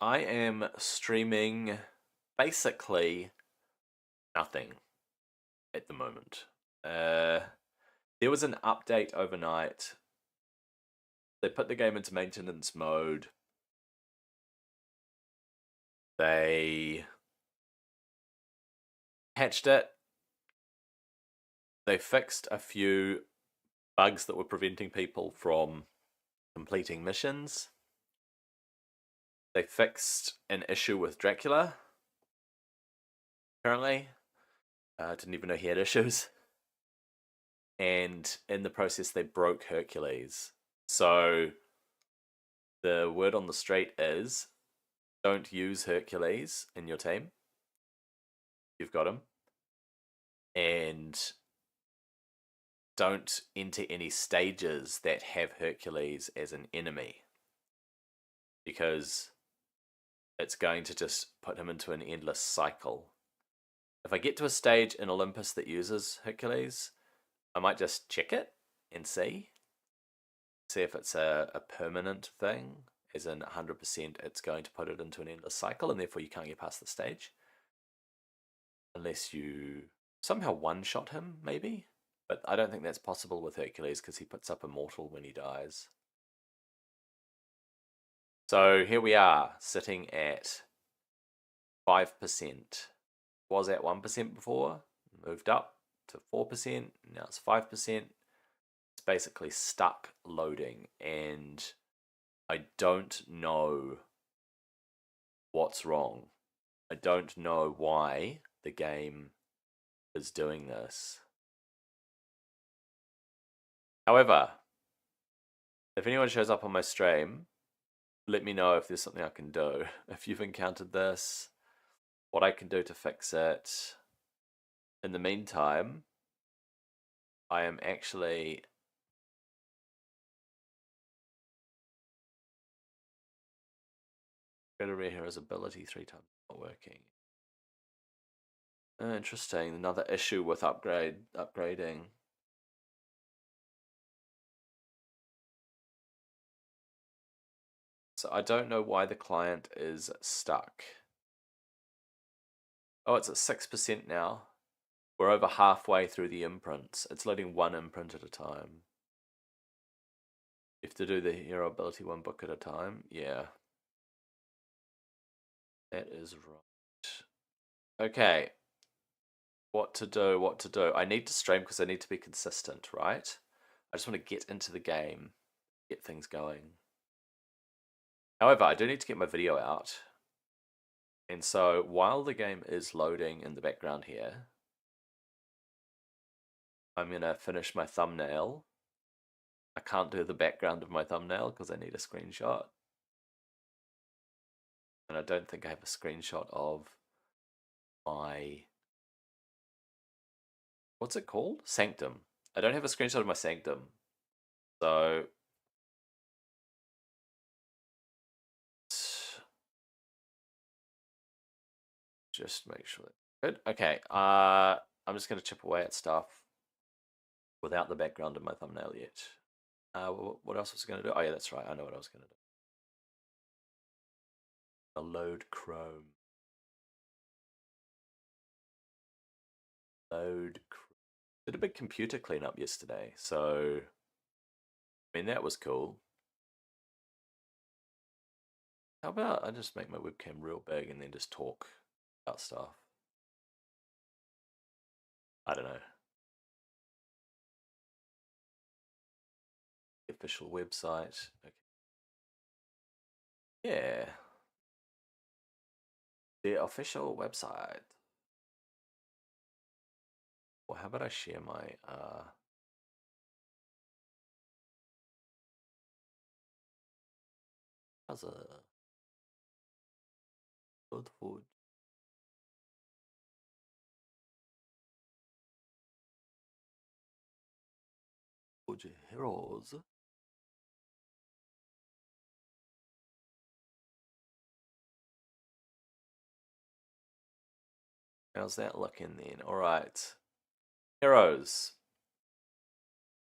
I am streaming basically nothing at the moment. There was an update overnight. They put the game into maintenance mode. They patched it. They fixed a few bugs that were preventing people from completing missions. They fixed an issue with Dracula. Apparently, didn't even know he had issues. And in the process, they broke Hercules. So the word on the street is don't use Hercules in your team. You've got him. And don't enter any stages that have Hercules as an enemy, because it's going to just put him into an endless cycle. If I get to a stage in Olympus that uses Hercules, I might just check it and see if it's a permanent thing, as in 100% it's going to put it into an endless cycle, and therefore you can't get past the stage. Unless you somehow one-shot him, maybe? But I don't think that's possible with Hercules, because he puts up Immortal when he dies. So here we are, sitting at 5%. Was at 1% before, moved up to 4%, now it's 5%. It's basically stuck loading, and I don't know what's wrong. I don't know why the game is doing this. However, if anyone shows up on my stream, let me know if there's something I can do. If you've encountered this, what I can do to fix it. In the meantime, I am actually going to rehear his ability 3 times, not working. Interesting, another issue with upgrading. So I don't know why the client is stuck. Oh, it's at 6% now. We're over halfway through the imprints. It's loading 1 imprint at a time. You have to do the hero ability 1 book at a time. Yeah. That is right. Okay. What to do. I need to stream because I need to be consistent, right? I just want to get into the game, get things going. However, I do need to get my video out. And so while the game is loading in the background here, I'm going to finish my thumbnail. I can't do the background of my thumbnail because I need a screenshot. And I don't think I have a screenshot of my... what's it called? Sanctum. I don't have a screenshot of my Sanctum. So... just make sure that... good. Okay, I'm just going to chip away at stuff without the background of my thumbnail yet. What else was I going to do? Oh yeah, that's right. I know what I was going to do. I'll load Chrome. Did a big computer cleanup yesterday, so I mean that was cool. How about I just make my webcam real big and then just talk about stuff? I don't know. The official website. Okay. Yeah. The official website. Well, how about I share my how's a GODFORGE Heroes? How's that looking then? Alright. Heroes.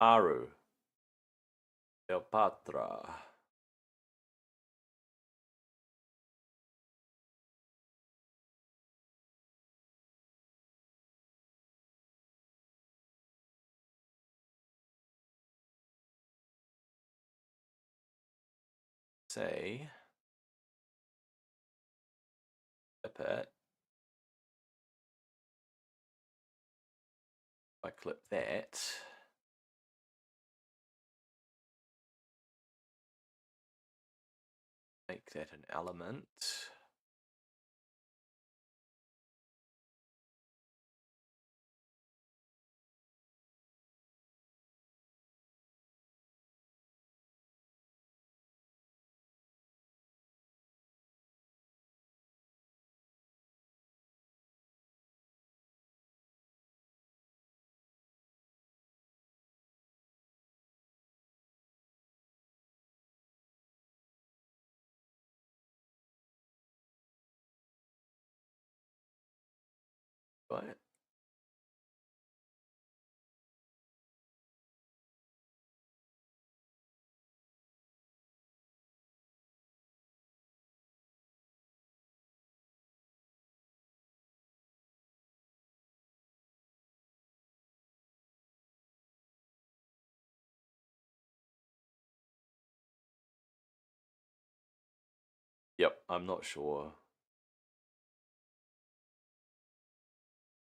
Aru. Cleopatra. say clip it. If I clip that, make that an element. Right. Yep, I'm not sure.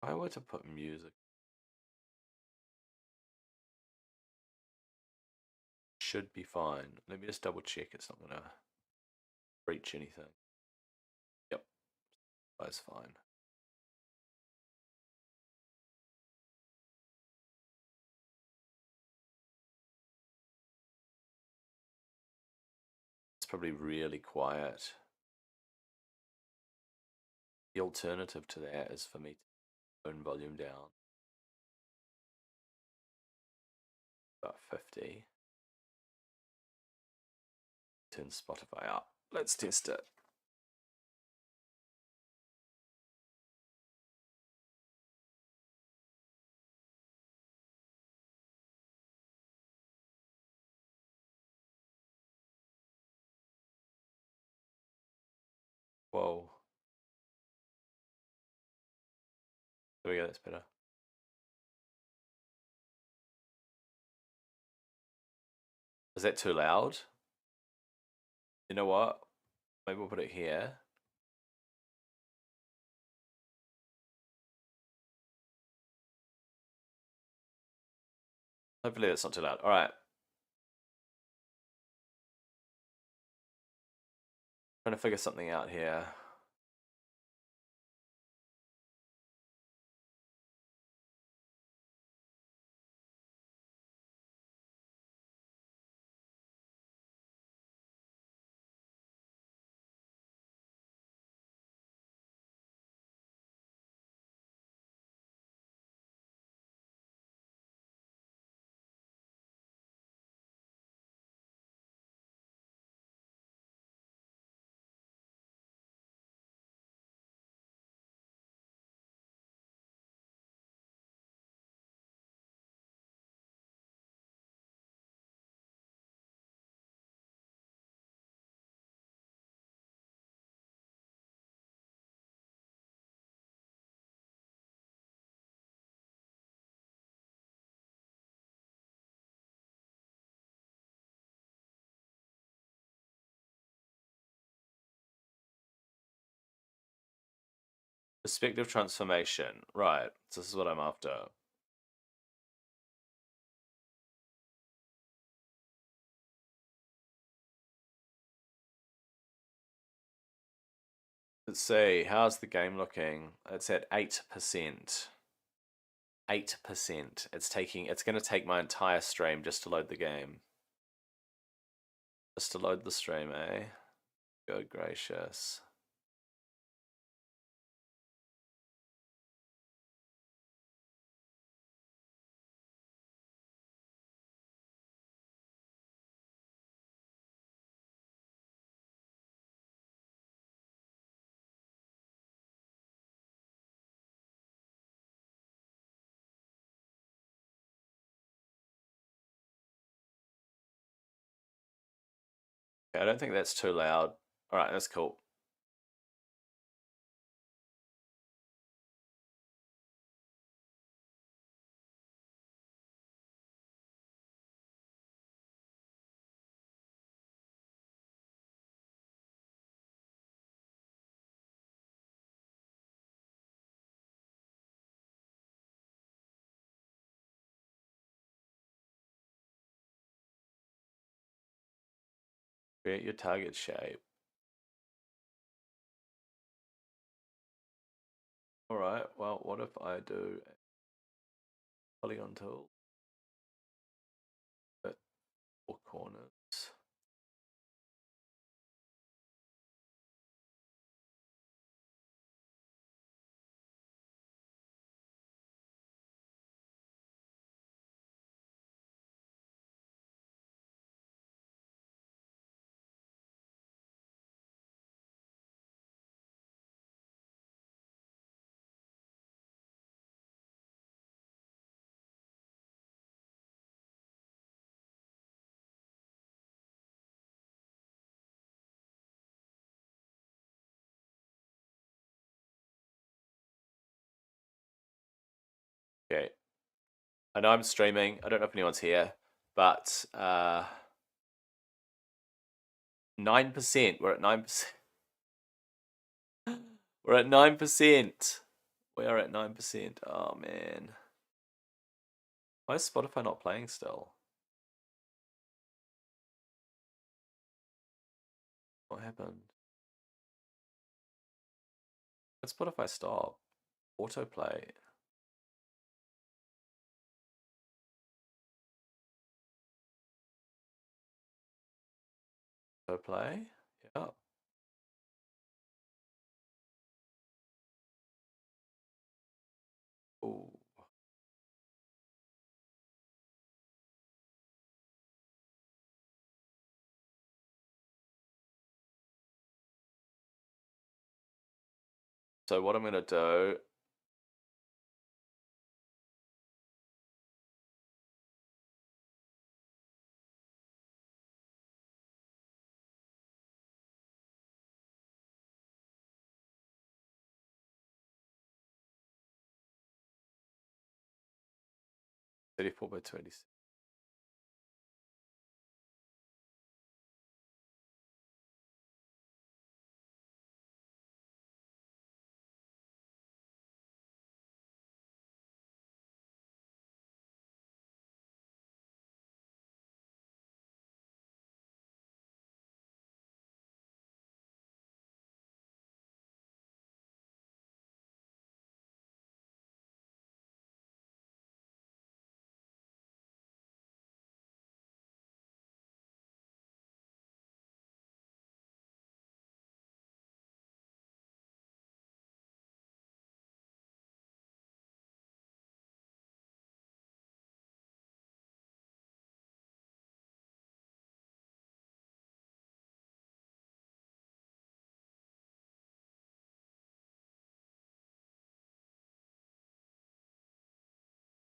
If I were to put music, should be fine. Let me just double check it's not gonna breach anything. Yep, that's fine. It's probably really quiet. The alternative to that is for me to turn volume down about 50. Turn Spotify up. Let's test it. Whoa. There we go, that's better. Is that too loud? You know what? Maybe we'll put it here. Hopefully that's not too loud. All right. Trying to figure something out here. Perspective transformation. Right. So this is what I'm after. Let's see. How's the game looking? It's at 8%. 8%. It's going to take my entire stream just to load the game. Just to load the stream, eh? Good gracious. Okay, I don't think that's too loud. All right, that's cool. Create your target shape. Alright, well, what if I do a polygon tool? At 4 corners. Okay. I know I'm streaming. I don't know if anyone's here, but 9%. We're at 9%. We're at 9%. We are at 9%. Oh man. Why is Spotify not playing still? What happened? Did Spotify stop? Autoplay. Autoplay? Yeah. Ooh. So what I'm gonna do. $34 by 26.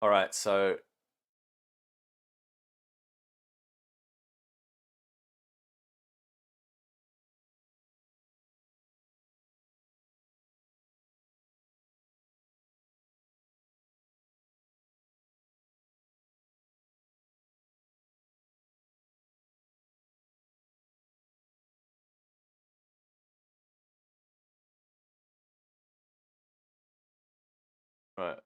All right, so right.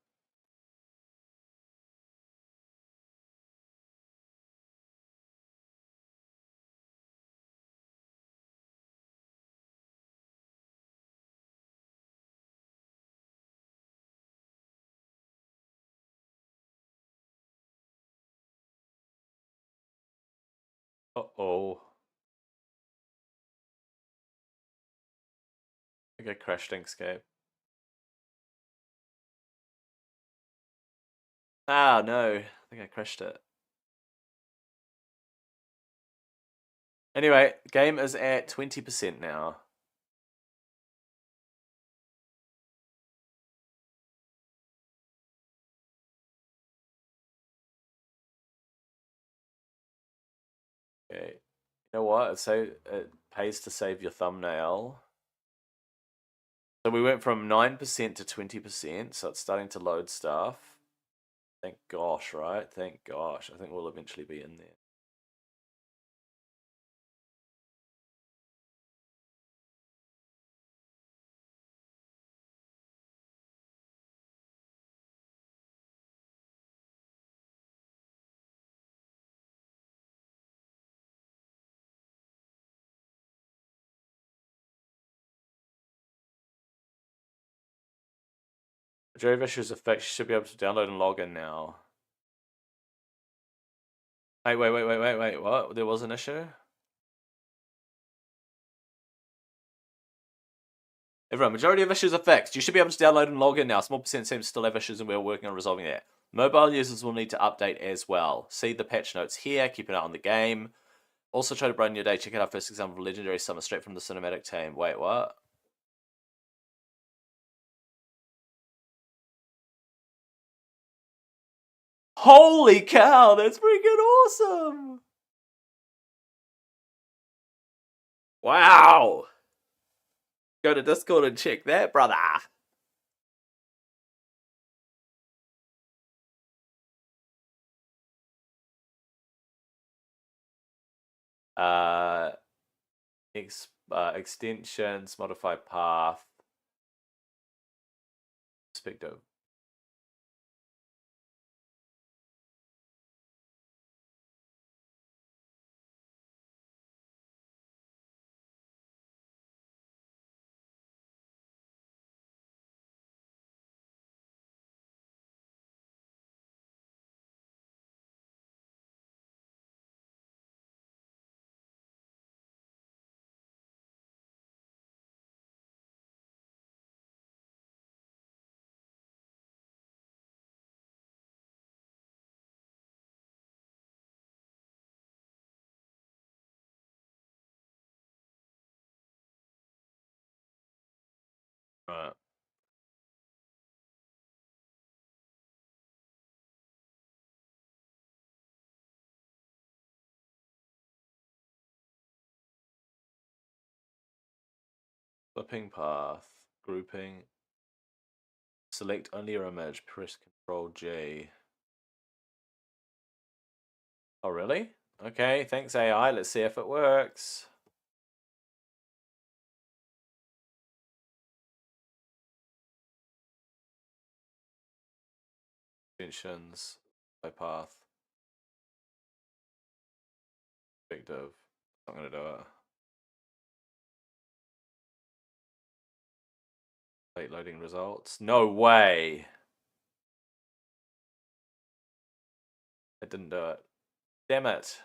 Uh-oh. I think I crashed Inkscape. Ah, no. I think I crashed it. Anyway, game is at 20% now. Okay. You know what? It pays to save your thumbnail. So we went from 9% to 20%, so it's starting to load stuff. Thank gosh, right? Thank gosh. I think we'll eventually be in there. Majority of issues are fixed. You should be able to download and log in now. Wait, what? There was an issue? Everyone, majority of issues are fixed. You should be able to download and log in now. Small percent seems to still have issues and we're working on resolving that. Mobile users will need to update as well. See the patch notes here. Keep an eye on the game. Also try to brighten your day. Check out our first example of Legendary Summer straight from the cinematic team. Wait, what? Holy cow, that's freaking awesome! Wow! Go to Discord and check that, brother. Uh, extensions, modify path, perspective. Right. Flipping path, grouping. Select only your image, press Ctrl G. Oh, really? Okay, thanks AI. Let's see if it works. Extensions, by path, perspective. I'm gonna do it. Late loading results. No way. It didn't do it. Damn it.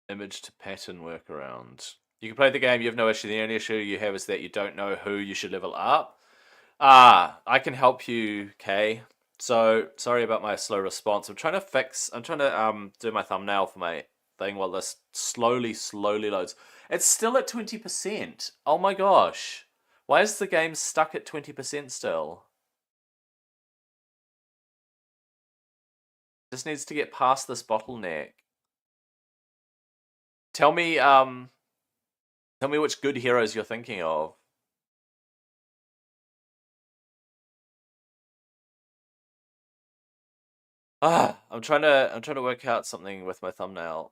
Image to pattern workaround. You can play the game, you have no issue. The only issue you have is that you don't know who you should level up. I can help you, Kay. So sorry about my slow response. I'm trying to do my thumbnail for my thing while this slowly loads. It's still at 20%. Oh my gosh. Why is the game stuck at 20% still? Just needs to get past this bottleneck. Tell me which good heroes you're thinking of. I'm trying to work out something with my thumbnail.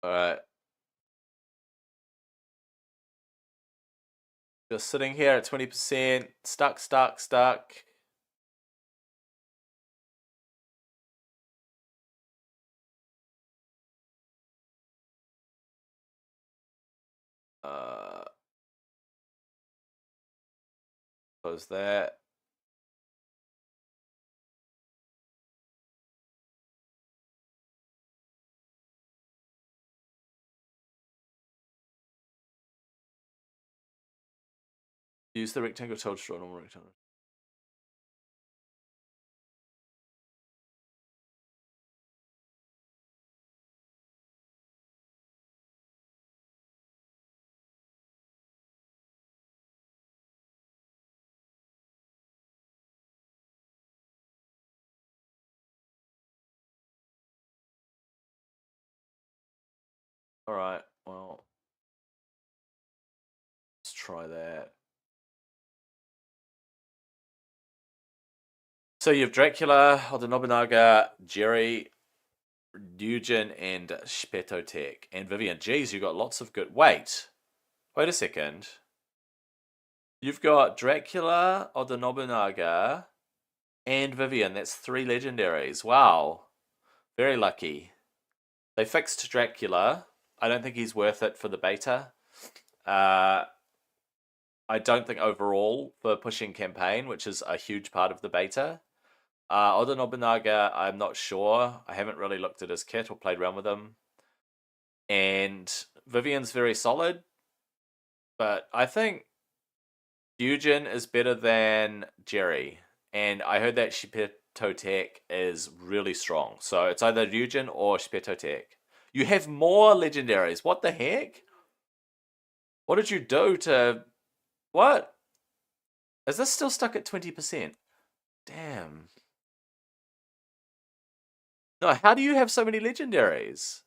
Alright. Just sitting here at 20%. Stuck, stuck, stuck. Close that. Use the rectangle tool to draw normal rectangle. Alright, well. Let's try that. So you have Dracula, Oda Nobunaga, Jerry, Eugen, and Spetotech. And Vivian. Geez, you got lots of good. Wait a second. You've got Dracula, Oda Nobunaga, and Vivian. That's 3 legendaries. Wow. Very lucky. They fixed Dracula. I don't think he's worth it for the beta. I don't think overall for pushing campaign, which is a huge part of the beta. Oda Nobunaga, I'm not sure. I haven't really looked at his kit or played around with him. And Vivian's very solid, but I think Eugen is better than Jerry. And I heard that Spetotech is really strong. So it's either Eugen or Spetotech. You have more legendaries. What the heck? What did you do to... What? Is this still stuck at 20%? Damn. No, how do you have so many legendaries?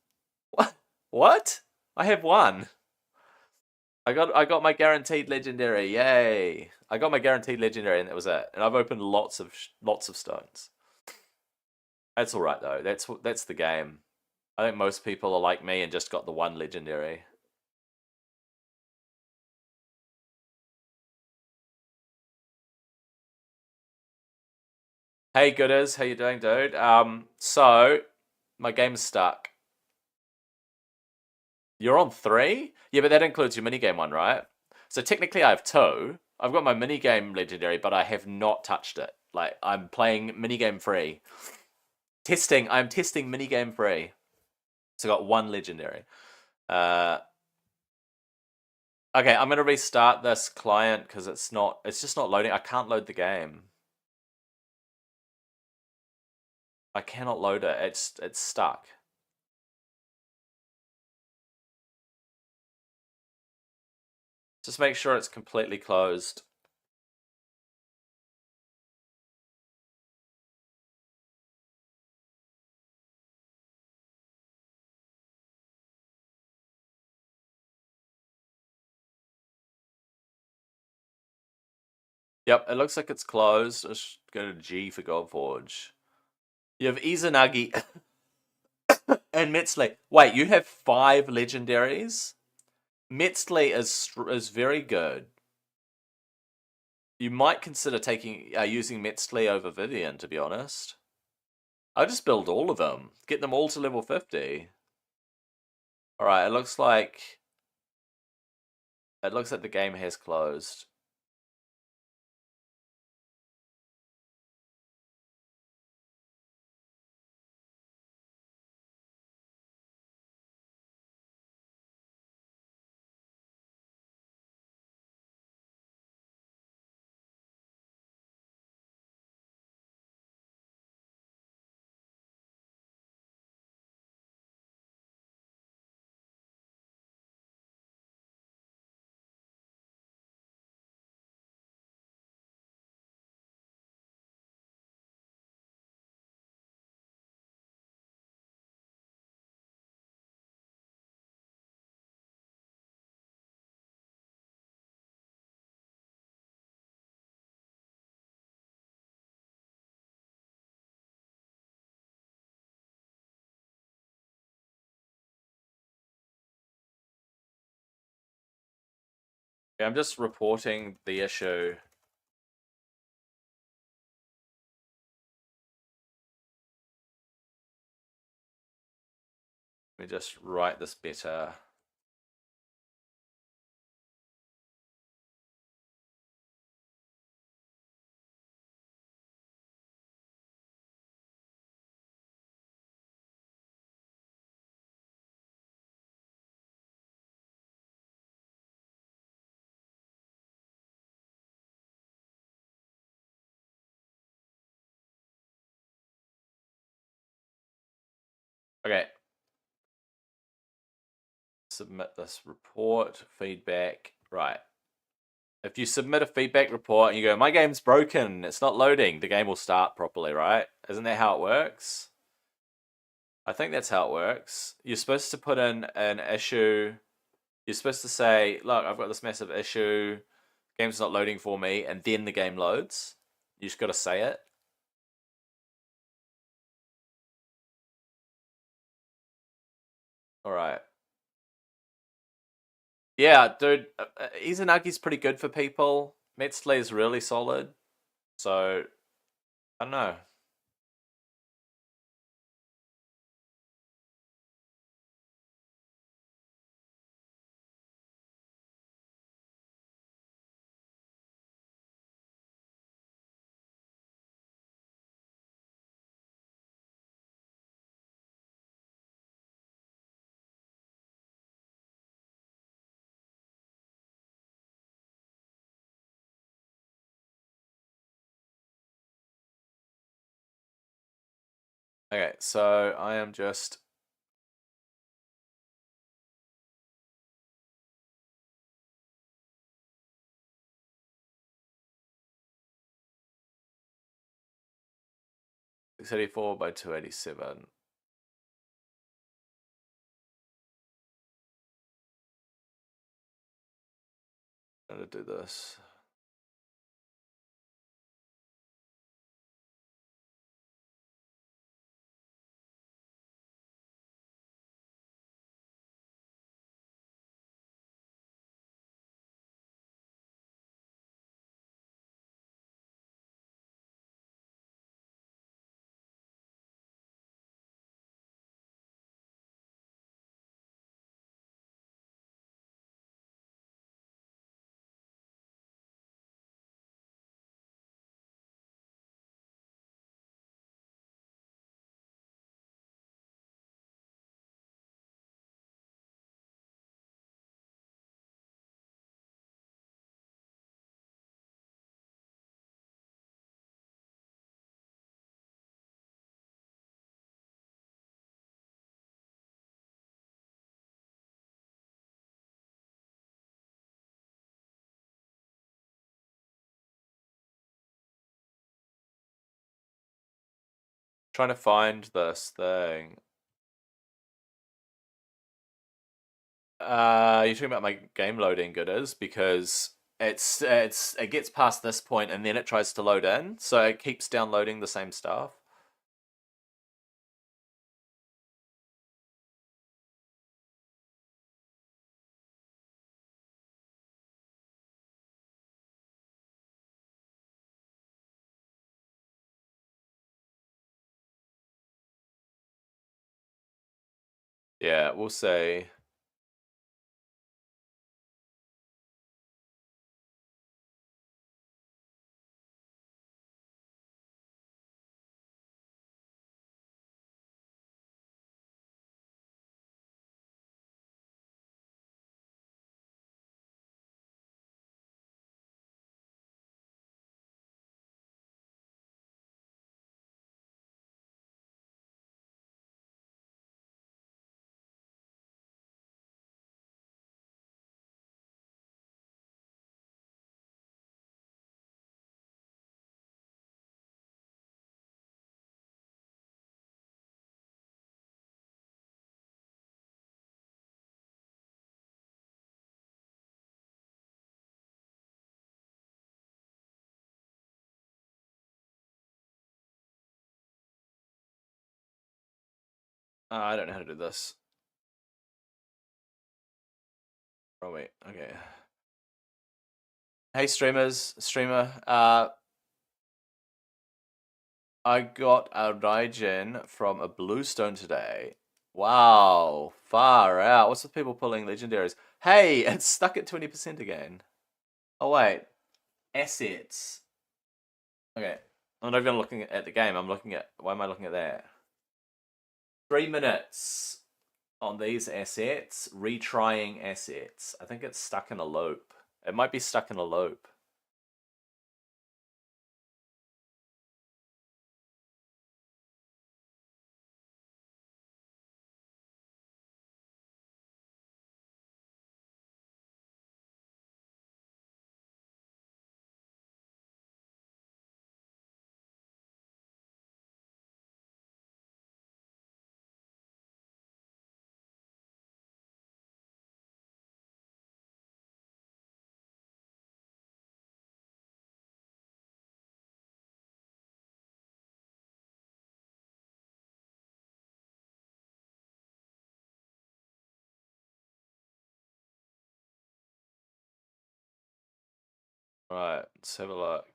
What? What? I have 1. I got my guaranteed legendary. Yay! I got my guaranteed legendary, and that was it. And I've opened lots of stones. That's all right though. That's the game. I think most people are like me and just got the 1 legendary. Hey Gooders, how you doing, dude? So my game's stuck. You're on 3? Yeah, but that includes your minigame one, right? So technically I have 2. I've got my minigame legendary, but I have not touched it. Like, I'm playing minigame free. I'm testing minigame free. So I got 1 legendary. Okay, I'm gonna restart this client because it's just not loading. I can't load the game. I cannot load it. It's stuck. Just make sure it's completely closed. Yep, it looks like it's closed. Let's go to G for GODFORGE. You have Izanagi and Metzley. Wait, you have 5 legendaries? Metzley is very good. You might consider using Metzley over Vivian, to be honest. I'll just build all of them. Get them all to level 50. Alright, it looks like the game has closed. Okay, I'm just reporting the issue. Let me just write this better. Okay. Submit this report, feedback. Right. If you submit a feedback report and you go, my game's broken, it's not loading, the game will start properly, right? Isn't that how it works? I think that's how it works. You're supposed to put in an issue. You're supposed to say, look, I've got this massive issue. Game's not loading for me, and then the game loads. You just got to say it. All right. Yeah, dude, Izunagi's pretty good for people. Metzley is really solid. So, I don't know. Okay, so I am just 684 by 287. I'm gonna do this. Trying to find this thing. You're talking about my game loading good is because it gets past this point and then it tries to load in, so it keeps downloading the same stuff. Yeah, we'll say. I don't know how to do this. Oh wait, okay. Hey streamer. I got a Raijin from a Bluestone today. Wow, far out. What's with people pulling legendaries? Hey, it's stuck at 20% again. Oh wait, assets. Okay, I'm not even looking at the game. I'm looking at. Why am I looking at that? 3 minutes on these assets. Retrying assets. I think it's stuck in a loop. It might be stuck in a loop. Right, let's have a look.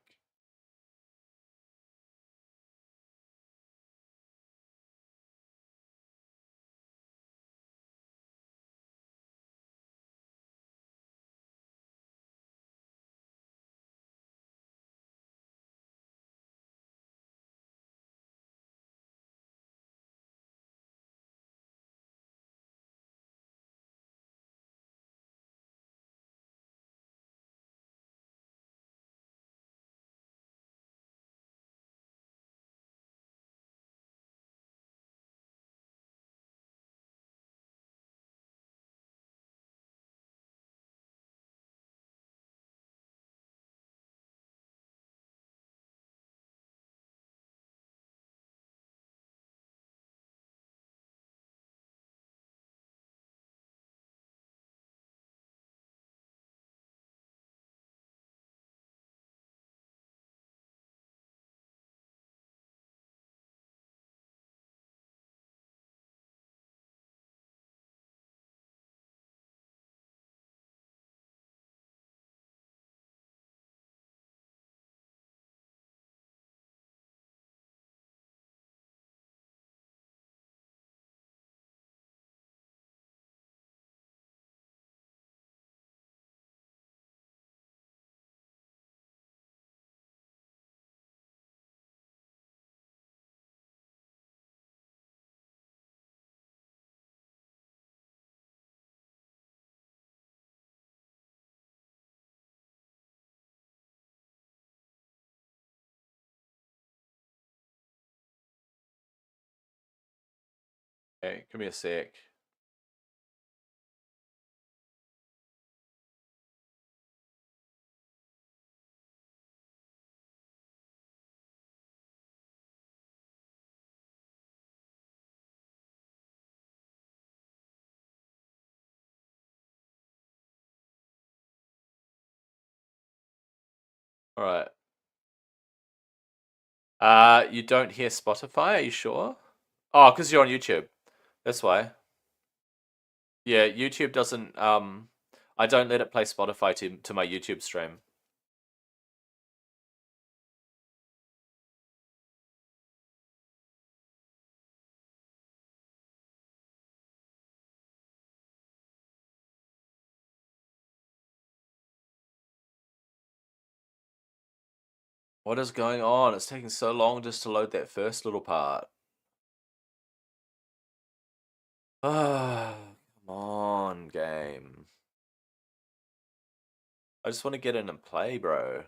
Okay, give me a sec. All right. You don't hear Spotify? Are you sure? Oh, because you're on YouTube. That's why. Yeah, YouTube doesn't. I don't let it play Spotify to my YouTube stream. What is going on? It's taking so long just to load that first little part. Ah, come on, game. I just want to get in and play, bro.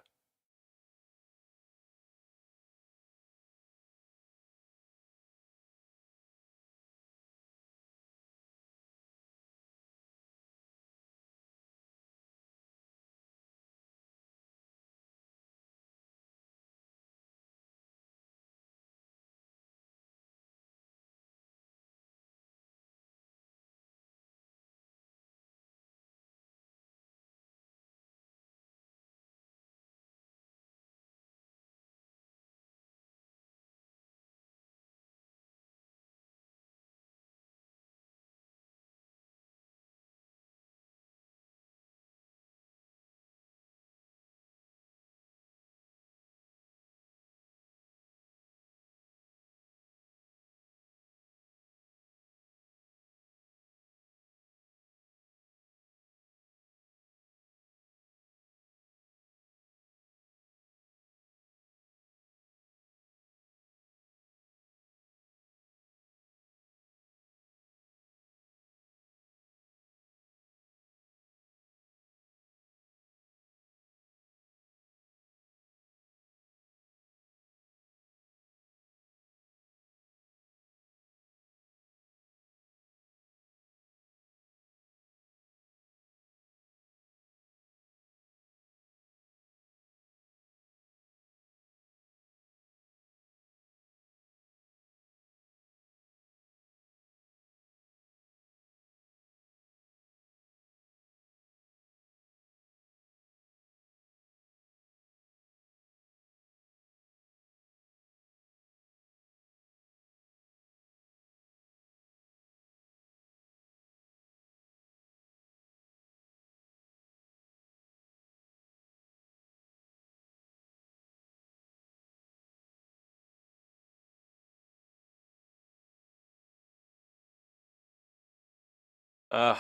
Ugh.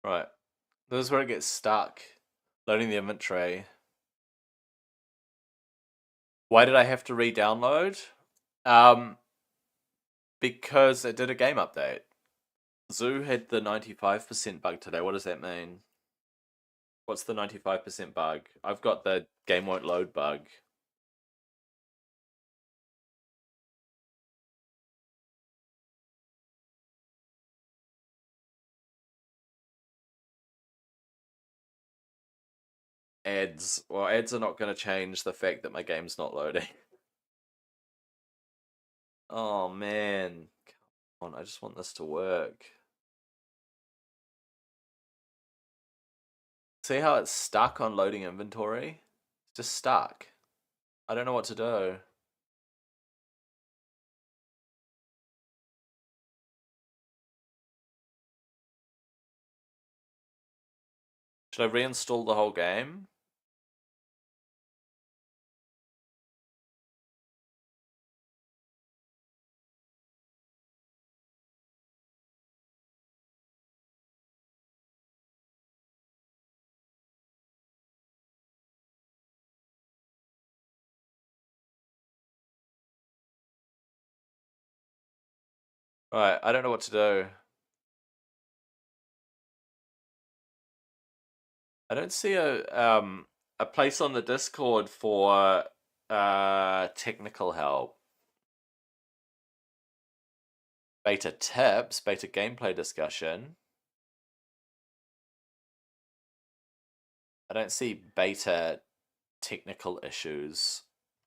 Right. This is where it gets stuck. Loading the inventory. Why did I have to re-download? Because it did a game update. Zoo had the 95% bug today. What does that mean? What's the 95% bug? I've got the game won't load bug. Ads. Well, ads are not going to change the fact that my game's not loading. Oh man. Come on, I just want this to work. See how it's stuck on loading inventory? It's just stuck. I don't know what to do. Should I reinstall the whole game? Right, I don't know what to do. I don't see a place on the Discord for technical help. Beta tips, beta gameplay discussion. I don't see beta technical issues.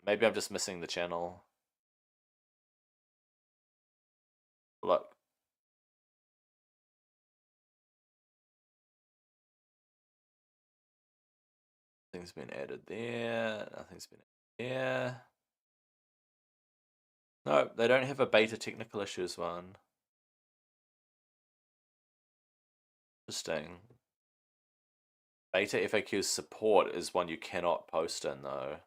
Maybe I'm just missing the channel. Look. Nothing's been added there. Nothing's been added there. No, they don't have a beta technical issues one. Interesting. Beta FAQ support is one you cannot post in though.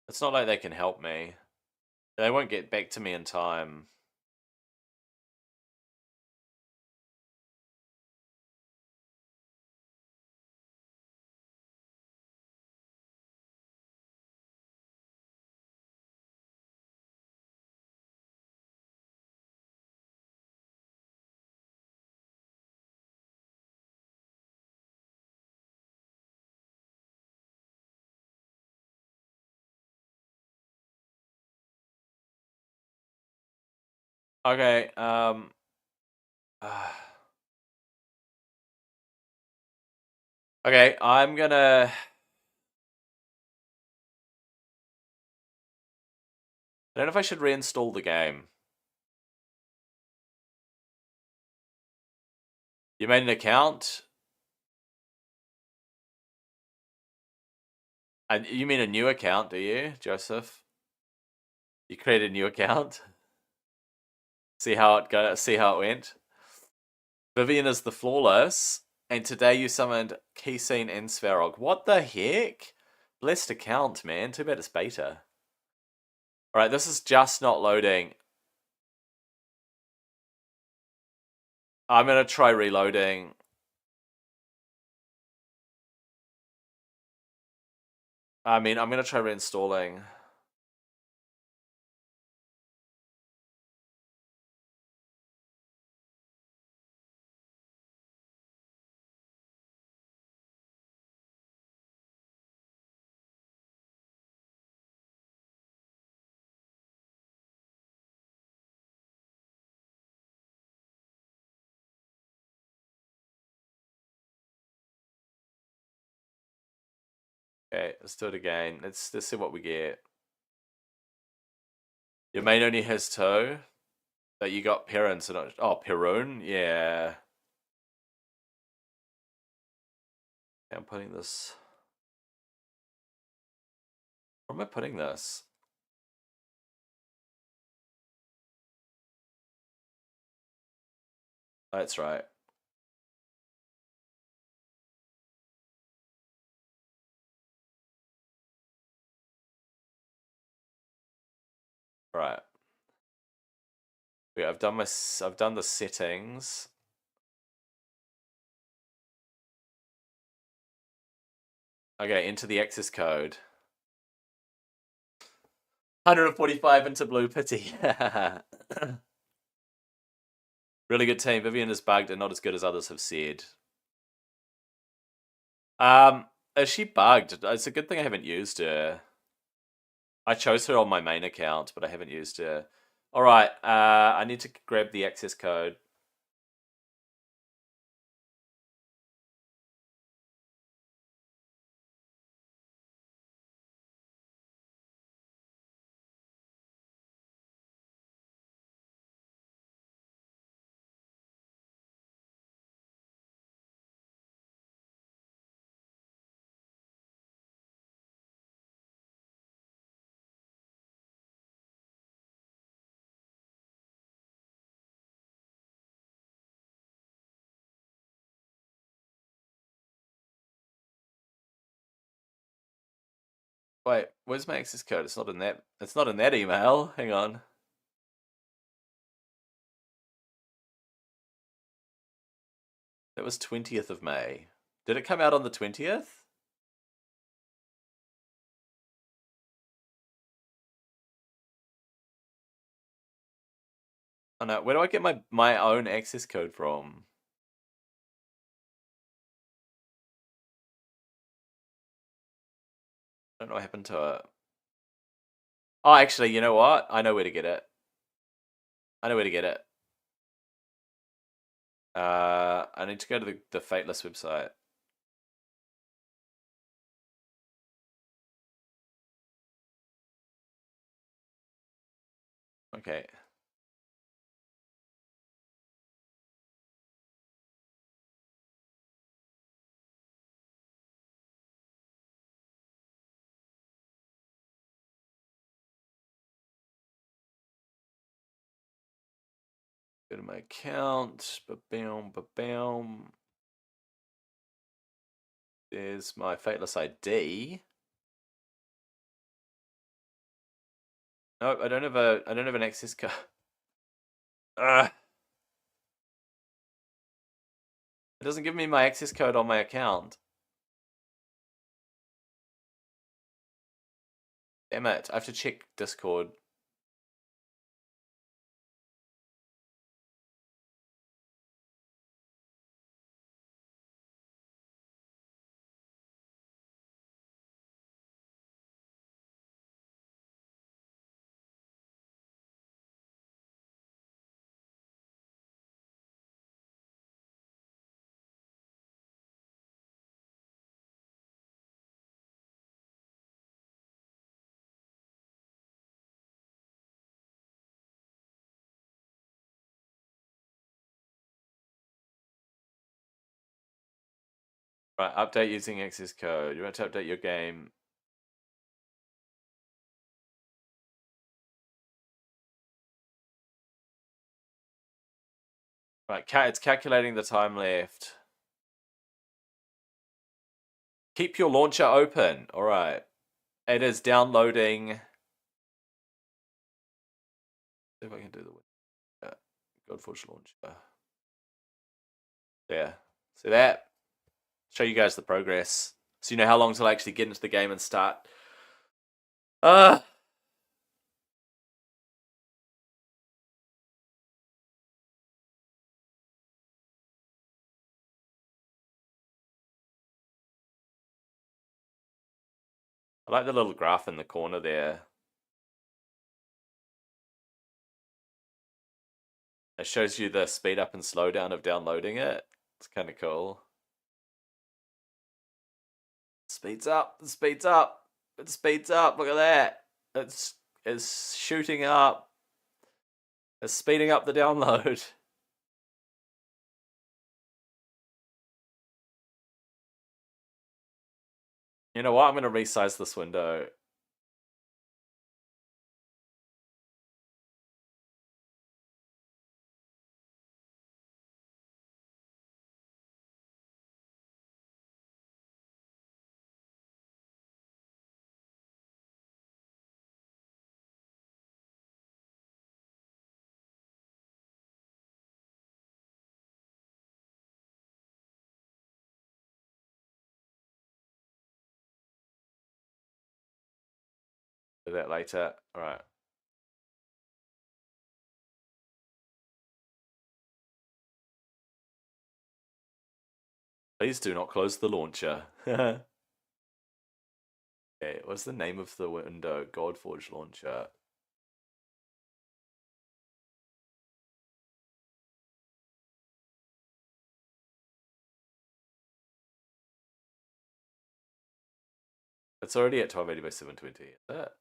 It's not like they can help me. They won't get back to me in time. Okay, okay, I'm gonna... I don't know if I should reinstall the game. You made an account? And you mean a new account, do you, Joseph? You created a new account? See how it went? Vivian is the flawless, and today you summoned Keyseen and Svarog. What the heck? Blessed account, man. Too bad it's beta. Alright, this is just not loading. I'm gonna try reloading. I mean, I'm gonna try reinstalling. Okay, let's do it again. Let's see what we get. Your main only has two. But you got parents and oh, Perun? Yeah. I'm putting this. Where am I putting this? That's right. Right. Yeah, I've done the settings. Okay, into the access code. 145 into Blue Pity. Really good team. Vivian is bugged and not as good as others have said. Is she bugged? It's a good thing I haven't used her. I chose her on my main account, but I haven't used her. All right, I need to grab the access code. Wait, where's my access code? It's not in that. It's not in that email. Hang on. That was 20th of May. Did it come out on the 20th? Oh no, where do I get my own access code from? I don't know what happened to it. Oh, actually, you know what? I know where to get it. I know where to get it. I need to go to the Fateless website. Okay. Go to my account. Ba-bam, ba-bam. There's my Fateless ID. No, I don't have an access code. It doesn't give me my access code on my account. Damn it! I have to check Discord. Right, update using access code. You want to update your game. Right, it's calculating the time left. Keep your launcher open. All right. It is downloading. See if I can do the GODFORGE launcher. Yeah. See that? Show you guys the progress. So you know how long till I actually get into the game and start. I like the little graph in the corner there. It shows you the speed up and slow down of downloading it. It's kind of cool. Speeds up, it speeds up, it speeds up. Look at that. It's shooting up. It's speeding up the download. You know what? I'm going to resize this window. Do that later. All right. Please do not close the launcher. Okay, what's the name of the window? GODFORGE launcher. It's already at 1280 by 720. Is it?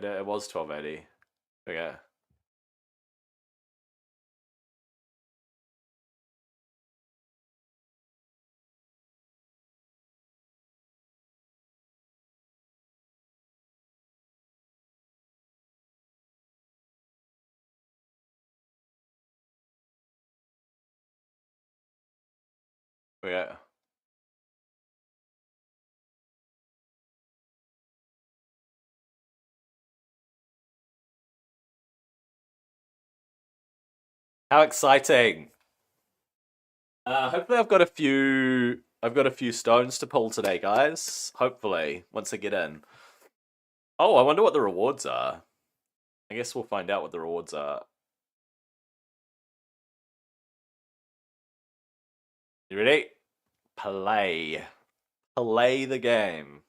It was 1280. Okay. Okay. How exciting! Hopefully I've got a few stones to pull today, guys. Hopefully, once I get in. Oh, I wonder what the rewards are. I guess we'll find out what the rewards are. You ready? Play. Play the game.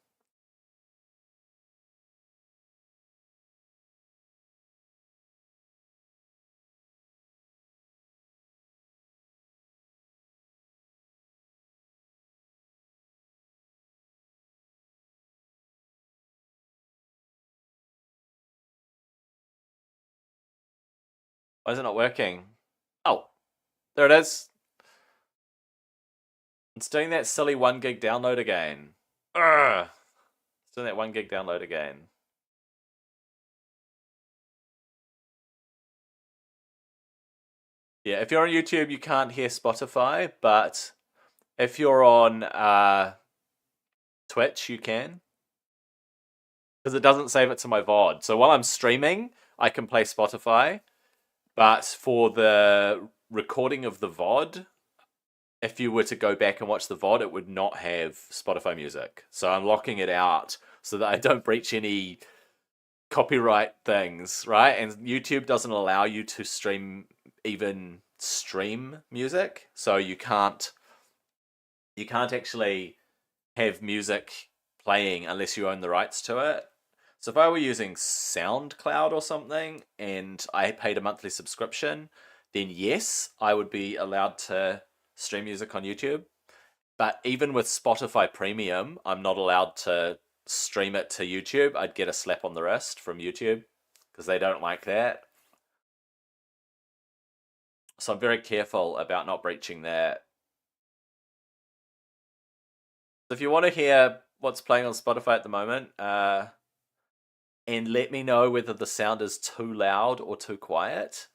Why is it not working? Oh, there it is. It's doing that silly 1 gig download again. Urgh. It's doing that 1 gig download again. Yeah, if you're on YouTube, you can't hear Spotify, but if you're on Twitch, you can. Because it doesn't save it to my VOD. So while I'm streaming, I can play Spotify, but for the recording of the VOD, if you were to go back and watch the VOD, it would not have Spotify music. So I'm locking it out so that I don't breach any copyright things, right? And YouTube doesn't allow you to stream music, so you can't actually have music playing unless you own the rights to it. So if I were using SoundCloud or something and I paid a monthly subscription, then yes, I would be allowed to stream music on YouTube. But even with Spotify Premium, I'm not allowed to stream it to YouTube. I'd get a slap on the wrist from YouTube because they don't like that. So I'm very careful about not breaching that. So if you want to hear what's playing on Spotify at the moment, and let me know whether the sound is too loud or too quiet,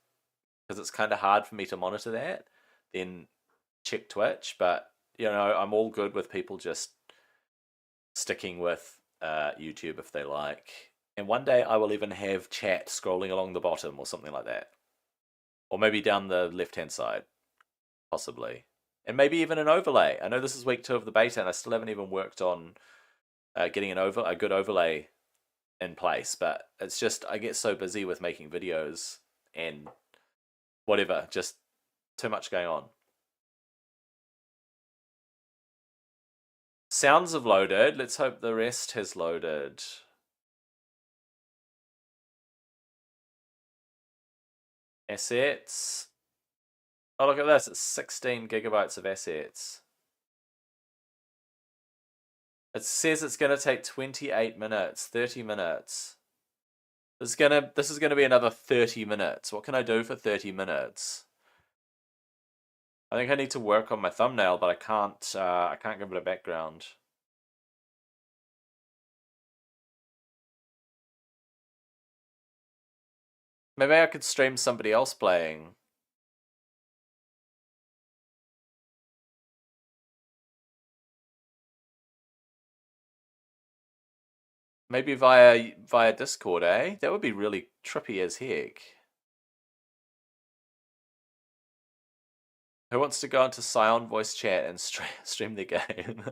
because it's kind of hard for me to monitor that, then check Twitch. But, I'm all good with people just sticking with YouTube if they like. And one day I will even have chat scrolling along the bottom or something like that. Or maybe down the left-hand side, possibly. And maybe even an overlay. I know this is week 2 of the beta and I still haven't even worked on getting a good overlay in place, but it's just I get so busy with making videos and whatever, just too much going on. Sounds have loaded. Let's hope the rest has loaded. Assets. Oh, look at this. It's 16 gigabytes of assets. It says it's going to take 28 minutes, 30 minutes. This is gonna be another 30 minutes. What can I do for 30 minutes? I think I need to work on my thumbnail, but I can't give it a background. Maybe I could stream somebody else playing. Maybe via Discord, eh? That would be really trippy as heck. Who wants to go into Scion voice chat and stream the game?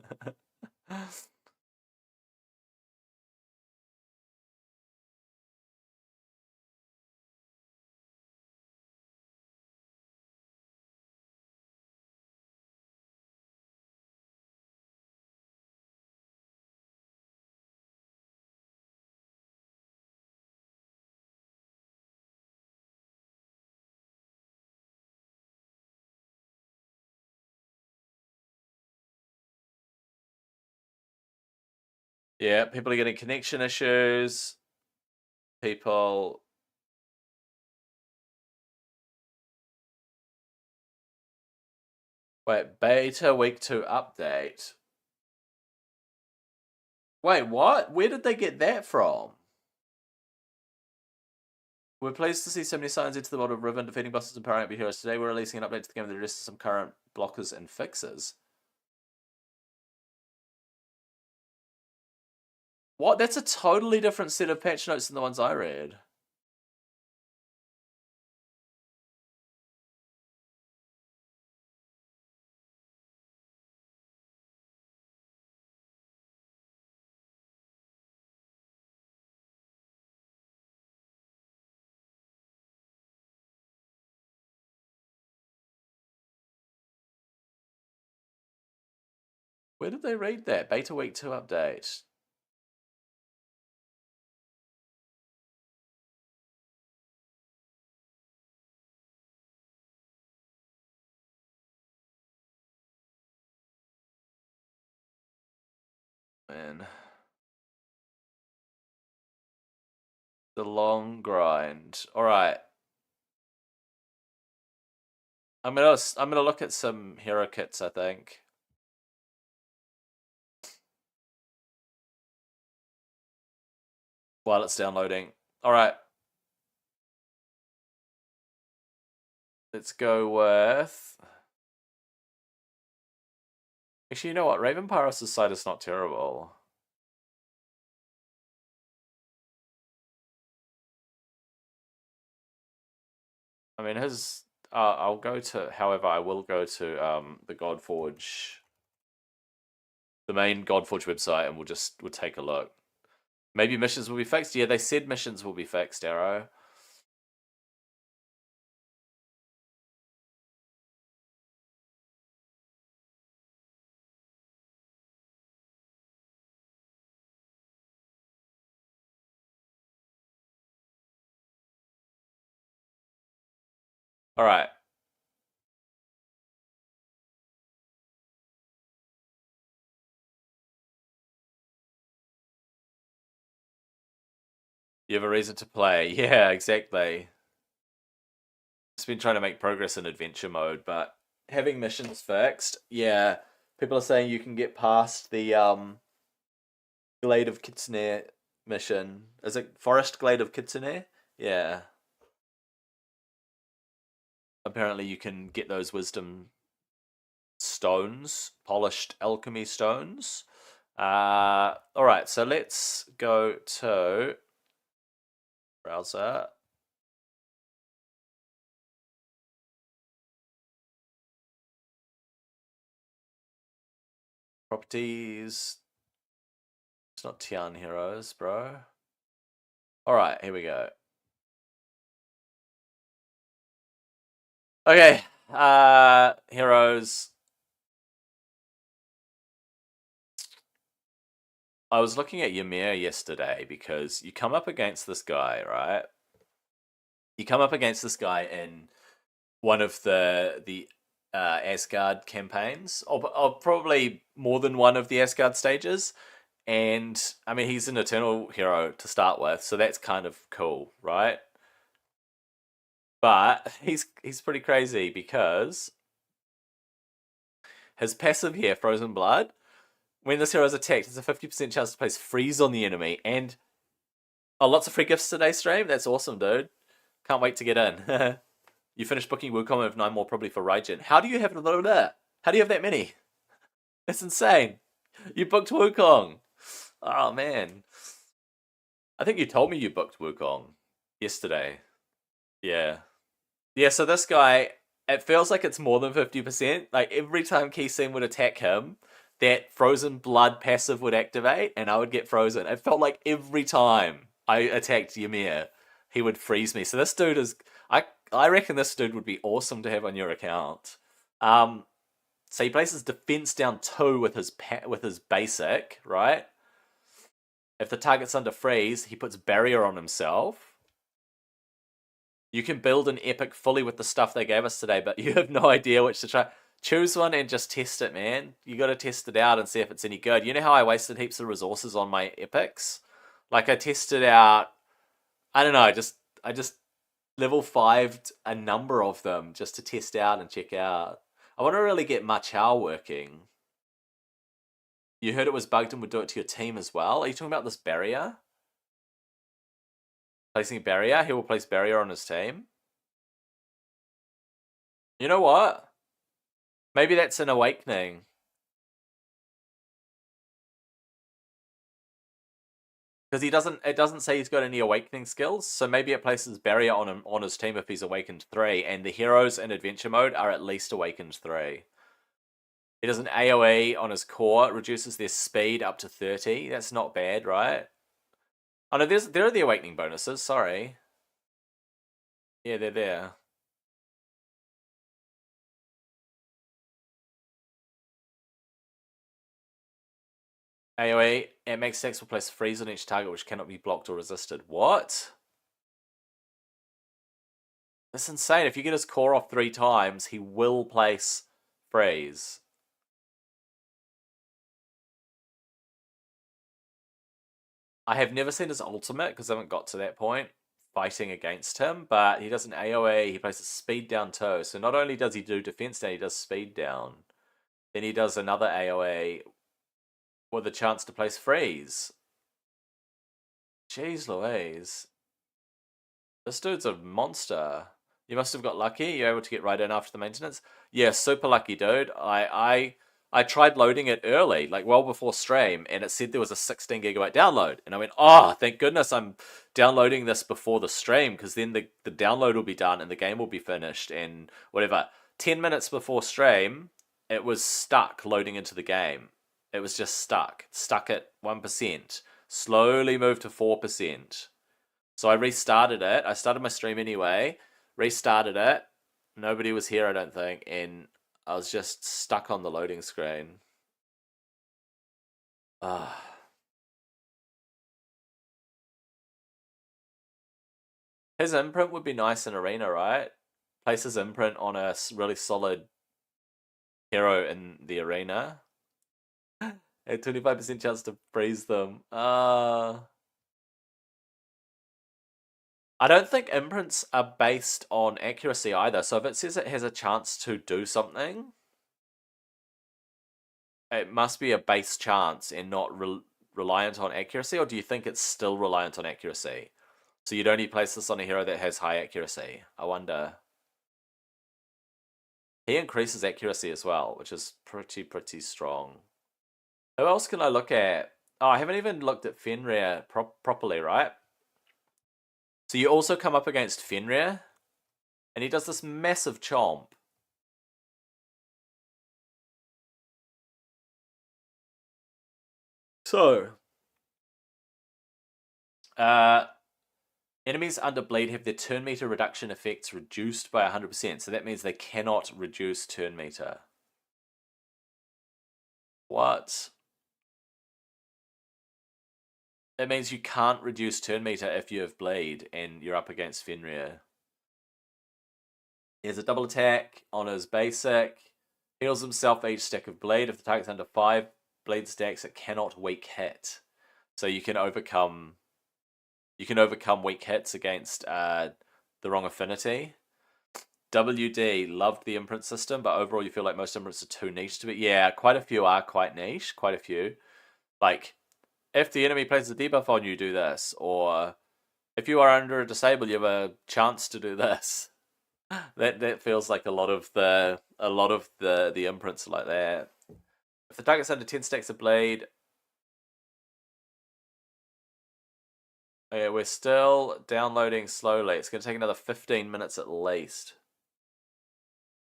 Yeah, people are getting connection issues. People. Wait, beta week 2 update. Wait, what? Where did they get that from? We're pleased to see so many signs into the world of Riven, defeating bosses and powering up your heroes. Today we're releasing an update to the game that addresses some current blockers and fixes. What? That's a totally different set of patch notes than the ones I read. Where did they read that? Beta week 2 update. Man. The long grind. Alright. I'm gonna look at some hero kits, I think. While it's downloading. Alright. Let's go with... Actually, you know what? Raven Pyros' site is not terrible. I mean, his... I'll go to... However, I will go to the GODFORGE... The main GODFORGE website, and we'll take a look. Maybe missions will be fixed? Yeah, they said missions will be fixed, Arrow. Alright. You have a reason to play. Yeah, exactly. Just been trying to make progress in adventure mode, but having missions fixed, yeah. People are saying you can get past the Glade of Kitsune mission. Is it Forest Glade of Kitsune? Yeah. Apparently you can get those wisdom stones, polished alchemy stones. Alright, so let's go to browser. Properties. It's not Tian Heroes, bro. Alright, here we go. Okay, heroes. I was looking at Ymir yesterday because you come up against this guy, right? You come up against this guy in one of the Asgard campaigns, or probably more than one of the Asgard stages. And I mean, he's an eternal hero to start with, so that's kind of cool, right? But he's pretty crazy because his passive here, Frozen Blood, when this hero is attacked, there's a 50% chance to place freeze on the enemy. And lots of free gifts today, stream. That's awesome, dude. Can't wait to get in. You finished booking Wukong and have 9 more probably for Raijin. How do you have How do you have that many? That's insane. You booked Wukong. Oh man. I think you told me you booked Wukong yesterday. Yeah. Yeah, so this guy, It feels like it's more than 50%. Like every time Keesing would attack him, that frozen blood passive would activate and I would get frozen. It felt like every time I attacked Ymir, he would freeze me. So this dude is I reckon this dude would be awesome to have on your account. Um so he places defense down 2 with his basic, right? If the target's under freeze, he puts barrier on himself. You can build an epic fully with the stuff they gave us today, but you have no idea which to try. Choose one and just test it, man. You got to test it out and see if it's any good. You know how I wasted heaps of resources on my epics? Like I tested out, I don't know, I just level 5'd a number of them just to test out and check out. I want to really get Machao working. You heard it was bugged and would do it to your team as well. Are you talking about this barrier? Placing a barrier? He will place barrier on his team. You know what? Maybe that's an awakening. Because it doesn't say he's got any awakening skills, so maybe it places barrier on him on his team if he's awakened 3, and the heroes in adventure mode are at least awakened 3. He does an AoE on his core, reduces their speed up to 30. That's not bad, right? Oh no, there are the awakening bonuses, sorry. Yeah, they're there. AoE, it makes Sex will place freeze on each target which cannot be blocked or resisted. What? That's insane. If you get his core off 3 times, he will place freeze. I have never seen his ultimate because I haven't got to that point fighting against him, but he does an AoE, he places speed down too. So not only does he do defense down, he does speed down. Then he does another AoE with a chance to place freeze. Jeez Louise. This dude's a monster. You must have got lucky. You're able to get right in after the maintenance. Yeah, super lucky, dude. I tried loading it early, like well before stream, and it said there was a 16 gigabyte download. And I went, oh, thank goodness I'm downloading this before the stream, because then the download will be done and the game will be finished and whatever. 10 minutes before stream, it was stuck loading into the game. It was just stuck at 1%. Slowly moved to 4%. So I restarted it. I started my stream anyway, restarted it. Nobody was here, I don't think, and I was just stuck on the loading screen. His imprint would be nice in Arena, right? Place his imprint on a really solid hero in the Arena. A 25% chance to freeze them. I don't think imprints are based on accuracy either. So if it says it has a chance to do something, it must be a base chance and not reliant on accuracy, or do you think it's still reliant on accuracy? So you'd only place this on a hero that has high accuracy. I wonder. He increases accuracy as well, which is pretty strong. Who else can I look at? Oh, I haven't even looked at Fenrir properly, right? So you also come up against Fenrir, and he does this massive chomp. So, enemies under bleed have their turn meter reduction effects reduced by 100%. So that means they cannot reduce turn meter. What? It means you can't reduce turn meter if you have bleed and you're up against Fenrir. He has a double attack on his basic. Heals himself each stack of bleed. If the target's under 5 bleed stacks, it cannot weak hit. So you can overcome weak hits against the wrong affinity. WD loved the imprint system, but overall you feel like most imprints are too niche to be. Yeah, quite a few are quite niche. Quite a few. Like, if the enemy places a debuff on you, do this. Or if you are under a disable, you have a chance to do this. That feels like a lot of the imprints are like that. If the target's under 10 stacks of blade, okay, we're still downloading slowly. It's going to take another 15 minutes at least.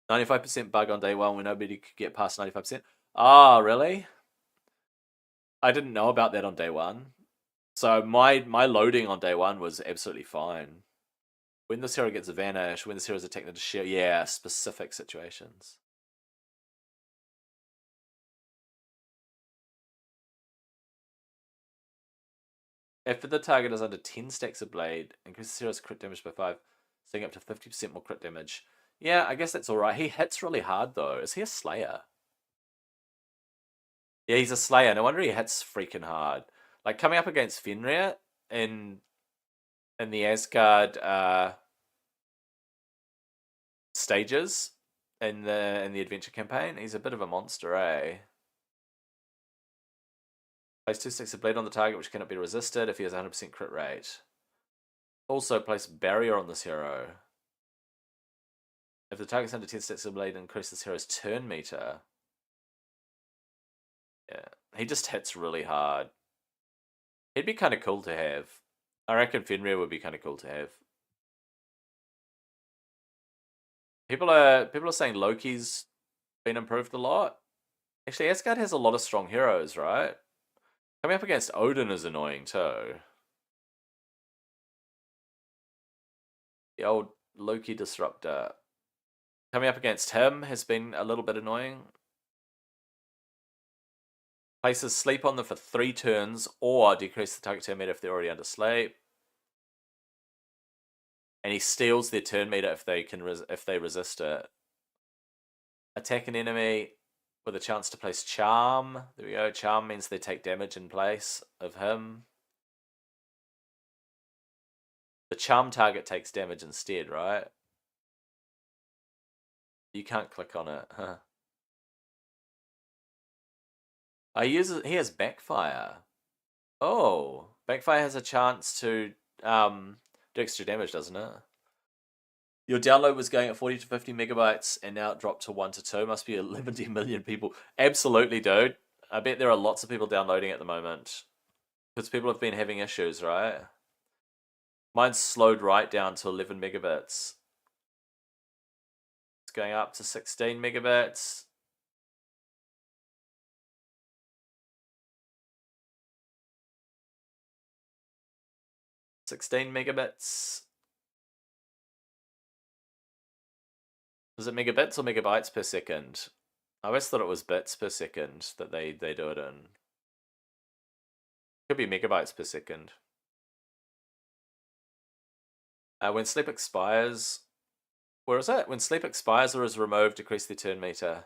95% bug on day one when nobody could get past 95%. Ah, really? I didn't know about that on day one. So my loading on day one was absolutely fine. When this hero gets vanished, when this hero's attacked into shield, yeah, specific situations. If the target is under 10 stacks of blade, increases hero's crit damage by 5, seeing up to 50% more crit damage. Yeah, I guess that's alright. He hits really hard though. Is he a Slayer? Yeah, he's a Slayer. No wonder he hits freaking hard. Like coming up against Fenrir in the Asgard stages in the adventure campaign, he's a bit of a monster, eh? Place 2 stacks of blade on the target, which cannot be resisted if he has 100% crit rate. Also, place barrier on this hero. If the target's under 10 stacks of blade, increase this hero's turn meter. Yeah, he just hits really hard. He'd be kind of cool to have. I reckon Fenrir would be kind of cool to have. People are saying Loki's been improved a lot. Actually, Asgard has a lot of strong heroes, right? Coming up against Odin is annoying too. The old Loki disruptor. Coming up against him has been a little bit annoying. Places sleep on them for 3 turns or decrease the target turn meter if they're already under sleep. And he steals their turn meter if they resist it. Attack an enemy with a chance to place charm. There we go. Charm means they take damage in place of him. The charm target takes damage instead, right? You can't click on it. Huh. He has backfire. Oh, backfire has a chance to do extra damage, doesn't it? Your download was going at 40 to 50 megabytes and now it dropped to 1 to 2. Must be 11 million people. Absolutely, dude. I bet there are lots of people downloading at the moment. Because people have been having issues, right? Mine's slowed right down to 11 megabits. It's going up to 16 megabits. $16 megabits. Is it megabits or megabytes per second? I always thought it was bits per second that they do it in. Could be megabytes per second. When sleep expires, where is it? When sleep expires or is removed, decrease their turn meter.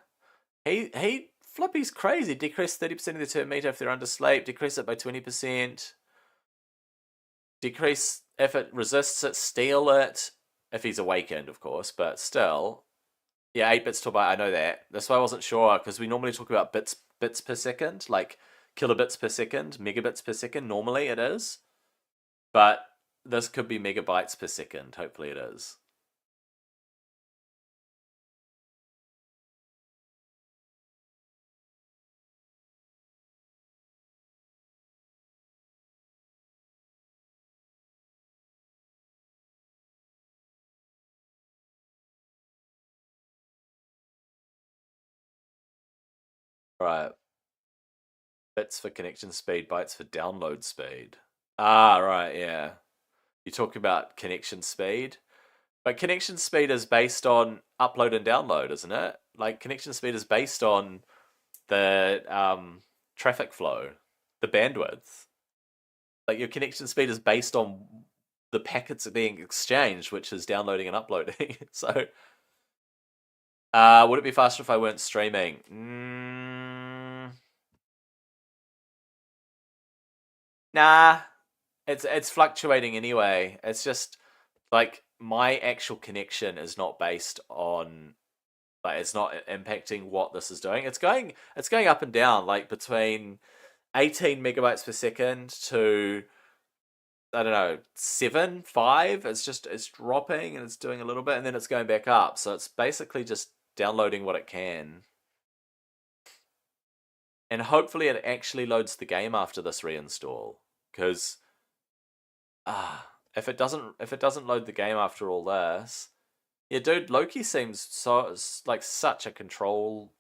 Flippy's crazy. Decrease 30% of their turn meter if they're under sleep. Decrease it by 20%. Decrease if it resists it. Steal it if he's awakened, of course. But still, yeah, 8 bits to a byte. I know that. That's why I wasn't sure because we normally talk about bits per second, like kilobits per second, megabits per second. Normally it is, but this could be megabytes per second. Hopefully it is. Right. Bits for connection speed, bytes for download speed. Ah, right, yeah. You talk about connection speed, but connection speed is based on upload and download, isn't it? Like connection speed is based on the traffic flow, the bandwidth. Like your connection speed is based on the packets being exchanged, which is downloading and uploading. So, would it be faster if I weren't streaming? Nah, it's fluctuating anyway. It's just like my actual connection is not based on like it's not impacting what this is doing. It's going up and down like between 18 megabytes per second to I don't know 7, 5. It's dropping and it's doing a little bit and then it's going back up. So it's basically just downloading what it can. And hopefully it actually loads the game after this reinstall because if it doesn't load the game after all this, Yeah, dude, Loki seems so like such a control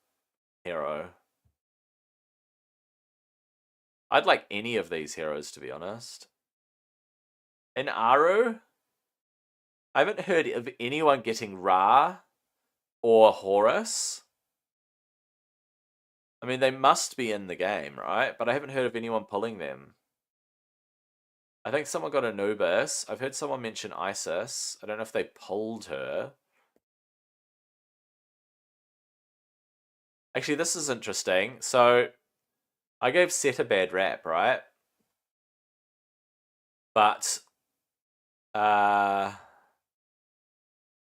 hero. I'd like any of these heroes, to be honest. In Aru, I haven't heard of anyone getting Ra or Horus. I mean, they must be in the game, right? But I haven't heard of anyone pulling them. I think someone got Anubis. I've heard someone mention Isis. I don't know if they pulled her. Actually, this is interesting. So, I gave Set a bad rap, right? But,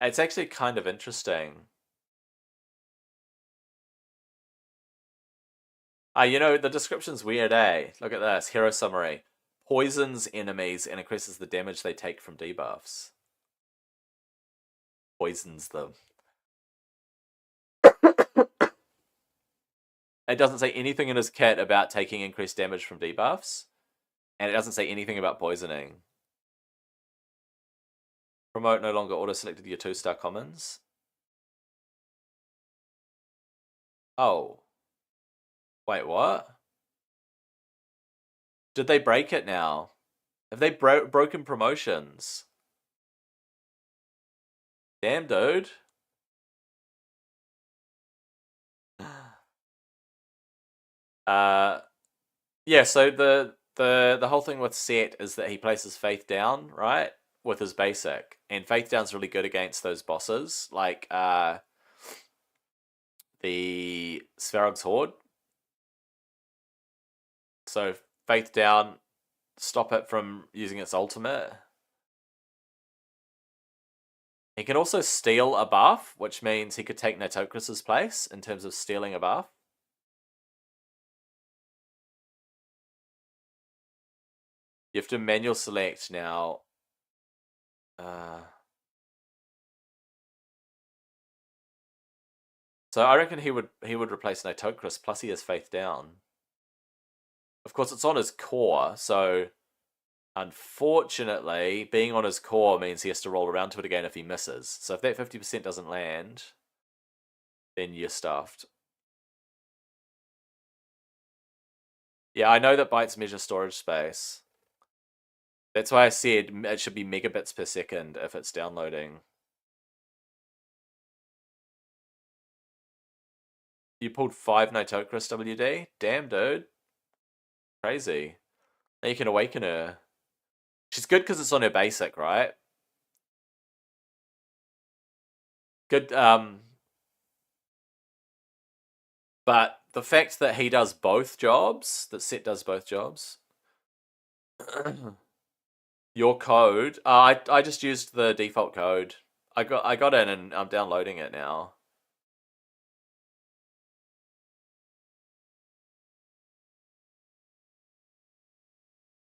it's actually kind of interesting. You know, the description's weird, eh? Look at this. Hero summary. Poisons enemies and increases the damage they take from debuffs. Poisons them. It doesn't say anything in his kit about taking increased damage from debuffs. And it doesn't say anything about poisoning. Promote no longer auto-selected your 2-star commons. Oh. Wait, what? Did they break it now? Have they broken promotions? Damn, dude. Yeah, so the whole thing with Set is that he places Faith down, right? With his basic. And Faith down's really good against those bosses, like the Svarog's Horde. So Faith down, stop it from using its ultimate. He can also steal a buff, which means he could take Nitocris's place in terms of stealing a buff. You have to manual select now. So I reckon he would replace Nitocris, plus he has Faith down. Of course, it's on his core, so unfortunately, being on his core means he has to roll around to it again if he misses. So if that 50% doesn't land, then you're stuffed. Yeah, I know that bytes measure storage space. That's why I said it should be megabits per second if it's downloading. You pulled 5 Nitocris WD? Damn, dude. Crazy. Now you can awaken her. She's good because it's on her basic, right? Good, but the fact that he does both jobs, that Set does both jobs. Your code, I just used the default code. I got in and I'm downloading it now.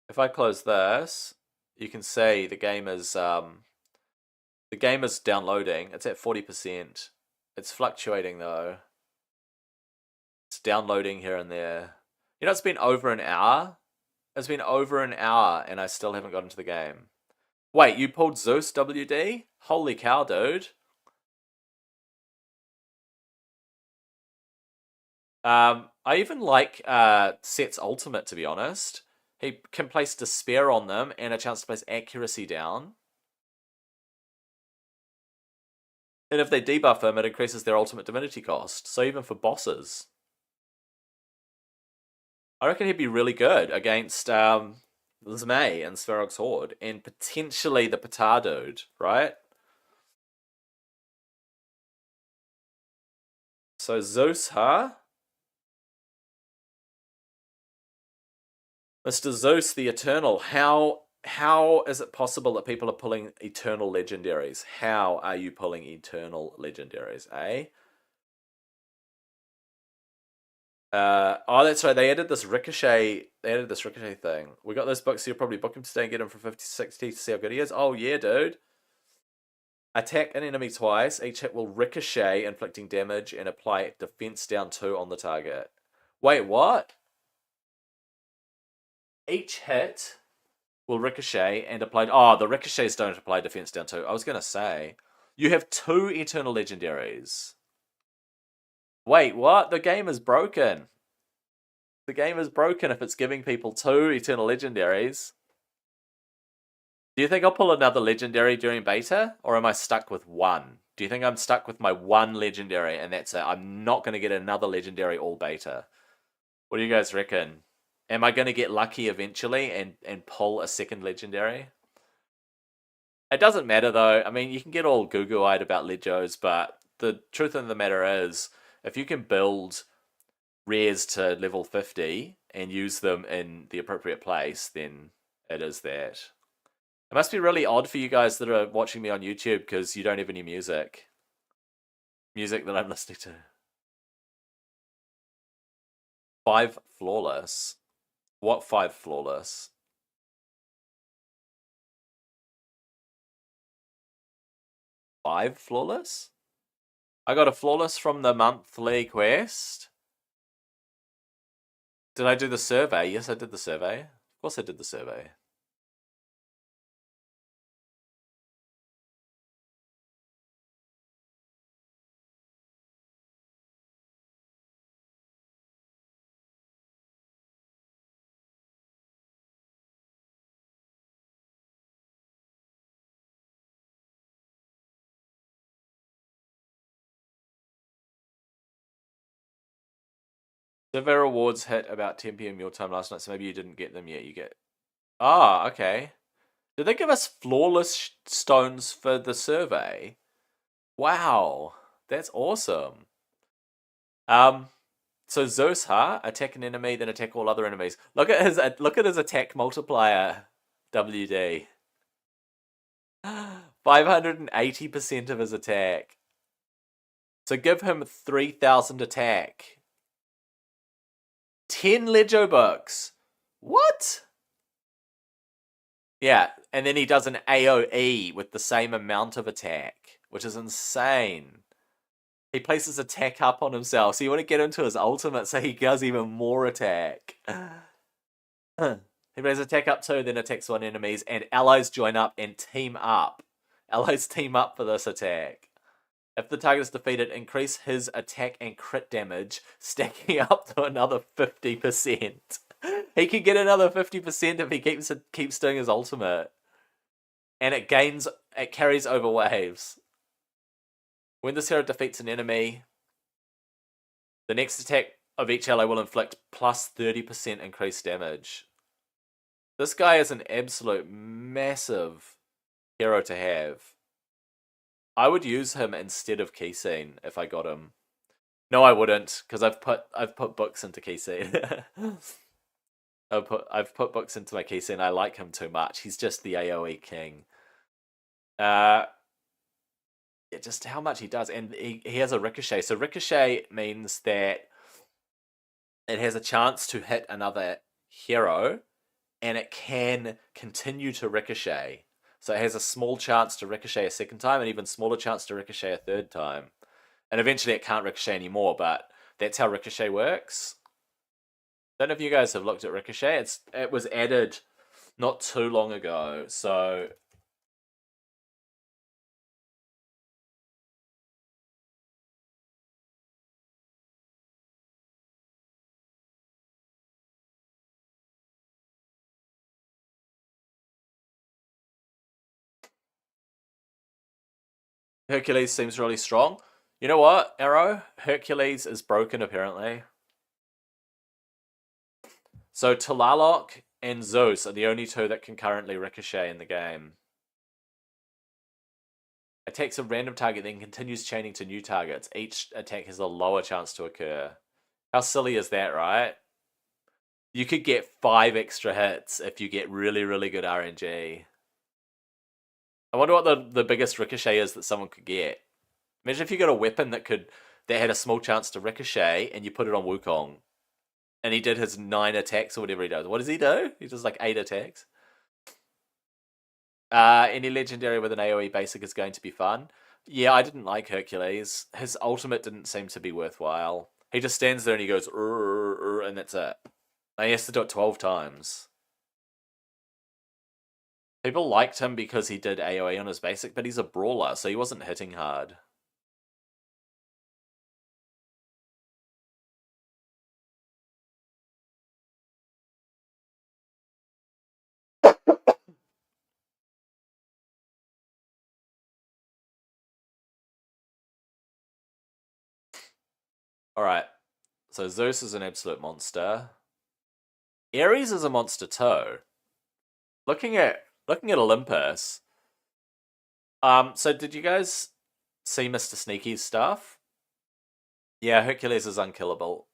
If I close this, you can see the game is downloading. It's at 40%. It's fluctuating though. It's downloading here and there. You know, it's been over an hour. It's been over an hour and I still haven't got into the game. Wait, you pulled Zeus WD? Holy cow, dude. I even like Set's ultimate, to be honest. He can place Despair on them and a chance to place Accuracy down. And if they debuff him, it increases their ultimate divinity cost. So even for bosses. I reckon he'd be really good against Zmei and Svarog's Horde. And potentially the Patar dude, right? So Zeus, huh? Mr. Zeus the Eternal, how is it possible that people are pulling eternal legendaries? How are you pulling eternal legendaries, eh? Oh, that's right. They added this ricochet. They added this ricochet thing. We got those books. So you'll probably book him today and get him for 50, 60 to see how good he is. Oh yeah, dude. Attack an enemy twice. Each hit will ricochet, inflicting damage, and apply defense down 2 on the target. Wait, what? Each hit will ricochet and apply. Oh, the ricochets don't apply defense down 2. I was gonna say You have 2 Eternal Legendaries. Wait, what? The game is broken. The game is broken if it's giving people 2 Eternal Legendaries. Do you think I'll pull another Legendary during beta? Or am I stuck with 1? Do you think I'm stuck with my 1 Legendary and that's it? I'm not going to get another Legendary all beta. What do you guys reckon? Am I going to get lucky eventually and pull a second Legendary? It doesn't matter though. I mean, you can get all goo-goo-eyed about Legos, but the truth of the matter is, if you can build rares to level 50 and use them in the appropriate place, then it is that. It must be really odd for you guys that are watching me on YouTube because you don't have any music. Music that I'm listening to. 5 flawless? What 5 flawless? 5 flawless? I got a flawless from the monthly quest. Did I do the survey? Yes, I did the survey. Of course I did the survey. Survey rewards hit about 10 p.m. your time last night, so maybe you didn't get them yet. You get... Ah, okay. Did they give us flawless stones for the survey? Wow, that's awesome. So Zeus, huh? Attack an enemy, then attack all other enemies. Look at his attack multiplier, WD. 580% of his attack. So give him 3,000 attack. 10 Lego books. What? Yeah, and then he does an AoE with the same amount of attack, which is insane. He places attack up on himself, so you want to get into his ultimate so he does even more attack. He plays attack up 2, then attacks 1 enemies, and allies join up and team up. Allies team up for this attack. If the target is defeated, increase his attack and crit damage, stacking up to another 50%. He can get another 50% if he keeps doing his ultimate. And it carries over waves. When this hero defeats an enemy, the next attack of each ally will inflict plus 30% increased damage. This guy is an absolute massive hero to have. I would use him instead of Keyscene if I got him. No, I wouldn't, because I've put books into Keyscene. I've put books into my Keyscene. I like him too much. He's just the AoE king. Yeah, just how much he does, and he has a ricochet. So ricochet means that it has a chance to hit another hero, and it can continue to ricochet. So it has a small chance to ricochet a second time, and even smaller chance to ricochet a third time. And eventually it can't ricochet anymore, but that's how ricochet works. Don't know if you guys have looked at ricochet. It was added not too long ago, so... Hercules seems really strong. You know what, Arrow? Hercules is broken, apparently. So Tlaloc and Zeus are the only 2 that can currently ricochet in the game. Attacks a random target, then continues chaining to new targets. Each attack has a lower chance to occur. How silly is that, right? You could get 5 extra hits if you get really, really good RNG. I wonder what the biggest ricochet is that someone could get. Imagine if you got a weapon that had a small chance to ricochet and you put it on Wukong. And he did his 9 attacks or whatever he does. What does he do? He does like 8 attacks. Any legendary with an AoE basic is going to be fun. Yeah, I didn't like Hercules. His ultimate didn't seem to be worthwhile. He just stands there and he goes, and that's it. And he has to do it 12 times. People liked him because he did AoE on his basic, but he's a brawler, so he wasn't hitting hard. Alright, so Zeus is an absolute monster. Ares is a monster too. Looking at Olympus. So did you guys see Mr. Sneaky's stuff? Yeah, Hercules is unkillable.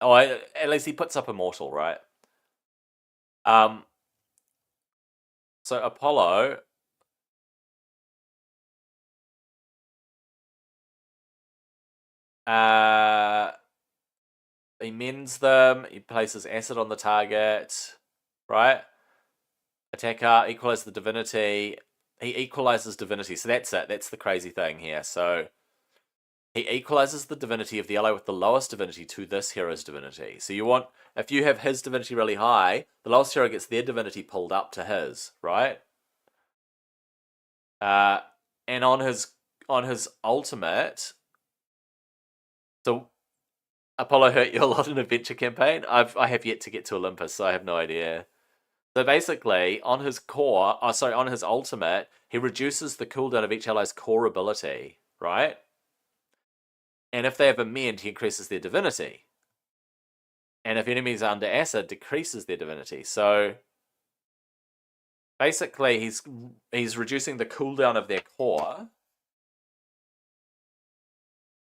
Oh, at least he puts up Immortal, right? So Apollo. He mends them. He places acid on the target, right? Attacker equalize the divinity. He equalizes divinity. So that's it. That's the crazy thing here. So he equalizes the divinity of the ally with the lowest divinity to this hero's divinity. So you want, if you have his divinity really high, the lowest hero gets their divinity pulled up to his, right? And on his ultimate, so Apollo hurt you a lot in Adventure Campaign. I have yet to get to Olympus, so I have no idea. So basically, on his on his ultimate, he reduces the cooldown of each ally's core ability, right? And if they have a mend, he increases their divinity. And if enemies are under acid, decreases their divinity. So basically, he's reducing the cooldown of their core,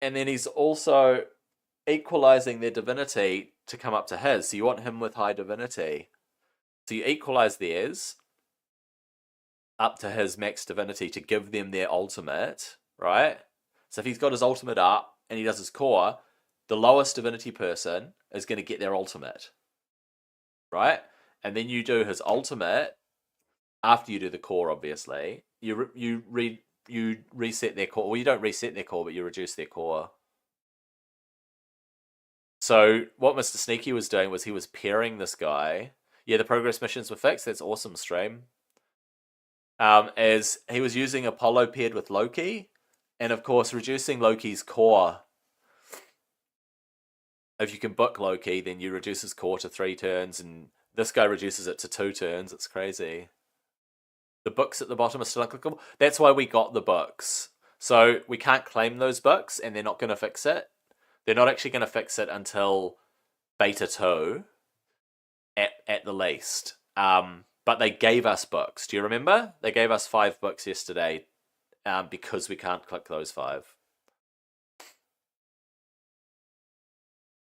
and then he's also equalizing their divinity to come up to his. So you want him with high divinity. So you equalize theirs up to his max divinity to give them their ultimate, right? So if he's got his ultimate up and he does his core, the lowest divinity person is going to get their ultimate, right? And then you do his ultimate after you do the core. Obviously, you reset their core. Well, you don't reset their core, but you reduce their core. So what Mr. Sneaky was doing was he was pairing this guy. Yeah, the progress missions were fixed. That's awesome, stream. As he was using Apollo paired with Loki, and of course reducing Loki's core. If you can book Loki, then you reduce his core to 3 turns, and this guy reduces it to 2 turns. It's crazy. The books at the bottom are still unclickable. That's why we got the books. So we can't claim those books, and they're not going to fix it. They're not actually going to fix it until Beta 2, at the least. But they gave us books. Do you remember? They gave us 5 books yesterday because we can't click those 5.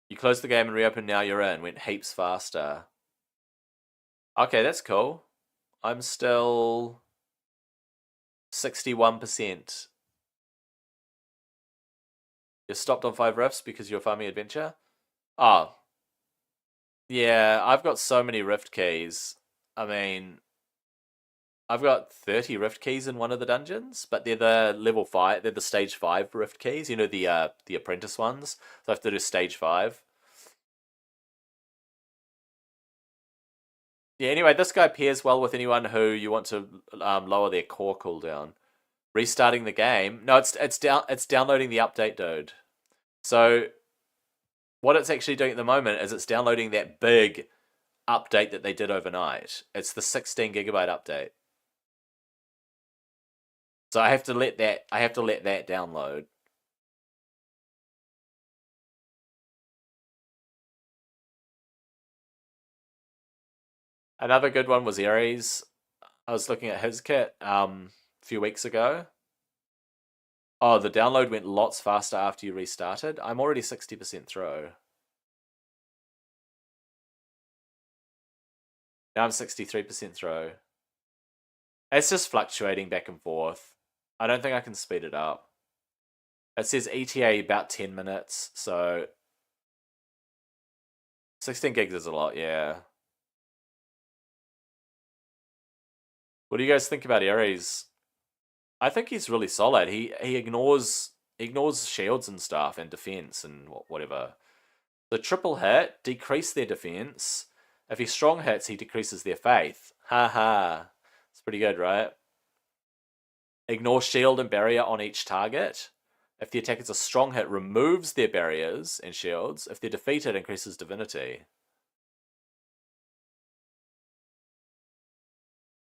You close the game and reopen, now you're in. Went heaps faster. Okay, that's cool. I'm still 61%. You stopped on 5 rifts because you're farming adventure? Oh. Yeah, I've got so many rift keys. I mean, I've got 30 rift keys in one of the dungeons, but they're the level 5, they're the stage 5 rift keys, you know, the apprentice ones. So I have to do stage 5. Yeah, anyway, this guy pairs well with anyone who you want to lower their core cooldown. Restarting the game. No, it's downloading the update, dude. So what it's actually doing at the moment is it's downloading that big update that they did overnight. It's the 16 gigabyte update. So I have to let that download. Another good one was Ares. I was looking at his kit a few weeks ago. Oh, the download went lots faster after you restarted. I'm already 60% through. Now I'm 63% through. It's just fluctuating back and forth. I don't think I can speed it up. It says ETA about 10 minutes, so 16 gigs is a lot, yeah. What do you guys think about Ares? I think he's really solid. He ignores shields and stuff and defense and whatever. The triple hit decrease their defense. If he strong hits, he decreases their faith. Ha ha. It's Pretty good, right? Ignore shield and barrier on each target. If the attack is a strong hit, removes their barriers and shields. If they're defeated, increases divinity.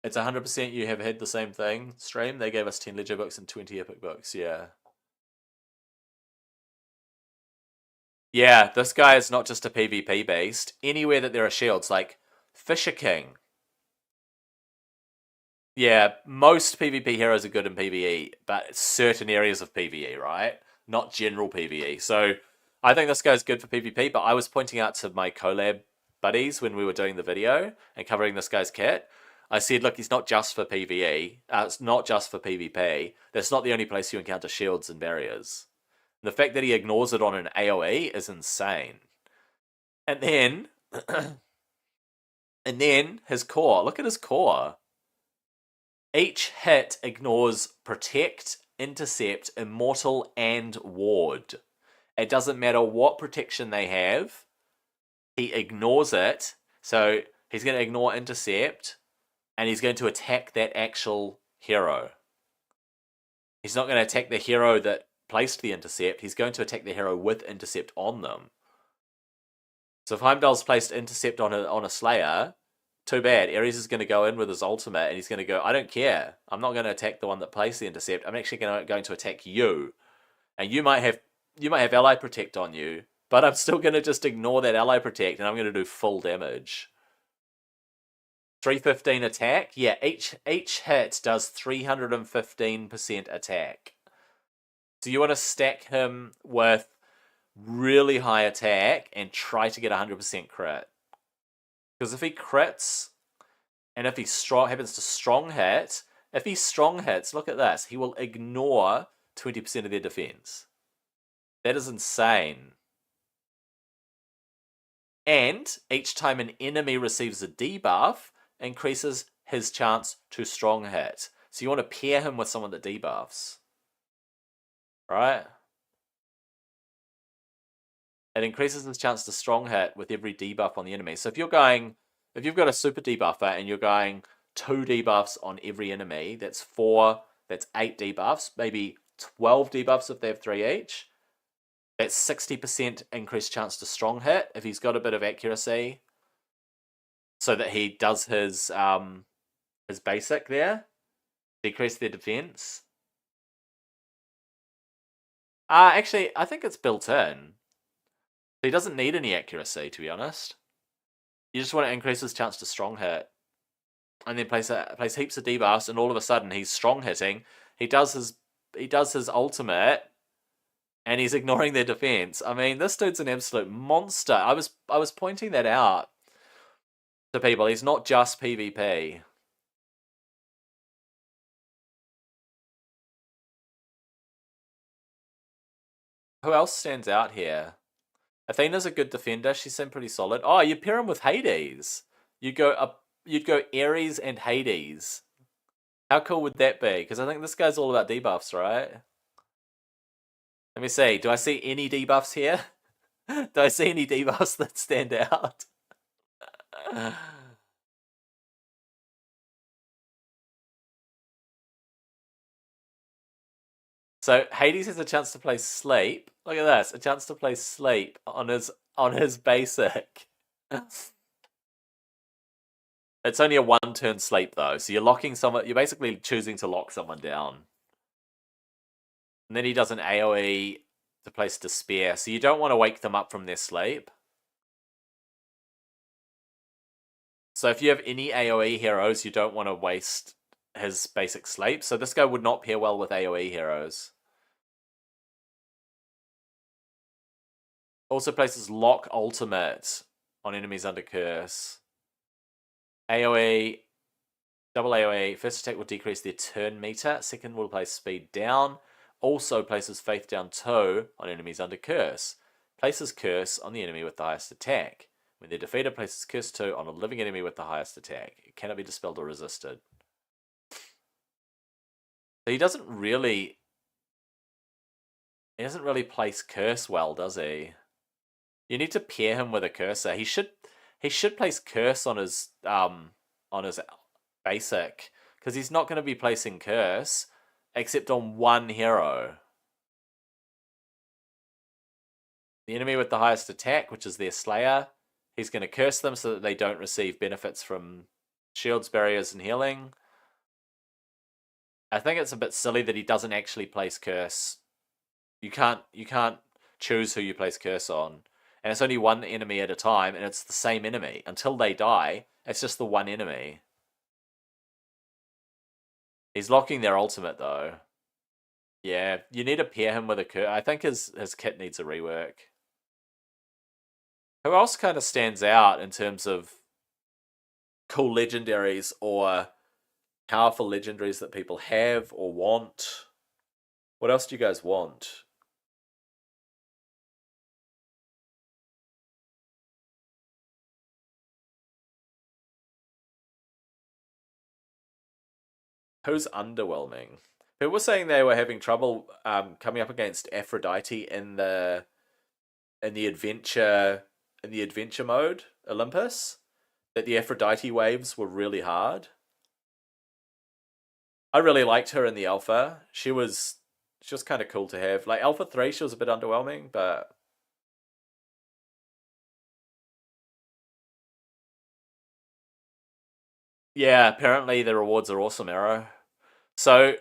It's 100% you have had the same thing. Stream, they gave us 10 ledger books and 20 epic books, yeah. Yeah, this guy is not just a PvP based. Anywhere that there are shields, like Fisher King. Yeah, most PvP heroes are good in PvE, but certain areas of PvE, right? Not general PvE. So I think this guy's good for PvP, but I was pointing out to my collab buddies when we were doing the video and covering this guy's kit. I said, look, he's not just for PvE. It's not just for PvP. That's not the only place you encounter shields and barriers. The fact that he ignores it on an AoE is insane. And then, and then his core. Look at his core. Each hit ignores Protect, Intercept, Immortal, and Ward. It doesn't matter what protection they have. He ignores it. So he's going to ignore Intercept, and he's going to attack that actual hero. He's not going to attack the hero that placed the Intercept. He's going to attack the hero with Intercept on them. So if Heimdall's placed Intercept on a Slayer, too bad. Ares is going to go in with his ultimate, and he's going to go, I don't care. I'm not going to attack the one that placed the Intercept. I'm actually going to attack you. And you might have ally protect on you, but I'm still going to just ignore that ally protect, and I'm going to do full damage. 315 attack? Yeah, each hit does 315% attack. So you want to stack him with really high attack and try to get 100% crit. Because if he crits, and if he happens to strong hit, if he strong hits, look at this, he will ignore 20% of their defense. That is insane. And each time an enemy receives a debuff, increases his chance to strong hit. So you want to pair him with someone that debuffs. Right? It increases his chance to strong hit with every debuff on the enemy. So if you've got a super debuffer and you're going 2 debuffs on every enemy, that's 8 debuffs, maybe 12 debuffs if they have 3 each. That's 60% increased chance to strong hit if he's got a bit of accuracy. So that he does his basic there. Decrease their defense. Actually, I think it's built in. He doesn't need any accuracy, to be honest. You just want to increase his chance to strong hit. And then place heaps of debuffs, and all of a sudden he's strong hitting. He does his ultimate, and he's ignoring their defense. I mean, this dude's an absolute monster. I was pointing that out to people. He's not just PvP. Who else stands out here? Athena's a good defender. She seemed pretty solid. Oh, you pair him with Hades. You'd go Ares and Hades. How cool would that be? Because I think this guy's all about debuffs, right? Let me see. Do I see any debuffs here? Do I see any debuffs that stand out? So Hades has a chance to play Sleep. Look at this, a chance to play Sleep on his basic. It's only a 1-turn sleep though, so you're locking someone. You're basically choosing to lock someone down. And then he does an AOE to place Despair, so you don't want to wake them up from their sleep. So if you have any AOE heroes, you don't want to waste his basic sleep. So this guy would not pair well with AOE heroes. Also places Lock Ultimate on enemies under curse. AOE, double AOE. First attack will decrease their turn meter. Second will place speed down. Also places Faith down 2 on enemies under curse. Places curse on the enemy with the highest attack. When they're defeated, places curse 2 on a living enemy with the highest attack. It cannot be dispelled or resisted. So he doesn't really place curse well, does he? You need to pair him with a cursor. He should place curse on his basic, because he's not going to be placing curse except on one hero. The enemy with the highest attack, which is their Slayer, he's going to curse them so that they don't receive benefits from shields, barriers, and healing. I think it's a bit silly that he doesn't actually place curse. You can't choose who you place curse on. And it's only one enemy at a time, and it's the same enemy. Until they die, it's just the one enemy. He's locking their ultimate, though. Yeah, you need to pair him with a curse. I think his kit needs a rework. Who else kind of stands out in terms of cool legendaries or powerful legendaries that people have or want? What else do you guys want? Who's underwhelming? People were saying they were having trouble coming up against Aphrodite in the adventure mode, Olympus. That the Aphrodite waves were really hard. I really liked her in the alpha. She was kind of cool to have. Like Alpha 3, she was a bit underwhelming, but yeah, apparently the rewards are awesome, Arrow. So,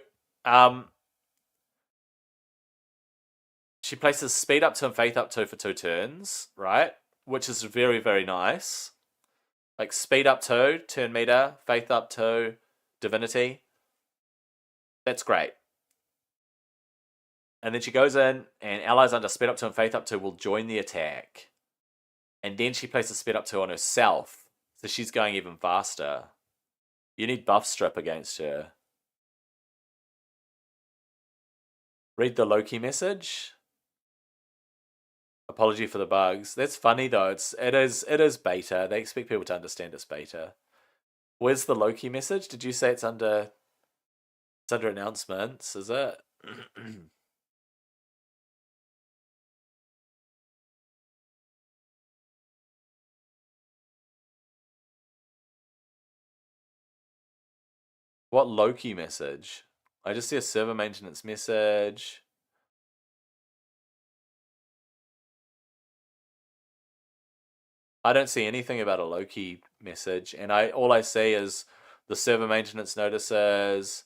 she places speed up 2 and faith up 2 for 2 turns, right? Which is very, very nice. Like speed up 2, turn meter, faith up 2, divinity. That's great. And then she goes in, and allies under speed up 2 and faith up 2 will join the attack. And then she places speed up 2 on herself, so she's going even faster. You need buff strip against her. Read the Loki message. Apology for the bugs. That's funny though. It is beta. They expect people to understand it's beta. Where's the Loki message? Did you say it's under announcements, is it? What Loki message? I just see a server maintenance message. I don't see anything about a Loki message, and all I see is the server maintenance notices,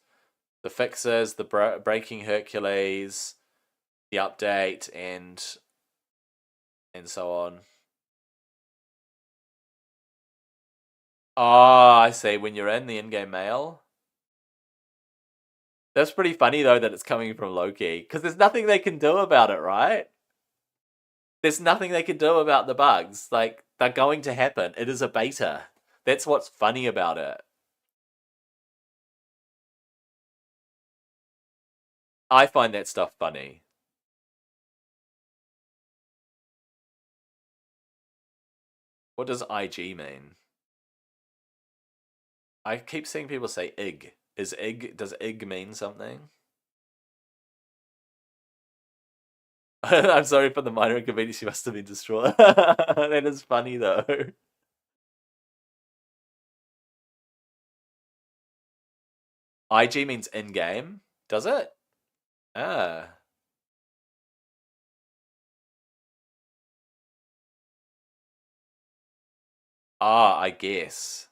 the fixes, the breaking Hercules, the update, and so on. Oh, I see. When you're in the in-game mail. That's pretty funny though that it's coming from Loki, because there's nothing they can do about it, right? There's nothing they can do about the bugs. Like, they're going to happen. It is a beta. That's what's funny about it. I find that stuff funny. What does IG mean? I keep seeing people say IG. Does IG mean something? I'm sorry for the minor inconvenience you must have been destroyed. That is funny though. IG means in-game, does it? Ah. Ah, I guess.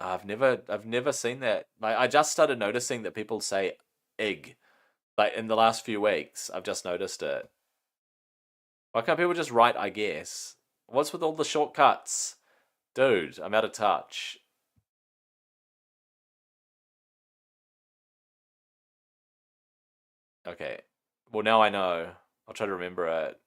I've never seen that. Like, I just started noticing that people say "ig," like in the last few weeks. I've just noticed it. Why can't people just write "I guess"? What's with all the shortcuts, dude? I'm out of touch. Okay. Well, now I know. I'll try to remember it.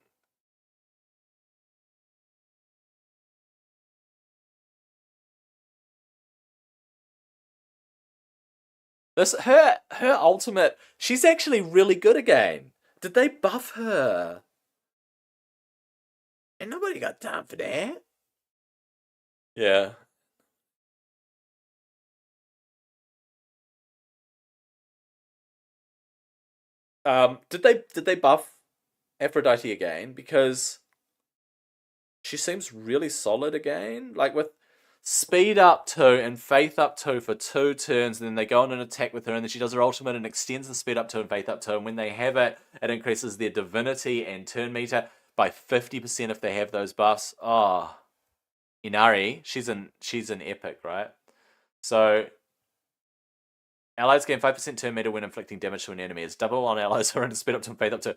Her ultimate. She's actually really good again. Did they buff her? Ain't nobody got time for that. Yeah. Did they buff Aphrodite again? Because she seems really solid again. Like with speed up 2 and faith up 2 for 2 turns, and then they go on an attack with her, and then she does her ultimate and extends the speed up 2 and faith up 2, and when they have it, it increases their divinity and turn meter by 50% if they have those buffs. Oh, Inari, she's an epic, right? So allies gain 5% turn meter when inflicting damage to an enemy. It's double on allies who are in speed up 2 and faith up 2.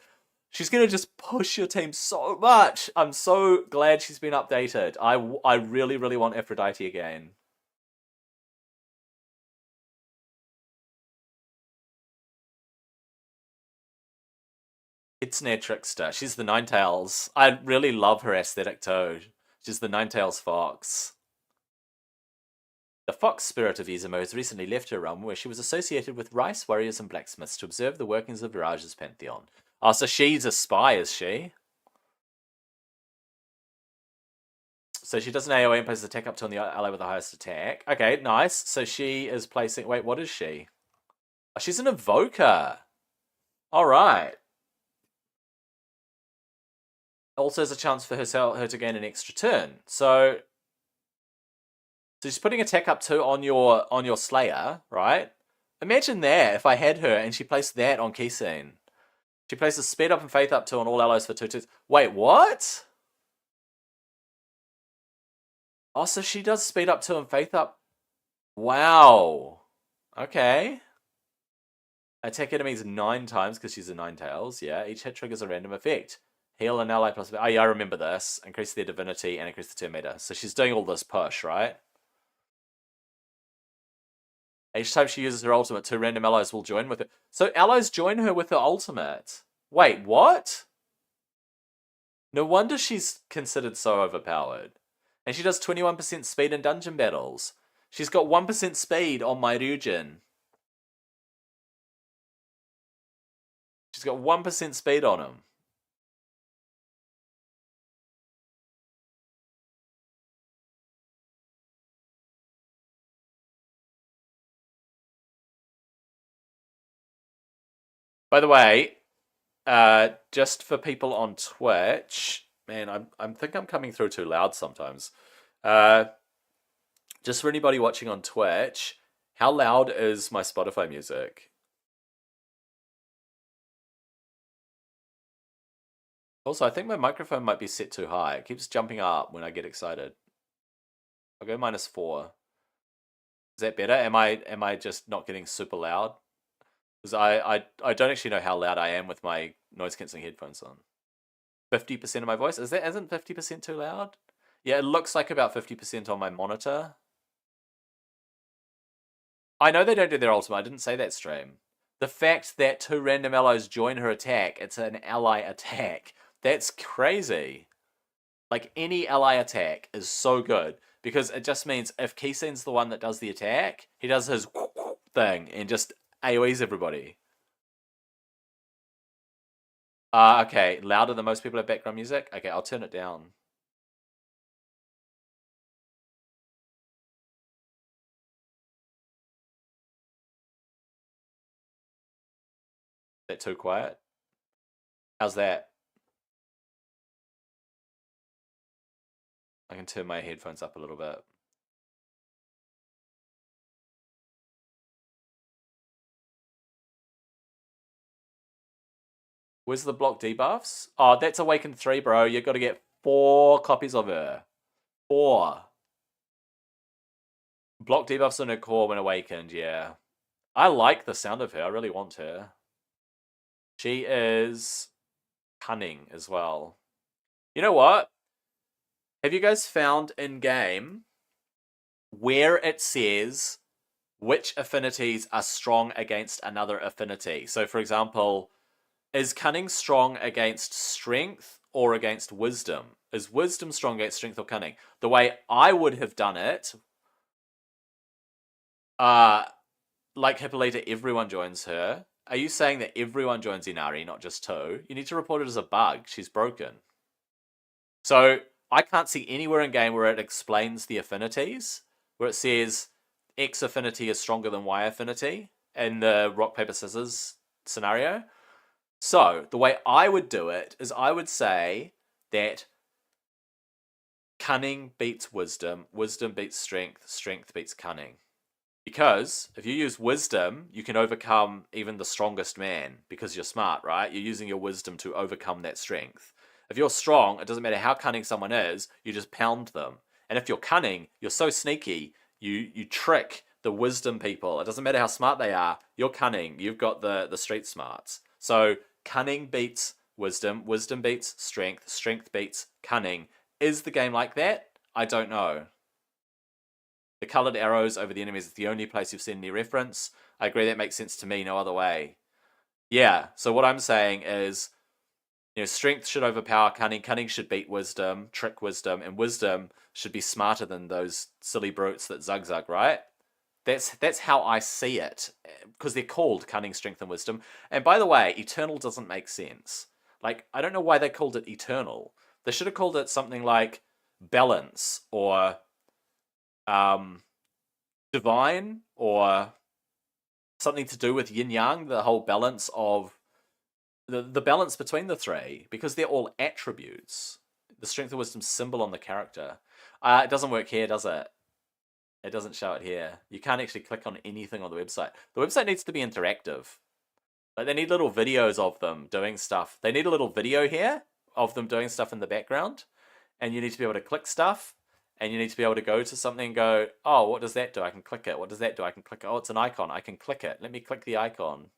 She's going to just push your team so much. I'm so glad she's been updated. I really, really want Aphrodite again. It's Snare Trickster. She's the Ninetales. I really love her aesthetic too. She's the Ninetales Fox. The fox spirit of Izumo has recently left her realm, where she was associated with rice warriors and blacksmiths to observe the workings of Virage's pantheon. Oh, so she's a spy, is she? So she does an AoE and places attack up to on the ally with the highest attack. Okay, nice. So she is placing... Wait, what is she? Oh, she's an evoker. Alright. Also has a chance for her to gain an extra turn. So she's putting attack up 2 on your Slayer, right? Imagine that if I had her and she placed that on Kisine. She places speed up and faith up 2 on all allies for 2 turns. Wait, what? Oh, so she does speed up 2 and faith up. Wow. Okay. Attack enemies 9 times because she's a Ninetales. Yeah, each hit triggers a random effect. Heal an ally plus... Oh, yeah, I remember this. Increase their divinity and increase the turn meter. So she's doing all this push, right? Each time she uses her ultimate, 2 random allies will join with her. So allies join her with her ultimate. Wait, what? No wonder she's considered so overpowered. And she does 21% speed in dungeon battles. She's got 1% speed on my Ryujin. She's got 1% speed on him. By the way, just for people on Twitch, man, I think I'm coming through too loud sometimes. Just for anybody watching on Twitch, how loud is my Spotify music? Also, I think my microphone might be set too high. It keeps jumping up when I get excited. I'll go -4. Is that better? Am I just not getting super loud? Because I don't actually know how loud I am with my noise cancelling headphones on. 50% of my voice? Isn't 50% too loud? Yeah, it looks like about 50% on my monitor. I know they don't do their ultimate. I didn't say that stream. The fact that 2 random allies join her attack, it's an ally attack. That's crazy. Like, any ally attack is so good. Because it just means if Kisine's the one that does the attack, he does his thing and just AoEs everybody. Okay, louder than most people have background music? Okay, I'll turn it down. Is that too quiet? How's that? I can turn my headphones up a little bit. Where's the block debuffs? Oh, that's Awakened 3, bro. You've got to get 4 copies of her. 4. Block debuffs on her core when awakened, yeah. I like the sound of her. I really want her. She is cunning as well. You know what? Have you guys found in-game where it says which affinities are strong against another affinity? So, for example, is cunning strong against strength or against wisdom? Is wisdom strong against strength or cunning? The way I would have done it, like Hippolyta, everyone joins her. Are you saying that everyone joins Inari, not just 2? You need to report it as a bug. She's broken. So I can't see anywhere in game where it explains the affinities, where it says X affinity is stronger than Y affinity in the rock, paper, scissors scenario. So the way I would do it is I would say that cunning beats wisdom, wisdom beats strength, strength beats cunning. Because if you use wisdom, you can overcome even the strongest man because you're smart, right? You're using your wisdom to overcome that strength. If you're strong, it doesn't matter how cunning someone is, you just pound them. And if you're cunning, you're so sneaky, you trick the wisdom people. It doesn't matter how smart they are, you're cunning. You've got the street smarts. So cunning beats wisdom, wisdom beats strength, strength beats cunning. Is the game like that? I don't know. The coloured arrows over the enemies is the only place you've seen any reference. I agree, that makes sense to me, no other way. Yeah, so what I'm saying is, strength should overpower cunning, cunning should beat wisdom, trick wisdom, and wisdom should be smarter than those silly brutes that zug, right? That's how I see it, because they're called cunning, strength, and wisdom. And by the way, eternal doesn't make sense. Like, I don't know why they called it eternal. They should have called it something like balance, or divine, or something to do with yin yang, the whole balance of the balance between the three, because they're all attributes. The strength of wisdom symbol on the character. It doesn't work here, does it? It doesn't show it here. You can't actually click on anything on the website. The website needs to be interactive. Like, they need little videos of them doing stuff. They need a little video here of them doing stuff in the background, and you need to be able to click stuff. And you need to be able to go to something and go, oh, what does that do? I can click it. What does that do? I can click it. Oh, it's an icon. I can click it. Let me click the icon.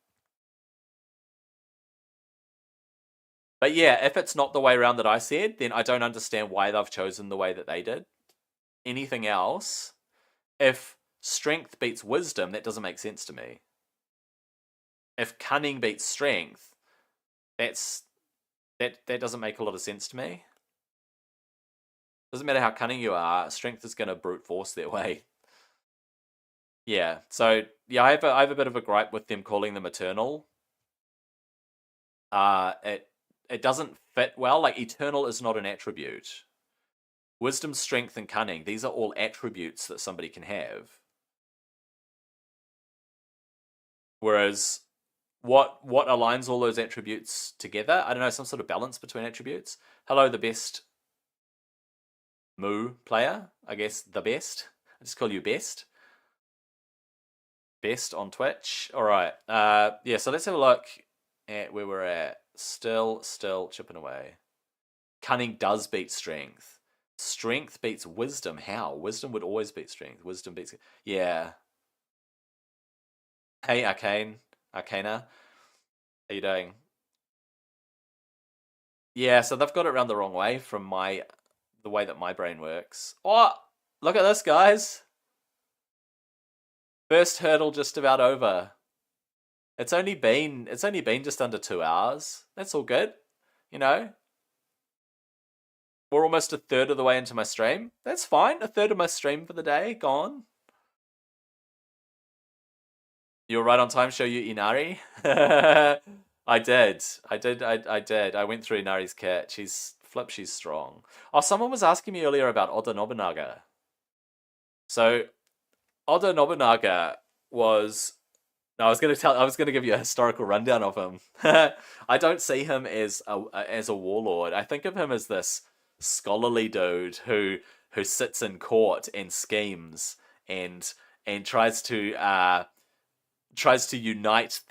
But yeah, if it's not the way around that I said, then I don't understand why they've chosen the way that they did. Anything else, if strength beats wisdom, that doesn't make sense to me. If cunning beats strength, that doesn't make a lot of sense to me. Doesn't matter how cunning you are, strength is going to brute force their way. Yeah, so yeah, I have a bit of a gripe with them calling them eternal. It doesn't fit well. Like, eternal is not an attribute. Wisdom, strength, and cunning, these are all attributes that somebody can have. Whereas, what aligns all those attributes together? I don't know, some sort of balance between attributes. Hello, the best Moo player, I guess the best. I just call you best. Best on Twitch. All right. Yeah. So let's have a look at where we're at. Still chipping away. Cunning does beat strength. Strength beats wisdom. How? Wisdom would always beat strength. Wisdom beats. Yeah. Hey, Arcana. How you doing? Yeah. So they've got it around the wrong way from the way that my brain works. Oh, look at this, guys. First hurdle just about over. It's only been just under 2 hours. That's all good. We're almost a third of the way into my stream. That's fine. A third of my stream for the day gone. You're right on time. Show you Inari. I did. I went through Inari's kit. She's strong. Oh, someone was asking me earlier about Oda Nobunaga. So, Oda Nobunaga was... No, I was going to give you a historical rundown of him. I don't see him as a warlord. I think of him as this scholarly dude who sits in court and schemes and tries to unite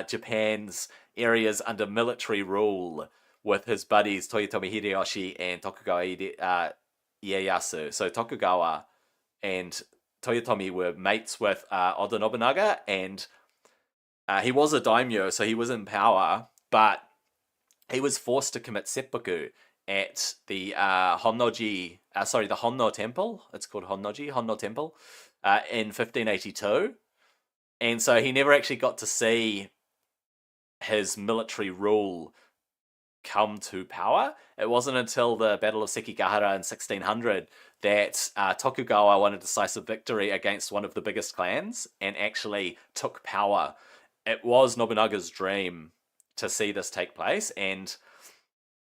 Japan's areas under military rule with his buddies Toyotomi Hideyoshi and Tokugawa Ieyasu. So Tokugawa and Toyotomi were mates with Oda Nobunaga, and he was a daimyo, so he was in power, but he was forced to commit seppuku at the the Honno Temple. It's called Honno Temple, in 1582, and so he never actually got to see his military rule come to power. It wasn't until the Battle of Sekigahara in 1600 that Tokugawa won a decisive victory against one of the biggest clans and actually took power. It was Nobunaga's dream to see this take place, and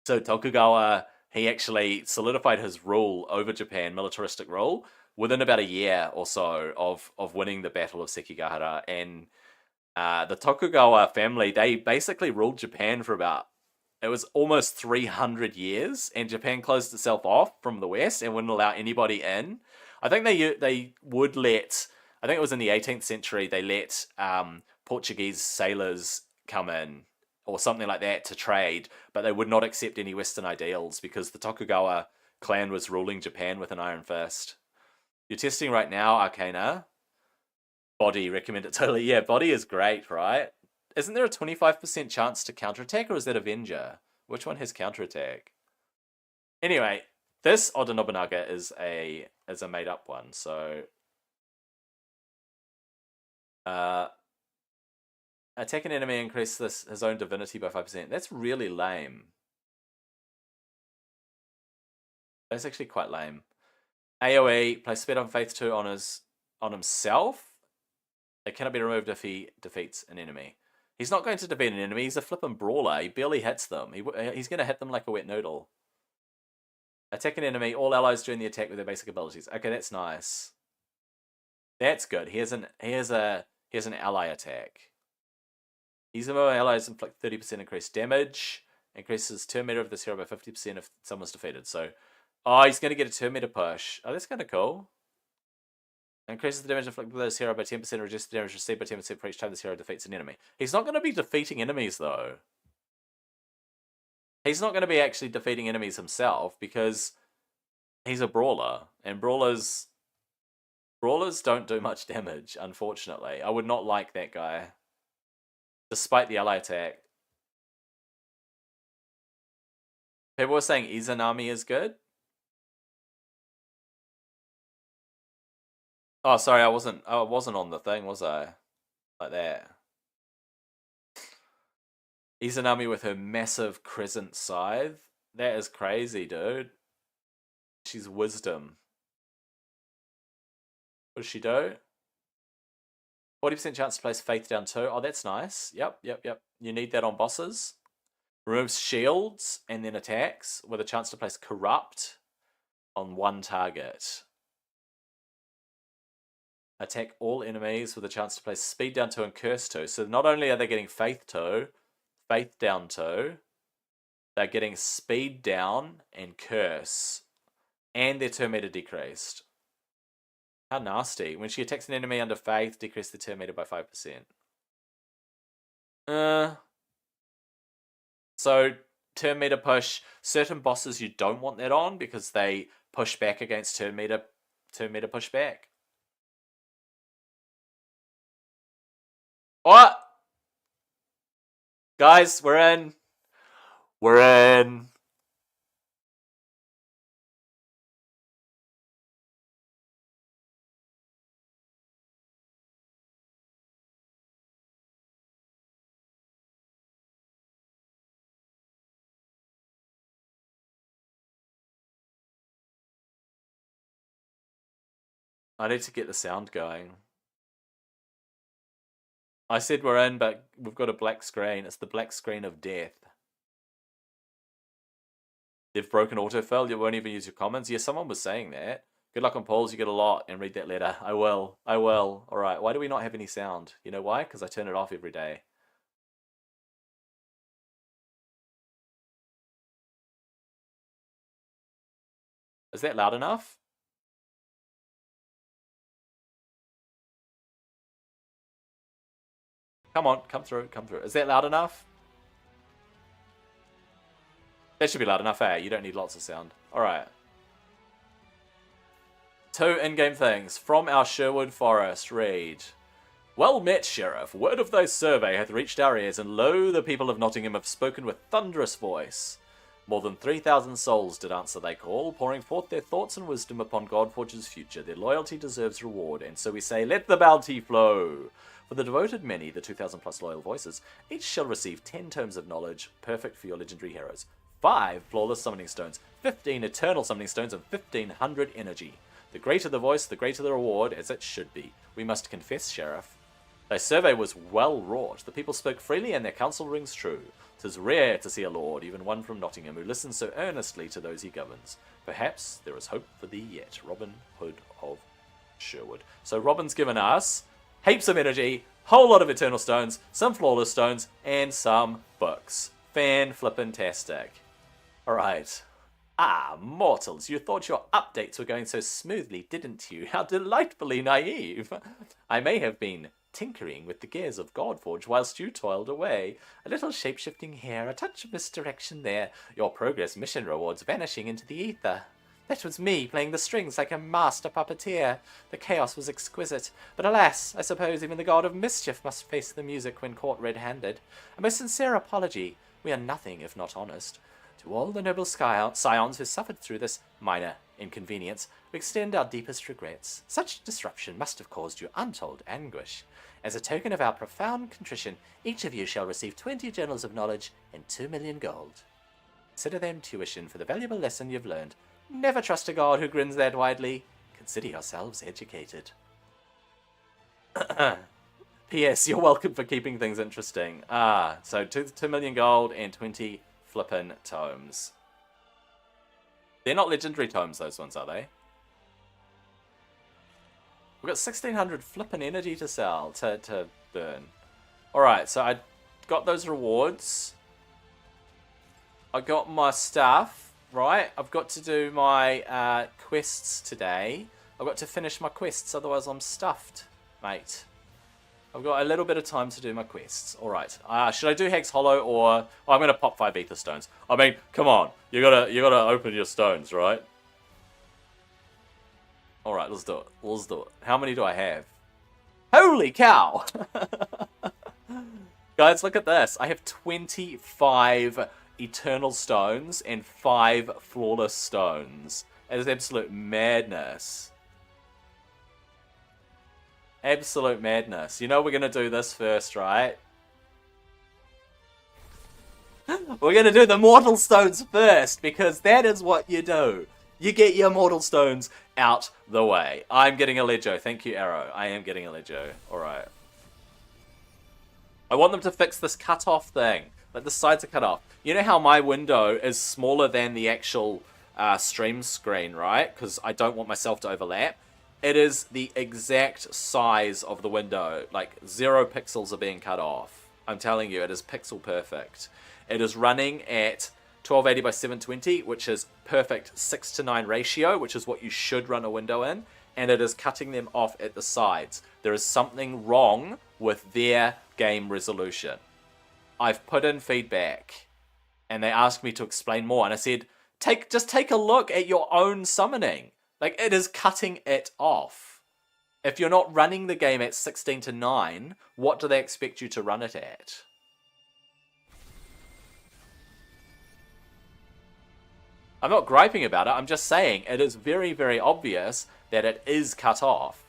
so Tokugawa, he actually solidified his rule over Japan, militaristic rule, within about a year or so of winning the Battle of Sekigahara. And the Tokugawa family, they basically ruled Japan for about It was almost 300 years, and Japan closed itself off from the West and wouldn't allow anybody in. I think they would let. I think it was in the 18th century they let Portuguese sailors come in or something like that to trade, but they would not accept any Western ideals because the Tokugawa clan was ruling Japan with an iron fist. You're testing right now, Arcana. Body, recommend it totally. Yeah, body is great, right? Isn't there a 25% chance to counterattack, or is that Avenger? Which one has counterattack? Anyway, this Oda Nobunaga is a made up one, so attack an enemy, increase his own divinity by 5%. That's really lame. That's actually quite lame. AoE, place Speed on Faith 2 on himself. It cannot be removed if he defeats an enemy. He's not going to defeat an enemy. He's a flippin' brawler. He barely hits them. He's going to hit them like a wet noodle. Attack an enemy. All allies during the attack with their basic abilities. Okay, that's nice. That's good. Here's an ally attack. These allies inflict 30% increased damage. Increases turn meter of this hero by 50% if someone's defeated. So, oh, he's going to get a turn meter push. Oh, that's kind of cool. Increases the damage inflicted by this hero by 10%, reduces the damage received by 10% for each time this hero defeats an enemy. He's not going to be defeating enemies, though. He's not going to be actually defeating enemies himself, because he's a brawler, and brawlers don't do much damage, unfortunately. I would not like that guy, despite the ally attack. People were saying Izanami is good. Oh, sorry, I wasn't on the thing, was I? Like that. Izanami with her massive crescent scythe. That is crazy, dude. She's wisdom. What does she do? 40% chance to place Faith down 2. Oh, that's nice. Yep. You need that on bosses. Removes shields and then attacks with a chance to place Corrupt on one target. Attack all enemies with a chance to place Speed down 2 and Curse 2. So not only are they getting Faith 2, Faith down 2, they're getting Speed down and Curse. And their turn meter decreased. How nasty. When she attacks an enemy under Faith, decrease the turn meter by 5%. So, turn meter push. Certain bosses you don't want that on because they push back against turn meter pushback. What? Guys, we're in. We're in. I need to get the sound going. I said we're in, but we've got a black screen. It's the black screen of death. They've broken autofill. You won't even use your comments. Yeah, someone was saying that. Good luck on polls. You get a lot. And read that letter. I will. All right. Why do we not have any sound? You know why? Because I turn it off every day. Is that loud enough? Come on, come through. Is that loud enough? That should be loud enough, eh? You don't need lots of sound. Alright. 2 in-game things. From our Sherwood Forest, read. Well met, Sheriff. Word of thy survey hath reached our ears, and lo, the people of Nottingham have spoken with thunderous voice. More than 3,000 souls did answer thy call, pouring forth their thoughts and wisdom upon GODFORGE's future. Their loyalty deserves reward, and so we say, let the bounty flow. For the devoted many, the 2,000 plus loyal voices, each shall receive 10 tomes of knowledge, perfect for your legendary heroes, 5 flawless summoning stones, 15 eternal summoning stones, and 1,500 energy. The greater the voice, the greater the reward, as it should be. We must confess, Sheriff. Thy survey was well wrought. The people spoke freely, and their counsel rings true. 'Tis rare to see a lord, even one from Nottingham, who listens so earnestly to those he governs. Perhaps there is hope for thee yet, Robin Hood of Sherwood. So Robin's given us heaps of energy, whole lot of eternal stones, some flawless stones, and some books. Fan-flippin-tastic. Alright. Ah, mortals, you thought your updates were going so smoothly, didn't you? How delightfully naive. I may have been tinkering with the gears of GODFORGE whilst you toiled away. A little shape-shifting here, a touch of misdirection there. Your progress mission rewards vanishing into the ether. That was me, playing the strings like a master puppeteer. The chaos was exquisite, but alas, I suppose even the god of mischief must face the music when caught red-handed. A most sincere apology. We are nothing if not honest. To all the noble scions who suffered through this minor inconvenience, we extend our deepest regrets. Such disruption must have caused you untold anguish. As a token of our profound contrition, each of you shall receive 20 journals of knowledge and 2 million gold. Consider them tuition for the valuable lesson you've learned. Never trust a god who grins that widely. Consider yourselves educated. P.S. You're welcome for keeping things interesting. So 2 million gold and 20 flippin' tomes. They're not legendary tomes, those ones, are they? We've got 1600 flippin' energy to sell, to burn. Alright, so I got those rewards. I got my stuff. Right, I've got to do my quests today. I've got to finish my quests, otherwise I'm stuffed, mate. I've got a little bit of time to do my quests. Alright, should I do Hex Hollow or... Oh, I'm going to pop 5 Ether Stones. I mean, come on. You gotta open your stones, right? Alright, let's do it. Let's do it. How many do I have? Holy cow! Guys, look at this. I have 25... Eternal Stones and 5 Flawless Stones. It is absolute madness. Absolute madness. You know we're going to do this first, right? We're going to do the Mortal Stones first, because that is what you do. You get your Mortal Stones out the way. I'm getting a Legio. Thank you, Arrow. I am getting a Legio. Alright. I want them to fix this cutoff thing. Like, the sides are cut off. You know how my window is smaller than the actual stream screen, right? Because I don't want myself to overlap. It is the exact size of the window. Like, 0 pixels are being cut off. I'm telling you, it is pixel perfect. It is running at 1280 by 720, which is perfect 6:9 ratio, which is what you should run a window in. And it is cutting them off at the sides. There is something wrong with their game resolution. I've put in feedback, and they asked me to explain more, and I said, just take a look at your own summoning. Like, it is cutting it off. If you're not running the game at 16:9, what do they expect you to run it at? I'm not griping about it, I'm just saying it is very, very obvious that it is cut off.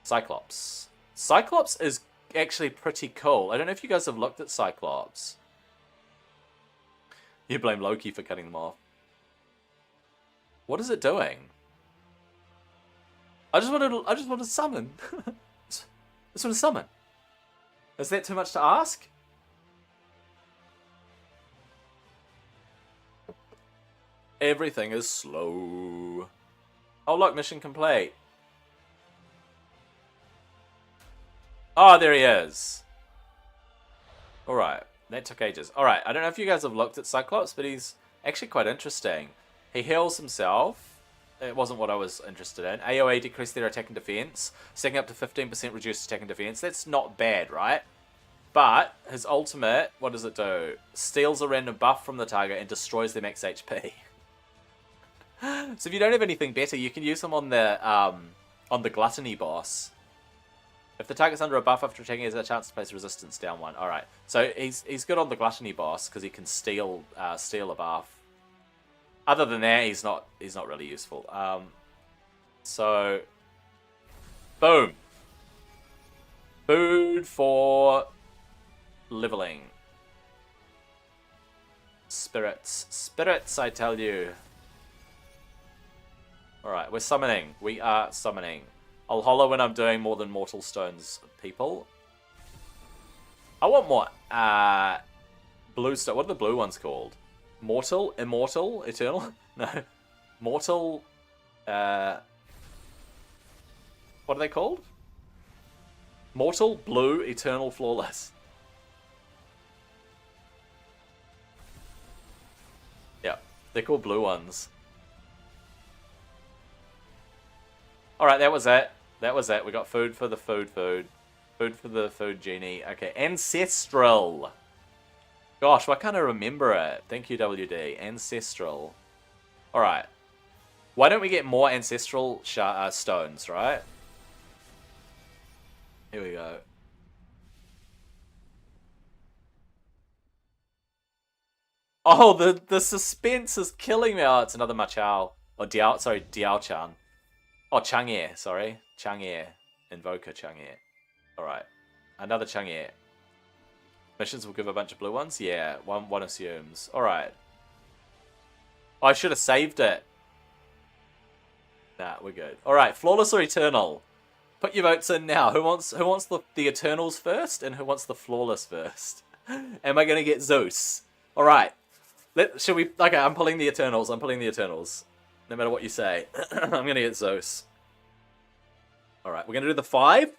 Cyclops. Cyclops is actually pretty cool. I don't know if you guys have looked at Cyclops. You blame Loki for cutting them off. What is it doing? I just want to summon. Just want to summon. Is that too much to ask? Everything is slow. Oh look, mission complete. Oh, there he is. Alright, that took ages. Alright, I don't know if you guys have looked at Cyclops, but he's actually quite interesting. He heals himself. It wasn't what I was interested in. AoE decreased their attack and defense. Second up to 15% reduced attack and defense. That's not bad, right? But his ultimate, what does it do? Steals a random buff from the target and destroys their max HP. So if you don't have anything better, you can use him on the Gluttony boss. If the target's under a buff after attacking, he has a chance to place resistance down 1. Alright, so he's good on the Gluttony boss because he can steal a buff. Other than that, he's not really useful. So boom. Food for leveling. Spirits, I tell you. Alright, we're summoning. We are summoning. I'll hollow when I'm doing more than Mortal Stones, people. I want more blue stone. What are the blue ones called? Mortal? Immortal? Eternal? No. Mortal... what are they called? Mortal, Blue, Eternal, Flawless. They're called blue ones. Alright, that was it. That was it. We got food for the food. Food for the food genie. Okay, Ancestral. Gosh, why can't I remember it? Thank you, WD. Ancestral. Alright. Why don't we get more Ancestral stones, right? Here we go. Oh, the suspense is killing me. Oh, it's another Machao. Oh, Diao-chan. Oh, Chang'e, sorry. Chang'e. Invoker Chang'e. Alright. Another Chang'e. Missions will give a bunch of blue ones? Yeah, one assumes. Alright. Oh, I should have saved it. Nah, we're good. Alright, Flawless or Eternal? Put your votes in now. Who wants the Eternals first? And who wants the Flawless first? Am I gonna get Zeus? Alright. Should we... Okay, I'm pulling the Eternals. No matter what you say. I'm gonna get Zeus. Alright, we're gonna do the 5.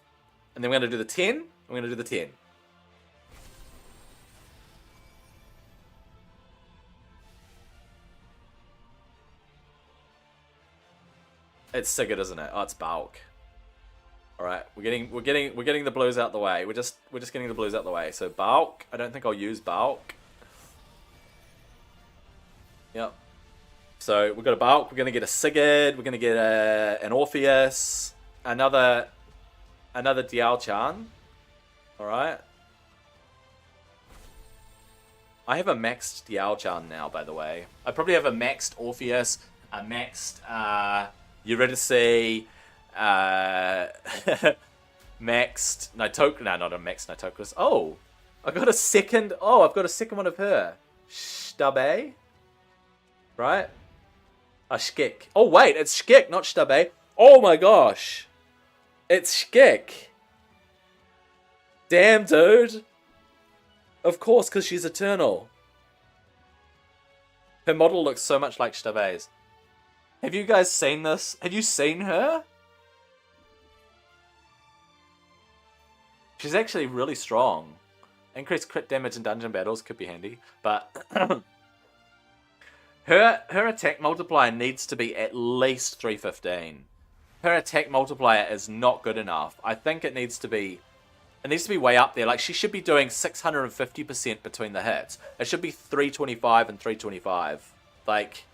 And then we're gonna do the 10. We're gonna do the 10. It's Sigurd, isn't it? Oh, it's Balk. Alright, we're getting the blues out the way. We're just getting the blues out the way. So Balk, I don't think I'll use Balk. Yep. So we've got a Balk, we're gonna get a Sigurd, we're gonna get an Orpheus, another Diao-chan. Alright. I have a maxed Diao-chan now, by the way. I probably have a maxed Orpheus, a maxed Eurydice, maxed Nitocris. No, not a maxed Nitocris. Oh, I've got a second one of her. Stabe. Right? A Shkik. Oh, wait, it's Shkik, not Stabe. Oh my gosh. It's Shkik. Damn, dude. Of course, because she's eternal. Her model looks so much like Stabe's. Have you guys seen this? Have you seen her? She's actually really strong. Increased crit damage in dungeon battles could be handy, but her attack multiplier needs to be at least 315. Her attack multiplier is not good enough. I think it needs to be way up there. Like, she should be doing 650% between the hits. It should be 325 and 325. Like,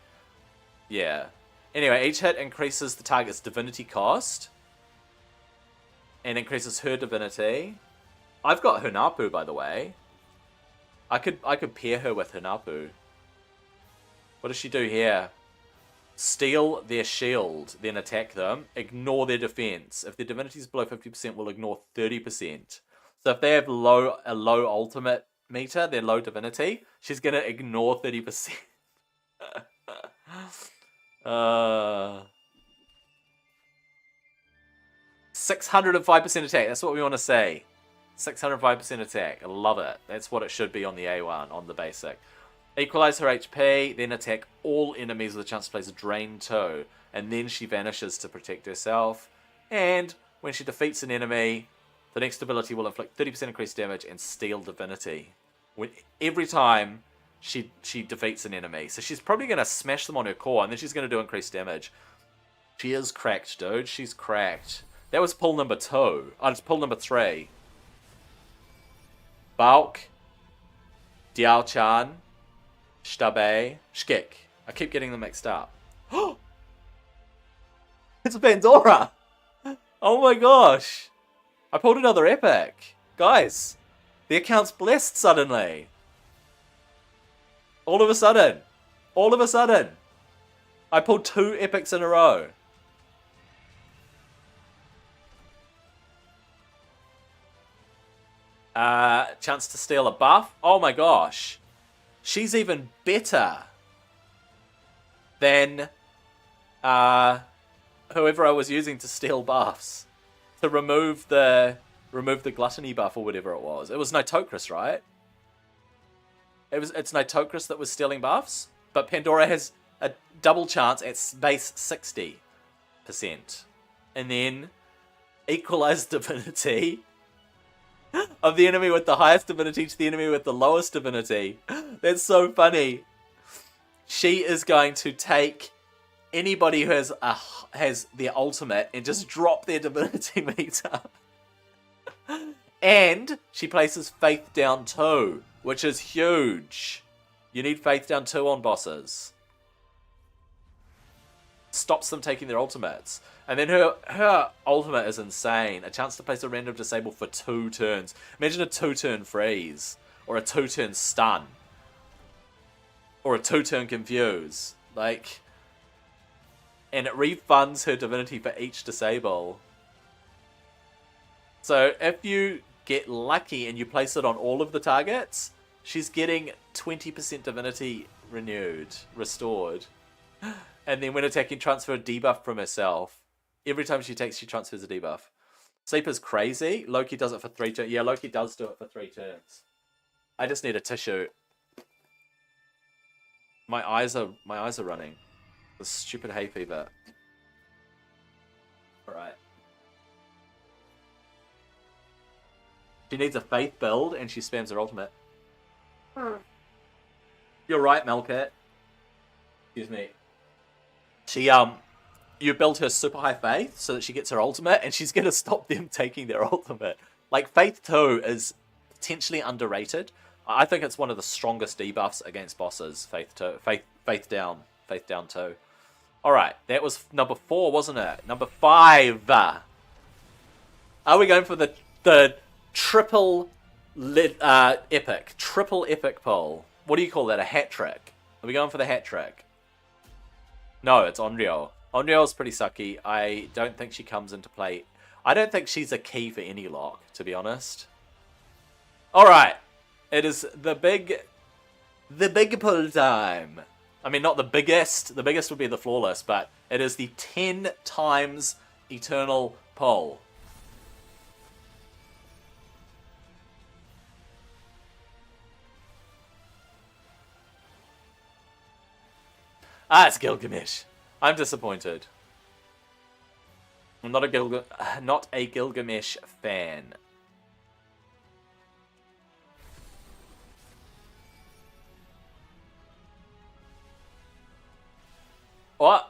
yeah. Anyway, each hit increases the target's divinity cost. And increases her divinity. I've got Hunapu, by the way. I could pair her with Hunapu. What does she do here? Steal their shield, then attack them. Ignore their defense. If their divinity is below 50%, we'll ignore 30%. So if they have a low ultimate meter, their low divinity, she's gonna ignore 30%. 605% attack. That's what we want to say. 605% attack. I love it. That's what it should be on the A1, on the basic. Equalize her HP, then attack all enemies with a chance to place a Drain 2. And then she vanishes to protect herself. And when she defeats an enemy, the next ability will inflict 30% increased damage and steal divinity. Every time she defeats an enemy. So she's probably going to smash them on her core, and then she's going to do increased damage. She is cracked, dude. She's cracked. That was pull number 2. Oh, it's pull number 3. Balk, Diao-chan, Stabe, Shkik. I keep getting them mixed up. It's a Pandora! Oh my gosh! I pulled another epic. Guys, the account's blessed suddenly. All of a sudden, I pulled 2 epics in a row. Chance to steal a buff. Oh my gosh. She's even better than whoever I was using to steal buffs. To remove the gluttony buff or whatever it was. It was Nitocris, right? It's Nitocris that was stealing buffs, but Pandora has a double chance at base 60%. And then equalize divinity of the enemy with the highest divinity to the enemy with the lowest divinity. That's so funny. she is going to take anybody who has their ultimate and just drop their divinity meter. And she places Faith down 2, which is huge. You need Faith down 2 on bosses. Stops them taking their ultimates. And then her ultimate is insane. A chance to place a random disable for 2 turns. Imagine a 2-turn freeze. Or a 2-turn stun. Or a 2-turn confuse. Like... And it refunds her divinity for each disable. So if you get lucky and you place it on all of the targets, she's getting 20% divinity restored. And then when attacking, transfer a debuff from herself. Every time she takes, she transfers a debuff. Sleeper's crazy. Loki does it for 3 turns. Yeah, Loki does do it for 3 turns. I just need a tissue. My eyes are running. The stupid hay fever. Alright. She needs a faith build and she spams her ultimate. You're right, Melcat. Excuse me. You build her super high faith so that she gets her ultimate and she's gonna stop them taking their ultimate. Like, Faith 2 is potentially underrated. I think it's one of the strongest debuffs against bosses, Faith 2. Faith down 2. Alright, that was number 4, wasn't it? Number 5. Are we going for the triple epic? Triple epic pull. What do you call that? A hat trick? Are we going for the hat trick? No, it's Onryo. Onryo's pretty sucky. I don't think she comes into play. I don't think she's a key for any lock, to be honest. Alright. It is the big pull time. I mean, not the biggest. The biggest would be the flawless, but it is the 10 times eternal pull. Ah, it's Gilgamesh. I'm disappointed. I'm not a Gilgamesh fan. Oh,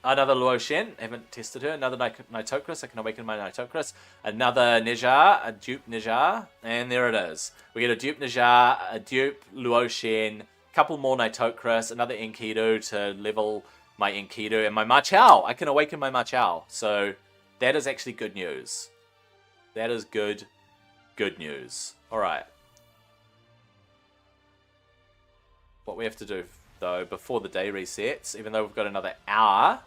another Luoshen. Haven't tested her. Another Nitocris. I can awaken my Nitocris. Another Nejar. A dupe Nejar. And there it is. We get a dupe Nejar, a dupe Luoshen, couple more Nitocris, another Enkidu to level my Enkidu, and my Machao. I can awaken my Machao. So that is actually good news. That is good news. Alright. What we have to do, though, before the day resets, even though we've got another hour,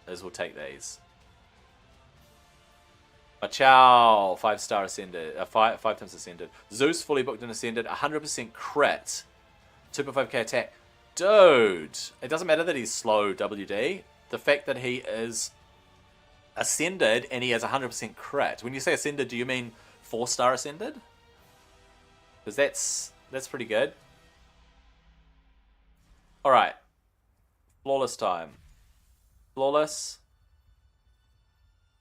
is we'll take these. Machao, 5-star ascended, 5 times ascended. Zeus fully booked and ascended, 100% crit, 2.5k attack. Dude, it doesn't matter that he's slow WD. The fact that he is ascended and he has 100% crit. When you say ascended, do you mean 4-star ascended? Because that's pretty good. Alright. Flawless time. Flawless.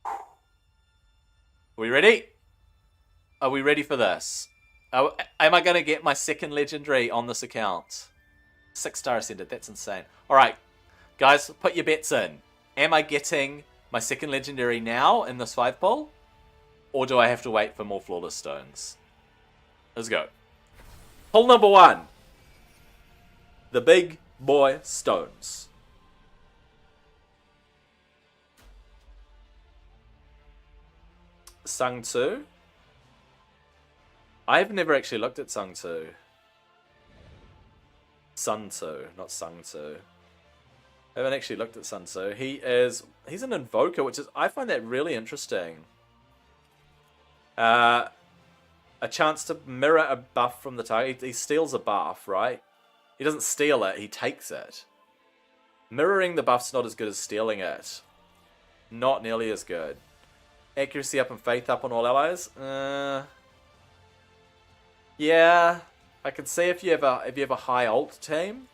Are we ready? Are we ready for this? Am I going to get my second legendary on this account? 6-star ascended, that's insane. Alright, guys, put your bets in. Am I getting my second legendary now in this 5 pull? Or do I have to wait for more flawless stones? Let's go. Pull number 1. The big boy stones. Sung Tzu. I've never actually looked at Sung Tzu. Sun Tzu, not Sung Tzu. I haven't actually looked at Sun Tzu. He's an invoker, which is, I find that really interesting. A chance to mirror a buff from the target. He steals a buff, right? He doesn't steal it, he takes it. Mirroring the buff's not as good as stealing it. Not nearly as good. Accuracy up and faith up on all allies. Yeah, I can see if you have a high ult team.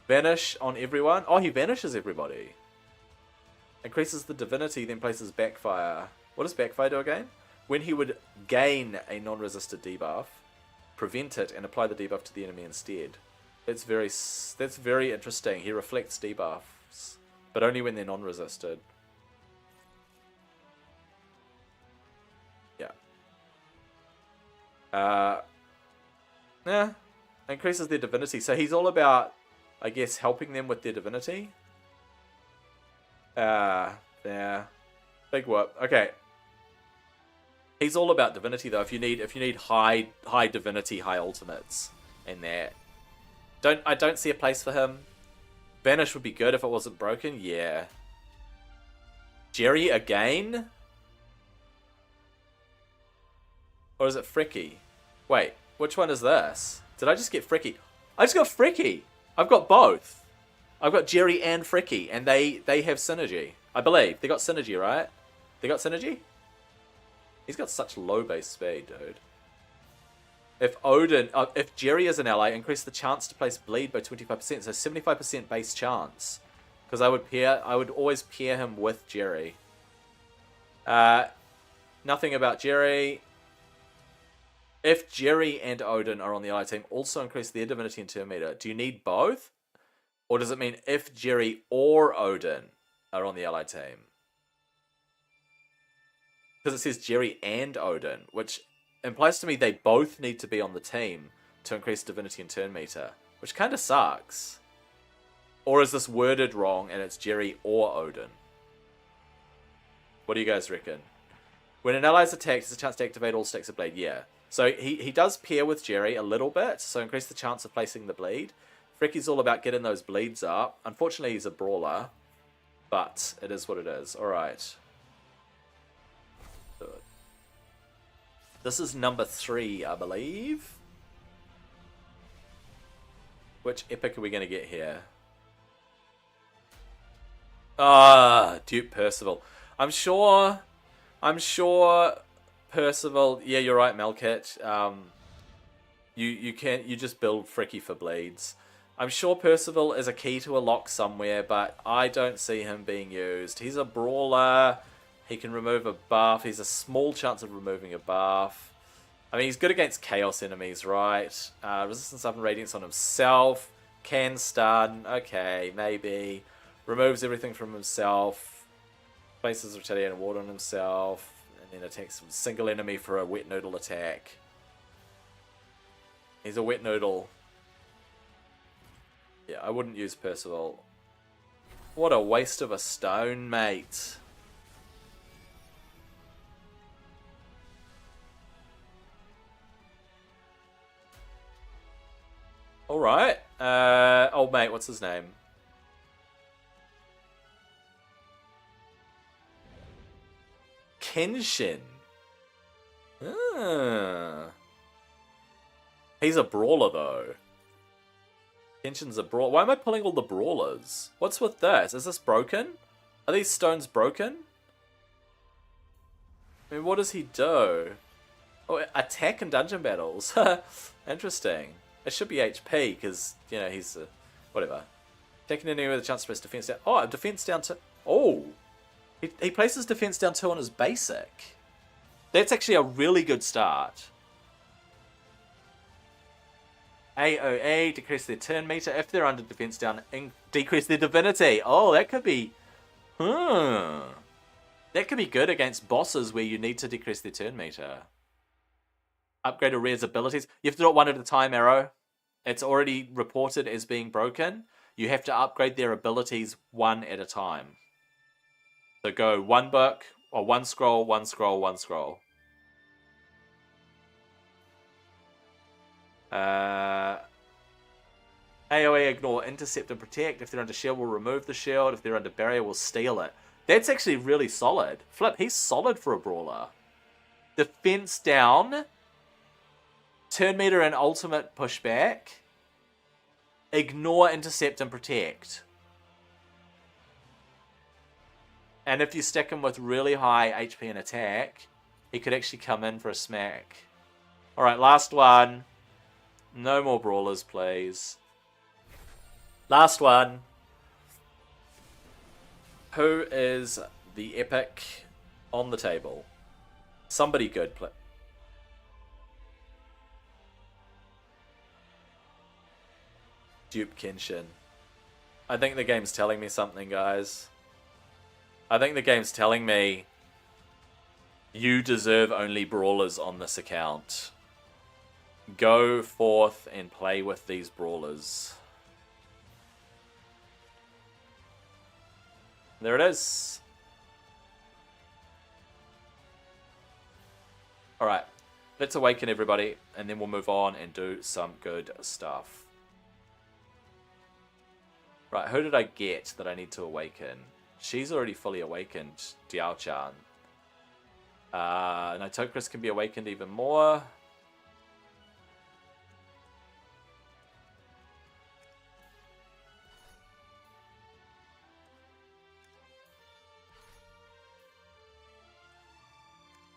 Vanish on everyone. Oh, he vanishes everybody. Increases the divinity, then places backfire. What does backfire do again? When he would gain a non-resisted debuff. prevent it and apply the debuff to the enemy instead. That's very interesting. He reflects debuffs, but only when they're non-resisted. Yeah. Yeah. Increases their divinity. So he's all about, I guess, helping them with their divinity. Yeah. Big whoop. Okay. He's all about divinity though. If you need high divinity, high ultimates in there. I don't see a place for him. Vanish would be good if it wasn't broken, yeah. Jerry again? Or is it Fricky? Wait, which one is this? Did I just get Fricky? I just got Fricky! I've got both. I've got Jerry and Fricky, and they have synergy. I believe. They got synergy, right? They got synergy? He's got such low base speed, dude. If Jerry is an ally, increase the chance to place bleed by 25%, so 75% base chance. Because I would always pair him with Jerry. Nothing about Jerry. If Jerry and Odin are on the ally team, also increase their divinity and turn meter. Do you need both? Or does it mean if Jerry or Odin are on the ally team? Because it says Jerry and Odin, which implies to me they both need to be on the team to increase divinity and turn meter, which kind of sucks. Or is this worded wrong and it's Jerry or Odin? What do you guys reckon? When an ally is attacked, there's a chance to activate all stacks of blade. Yeah. So he does pair with Jerry a little bit, so increase the chance of placing the bleed. Fricky's all about getting those bleeds up. Unfortunately, he's a brawler, but it is what it is. Alright. This is number 3, I believe. Which epic are we going to get here? Duke Percival. I'm sure Percival. Yeah, you're right, Melkit. You just build Fricky for bleeds. I'm sure Percival is a key to a lock somewhere, but I don't see him being used. He's a brawler. He can remove a buff. He's a small chance of removing a buff. I mean, he's good against chaos enemies, right? Resistance up and radiance on himself. Can stun. Okay, maybe. Removes everything from himself. Places Retaliate and Ward on himself. And then attacks a single enemy for a wet noodle attack. He's a wet noodle. Yeah, I wouldn't use Percival. What a waste of a stone, mate. Alright. Old mate, what's his name? Kenshin. He's a brawler, though. Kenshin's a brawler. Why am I pulling all the brawlers? What's with this? Is this broken? Are these stones broken? I mean, what does he do? Oh, attack in dungeon battles. Interesting. It should be HP, because, you know, he's a... whatever. Taking an enemy with a chance to press defense down. Oh, defense down to... Oh! He places defense down 2 on his basic. That's actually a really good start. AOE, decrease their turn meter. If they're under defense down, decrease their divinity. Oh, that could be... That could be good against bosses where you need to decrease their turn meter. Upgrade a rare's abilities. You have to do it one at a time, Arrow. It's already reported as being broken. You have to upgrade their abilities one at a time. So go 1 book, or 1 scroll, 1 scroll, 1 scroll. AoE, ignore, intercept, and protect. If they're under shield, we'll remove the shield. If they're under barrier, we'll steal it. That's actually really solid. Flip, he's solid for a brawler. Defense down. Turn meter and ultimate pushback. Ignore, intercept, and protect. And if you stick him with really high HP and attack, he could actually come in for a smack. Alright, last one. No more brawlers, please. Last one. Who is the epic on the table? Somebody good, please. Dupe Kenshin. I think the game's telling me something, guys. I think the game's telling me you deserve only brawlers on this account. Go forth and play with these brawlers. There it is. Alright, let's awaken everybody, and then we'll move on and do some good stuff. Right, who did I get that I need to awaken? She's already fully awakened, Diao-chan. Nitocris can be awakened even more.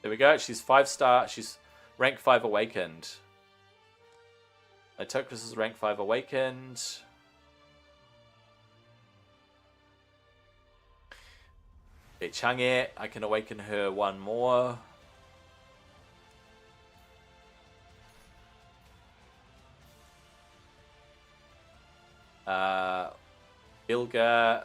There we go, she's 5-star, she's rank 5 awakened. Nitocris is rank 5 awakened. Chang'e, I can awaken her one more. Ilga.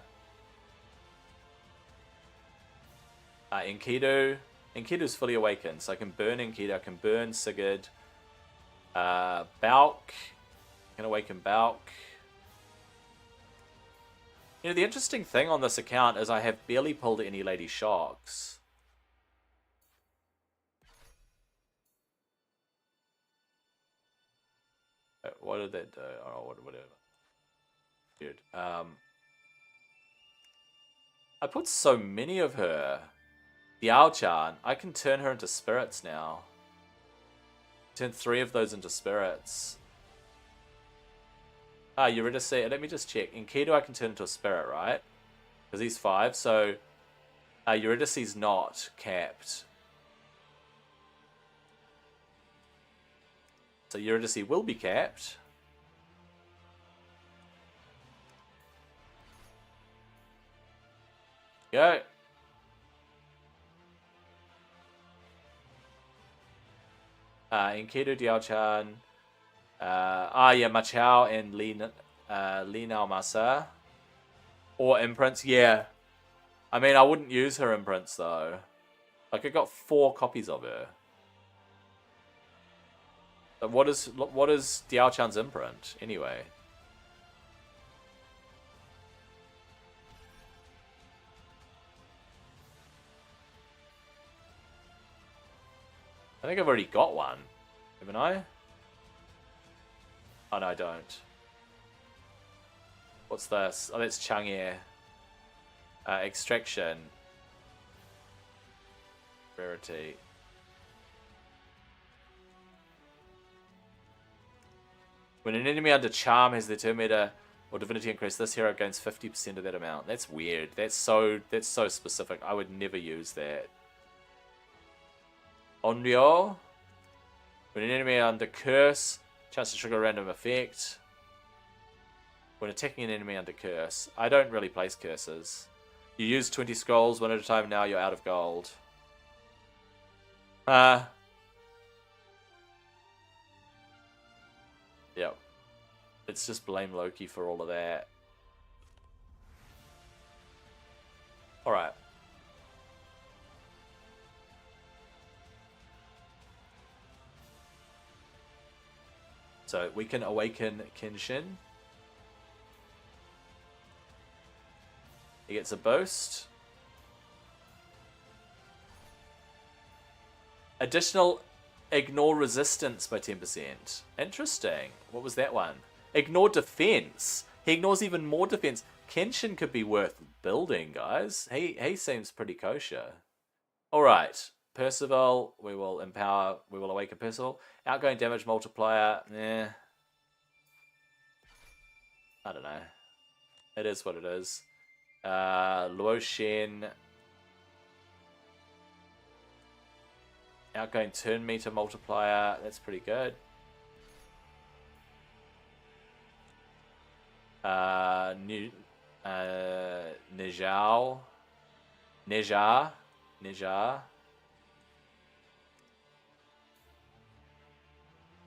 Enkidu. Enkidu's fully awakened, so I can burn Enkidu, I can burn Sigurd. Bauk. I can awaken Bauk. You know, the interesting thing on this account is I have barely pulled any Lady Shocks. What did that do? Oh, whatever. Dude, I put so many of her. Diao-chan, I can turn her into spirits now. Turn 3 of those into spirits. Eurydice, let me just check. Enkidu I can turn into a spirit, right? Because he's 5, so Eurydice's not capped. So Eurydice will be capped. Go. Enkidu, Diao-chan. Yeah, Machao and Li Nao Masa. Or imprints, yeah. I mean, I wouldn't use her imprints, though. Like, I got 4 copies of her. But what is Diao-chan's imprint, anyway? I think I've already got one, haven't I? Oh, no, I don't. What's this? Oh, that's Chang'e. Extraction. Rarity. When an enemy under Charm has their turn meter or divinity increase, this hero gains 50% of that amount. That's weird. That's so specific. I would never use that. Onryo. When an enemy under Curse, chance to trigger a random effect. When attacking an enemy under Curse. I don't really place curses. You use 20 scrolls one at a time, now you're out of gold. Yep. Let's just blame Loki for all of that. Alright. So we can awaken Kenshin. He gets a boost. Additional ignore resistance by 10%. Interesting. What was that one? Ignore defense. He ignores even more defense. Kenshin could be worth building, guys. He seems pretty kosher. Alright. Percival, we will awaken Percival. Outgoing damage multiplier, I don't know. It is what it is. Luo Shen. Outgoing turn meter multiplier, that's pretty good. Neja.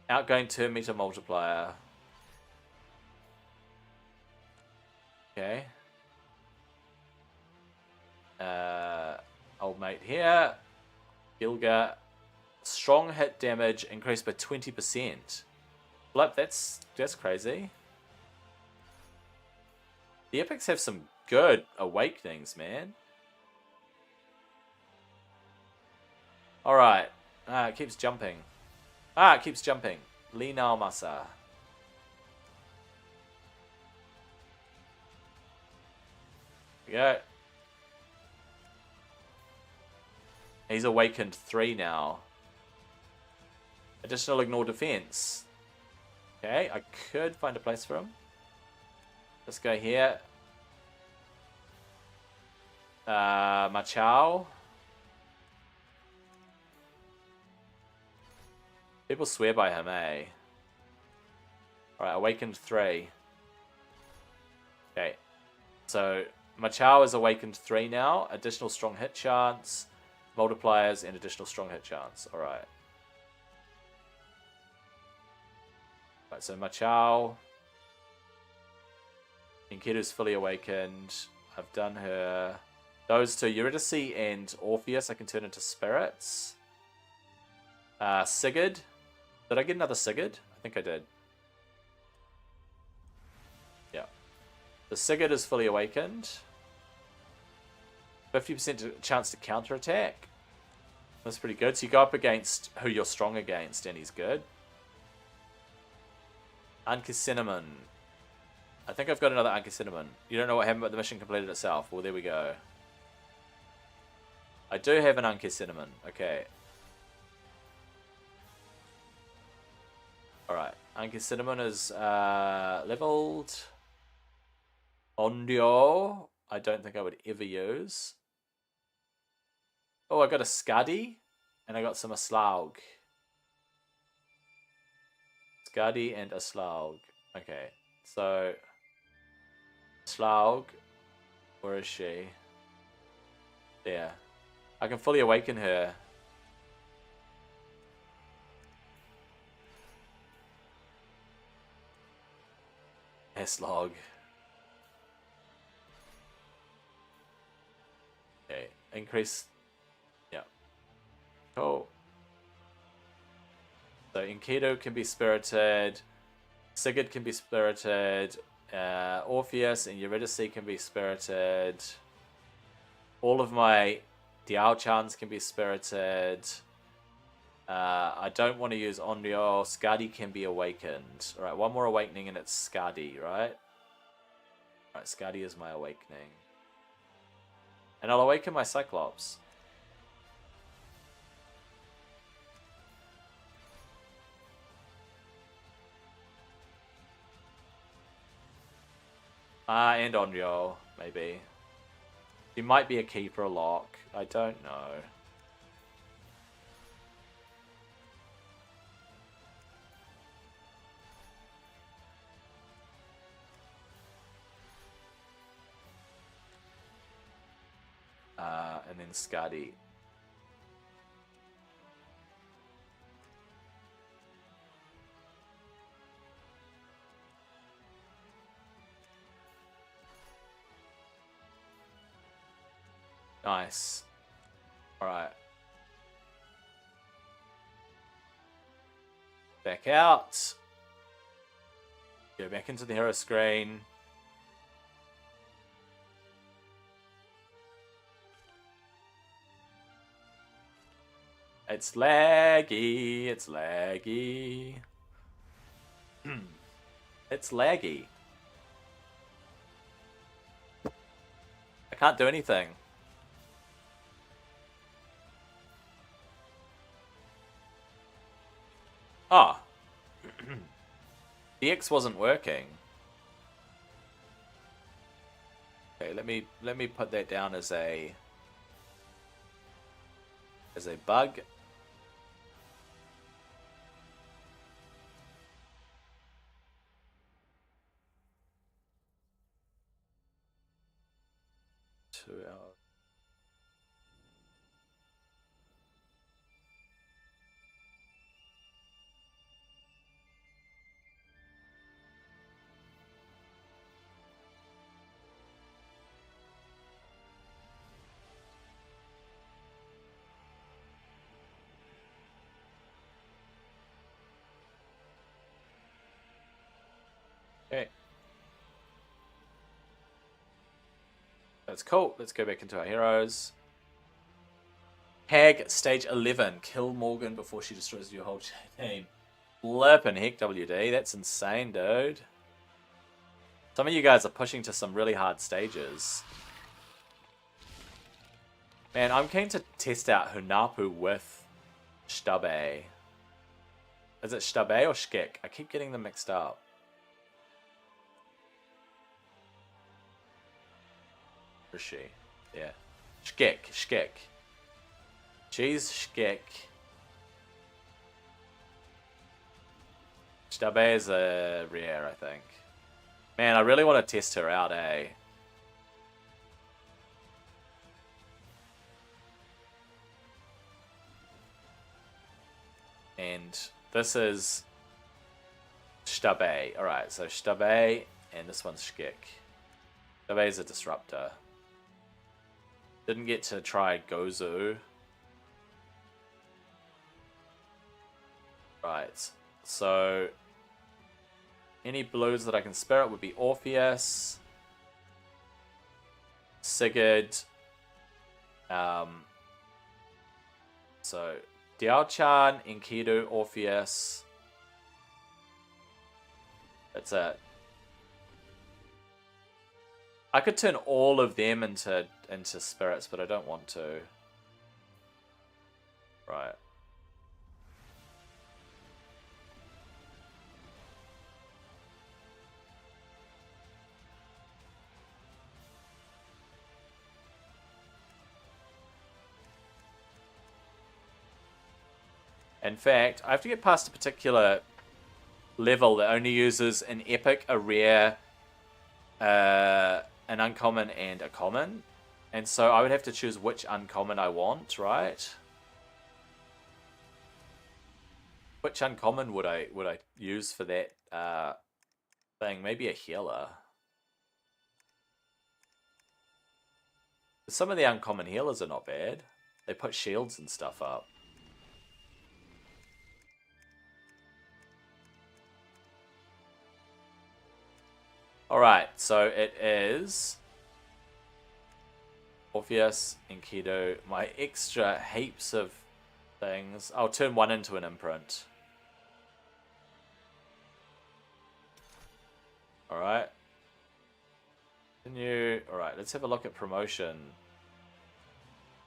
Outgoing turn meter multiplier. Okay. Old mate here. Gilga. Strong hit damage increased by 20%. Flip, that's crazy. The epics have some good awakenings, man. Alright. It keeps jumping. It keeps jumping. Linao Masa. There we go. He's awakened 3 now. Additional ignore defense. Okay, I could find a place for him. Let's go here. Machao. People swear by him, eh? Alright, awakened 3. Okay. So, Machao is awakened 3 now. Additional strong hit chance. Multipliers and additional strong hit chance. Alright. Right, so Machao. Inkiru's fully awakened. I've done her. Those two, Eurydice and Orpheus, I can turn into spirits. Sigurd. Did I get another Sigurd? I think I did. Yeah. The Sigurd is fully awakened. 50% chance to counterattack. That's pretty good. So you go up against who you're strong against, and he's good. Anki Cinnamon. I think I've got another Anki Cinnamon. You don't know what happened, but the mission completed itself. Well, there we go. I do have an Anki Cinnamon. Okay. Alright. Anki Cinnamon is leveled. Ondio. I don't think I would ever use. Oh, I got a Skadi. And I got some Aslaug. Skadi and Aslaug. Okay. So... Aslaug. Where is she? There. I can fully awaken her. Aslaug. Okay. Increase. Yeah. Cool. So Enkidu can be spirited. Sigurd can be spirited. Orpheus and Eurydice can be spirited. All of my Diao-chans can be spirited. I don't want to use Onryo. Skadi can be awakened. Alright, one more awakening and it's Skadi, right? Alright, Skadi is my awakening. And I'll awaken my Cyclops. And Onryo, maybe. He might be a keeper lock. I don't know. And then Skadi. Nice. Alright. Back out. Go back into the hero screen. It's laggy. It's laggy. It's laggy. I can't do anything. Ah. The X wasn't working. Okay, let me put that down as a bug. Okay. That's cool. Let's go back into our heroes. Hag, stage 11. Kill Morgan before she destroys your whole team. Flippin' heck, WD. That's insane, dude. Some of you guys are pushing to some really hard stages. Man, I'm keen to test out Hunapu with Stabe. Is it Stabe or Shkik? I keep getting them mixed up. Where is she? Yeah. Shkik. She's Shkik. Stabe is a rare, I think. Man, I really want to test her out, eh? And this is Stabe. Alright, so Stabe and this one's Shkik. Stabe is a disruptor. Didn't get to try Gozu. Right, so any blues that I can spirit would be Orpheus, Sigurd, so Diao-chan, Enkidu, Orpheus. That's it. I could turn all of them into spirits, but I don't want to. Right. In fact, I have to get past a particular level that only uses an epic, a rare, an uncommon, and a common. And so I would have to choose which uncommon I want, right? Which uncommon would I use for that thing? Maybe a healer. Some of the uncommon healers are not bad. They put shields and stuff up. Alright, so it is Orpheus, Enkidu, my extra heaps of things. I'll turn one into an imprint. Alright. Continue. Alright, let's have a look at promotion.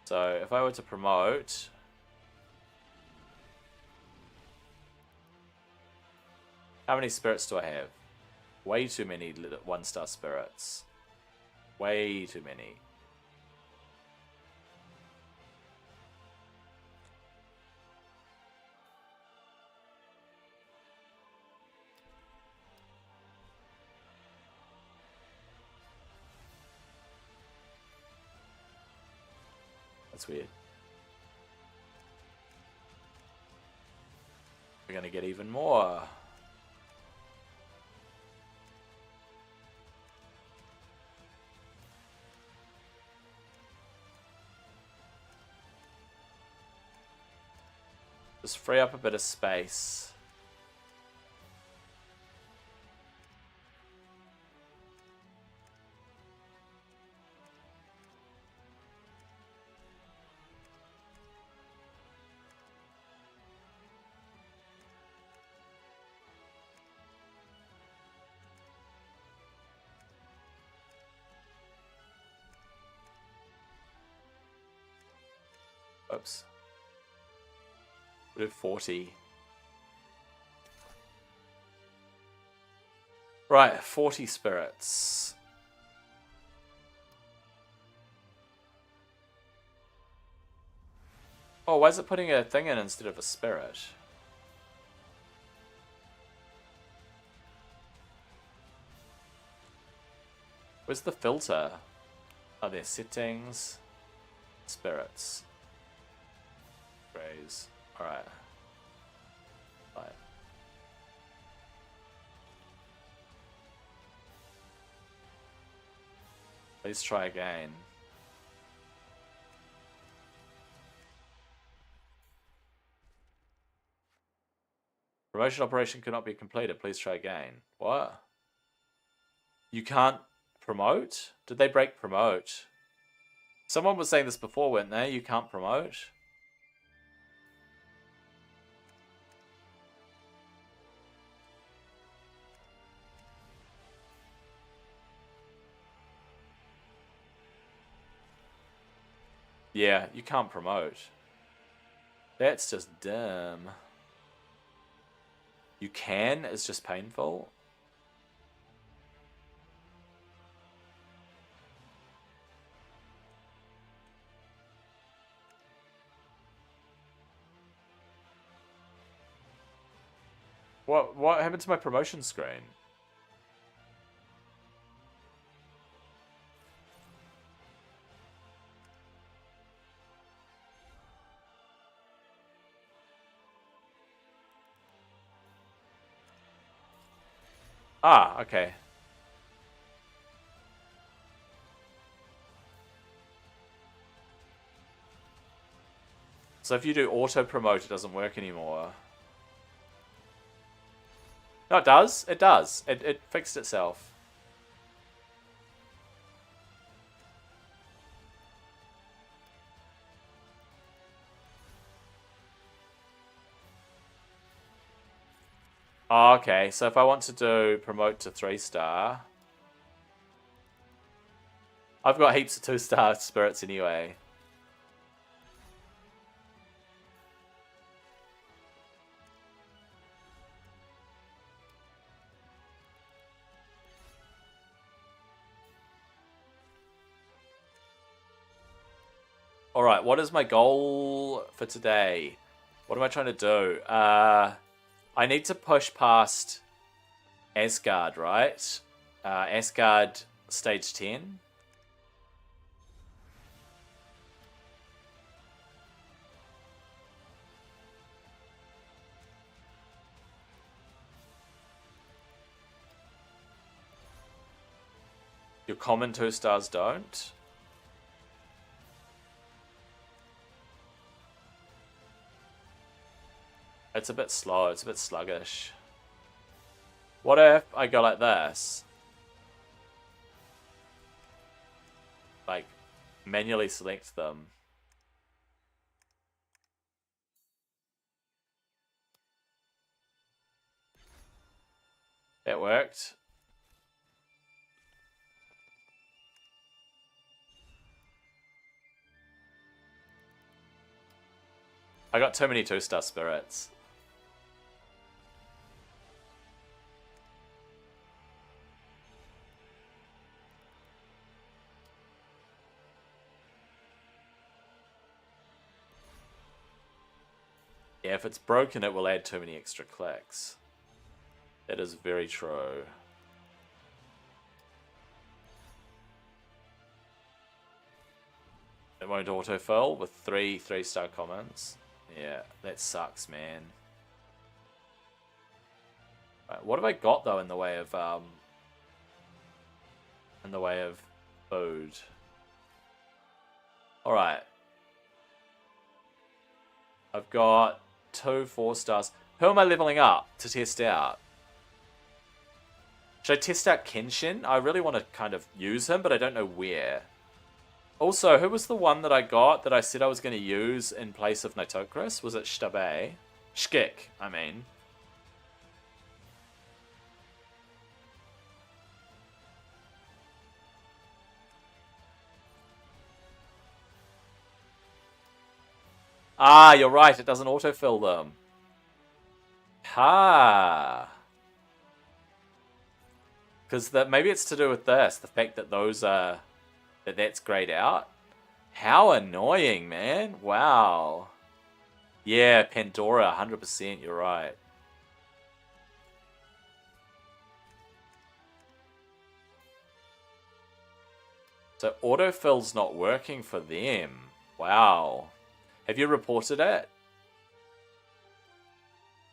So if I were to promote, how many spirits do I have? Way too many 1-star spirits. Way too many. That's weird. We're gonna get even more. Just free up a bit of space. Oops. We'll do 40. Right, 40 spirits. Oh, why is it putting a thing in instead of a spirit? Where's the filter? Oh, there's settings. Spirits. Grays. Alright. Right. Please try again. Promotion operation could not be completed. Please try again. What? You can't promote? Did they break promote? Someone was saying this before, weren't they? You can't promote? Yeah, you can't promote. That's just dumb. You can, it's just painful. What happened to my promotion screen? Ah, okay. So if you do auto promote, it doesn't work anymore. No, it does. It does. It fixed itself. Oh, okay, so if I want to do promote to 3-star, I've got heaps of 2-star spirits anyway. Alright, what is my goal for today? What am I trying to do? I need to push past Asgard, right? Asgard stage 10. Your common 2-stars don't. It's a bit slow, it's a bit sluggish. What if I go like this? Like, manually select them. That worked. I got too many 2-star spirits. Yeah, if it's broken, it will add too many extra clicks. That is very true. It won't autofill with 3-star comments. Yeah, that sucks, man. Right, what have I got though in the way of food? All right, I've got 2 4-stars. Who am I leveling up to test out? Should I test out Kenshin? I really want to kind of use him, but I don't know where. Also, who was the one that I got that I said I was going to use in place of Nitocris? Was it Shtabe? Shkik, I mean. Ah, you're right. It doesn't autofill them. Ha. Because maybe it's to do with this. The fact that those are... that's grayed out. How annoying, man. Wow. Yeah, Pandora, 100%. You're right. So autofill's not working for them. Wow. Have you reported it?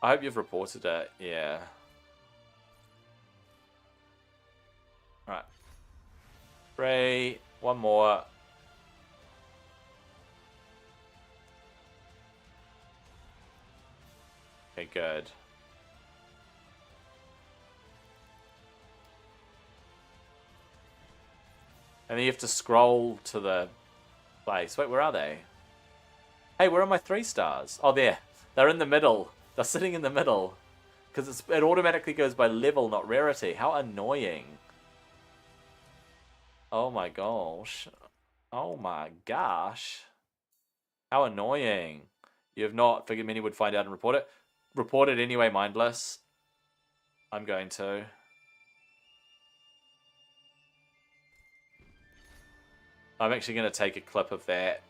I hope you've reported it. Yeah. Right. 3. One more. Okay, good. And then you have to scroll to the place. Wait, where are they? Hey, where are my 3 stars? Oh, there. They're in the middle. They're sitting in the middle. Because it automatically goes by level, not rarity. How annoying. Oh my gosh. Oh my gosh. How annoying. You have not figured many would find out and report it. Report it anyway, mindless. I'm going to. I'm actually going to take a clip of that.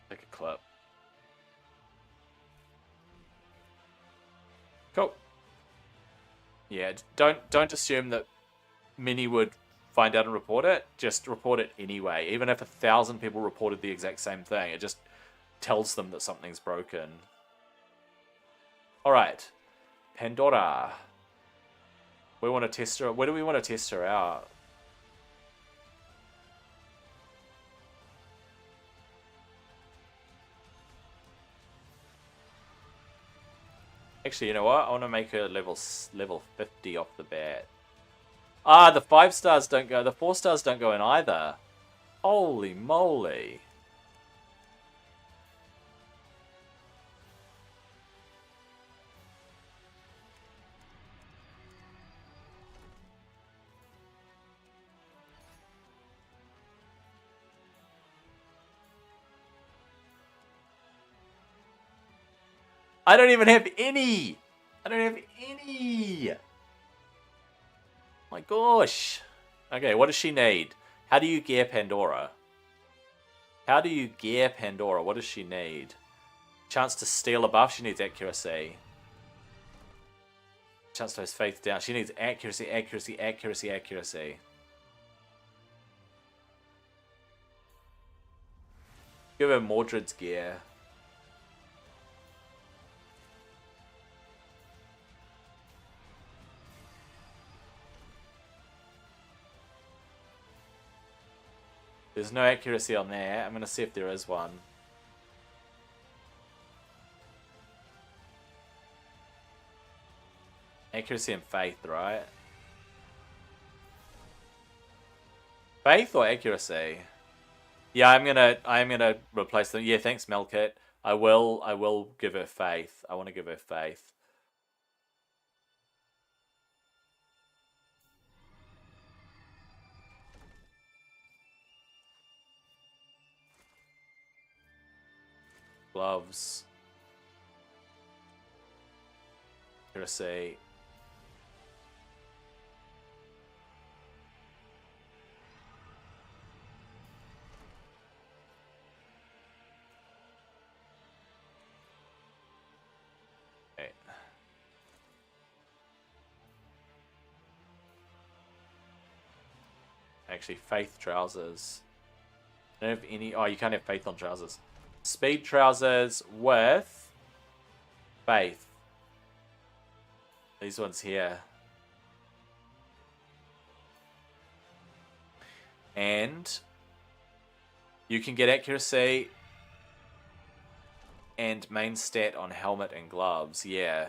Take a clip. Cool. Yeah, don't assume that many would find out and report it. Just report it anyway. Even if 1,000 people reported the exact same thing, it just tells them that something's broken. Alright. Pandora. We want to test her. Where do we want to test her out? Actually, you know what? I want to make her level 50 off the bat. Ah, the 5 stars don't go. The 4 stars don't go in either. Holy moly. I don't even have any. I don't have any. My gosh. Okay, what does she need? How do you gear Pandora? How do you gear Pandora? What does she need? Chance to steal a buff. She needs accuracy. Chance to have faith down. She needs accuracy, accuracy, accuracy, accuracy. Give her Mordred's gear. There's no accuracy on there. I'm going to see if there is one. Accuracy and faith, right? Faith or accuracy? Yeah, I'm gonna replace them. Yeah, thanks, Melkit. I will give her faith. I want to give her faith. Gloves. Accuracy. Okay. Actually, faith trousers. I don't have any. Oh, you can't have faith on trousers. Speed trousers with faith. These ones here. And you can get accuracy and main stat on helmet and gloves. Yeah.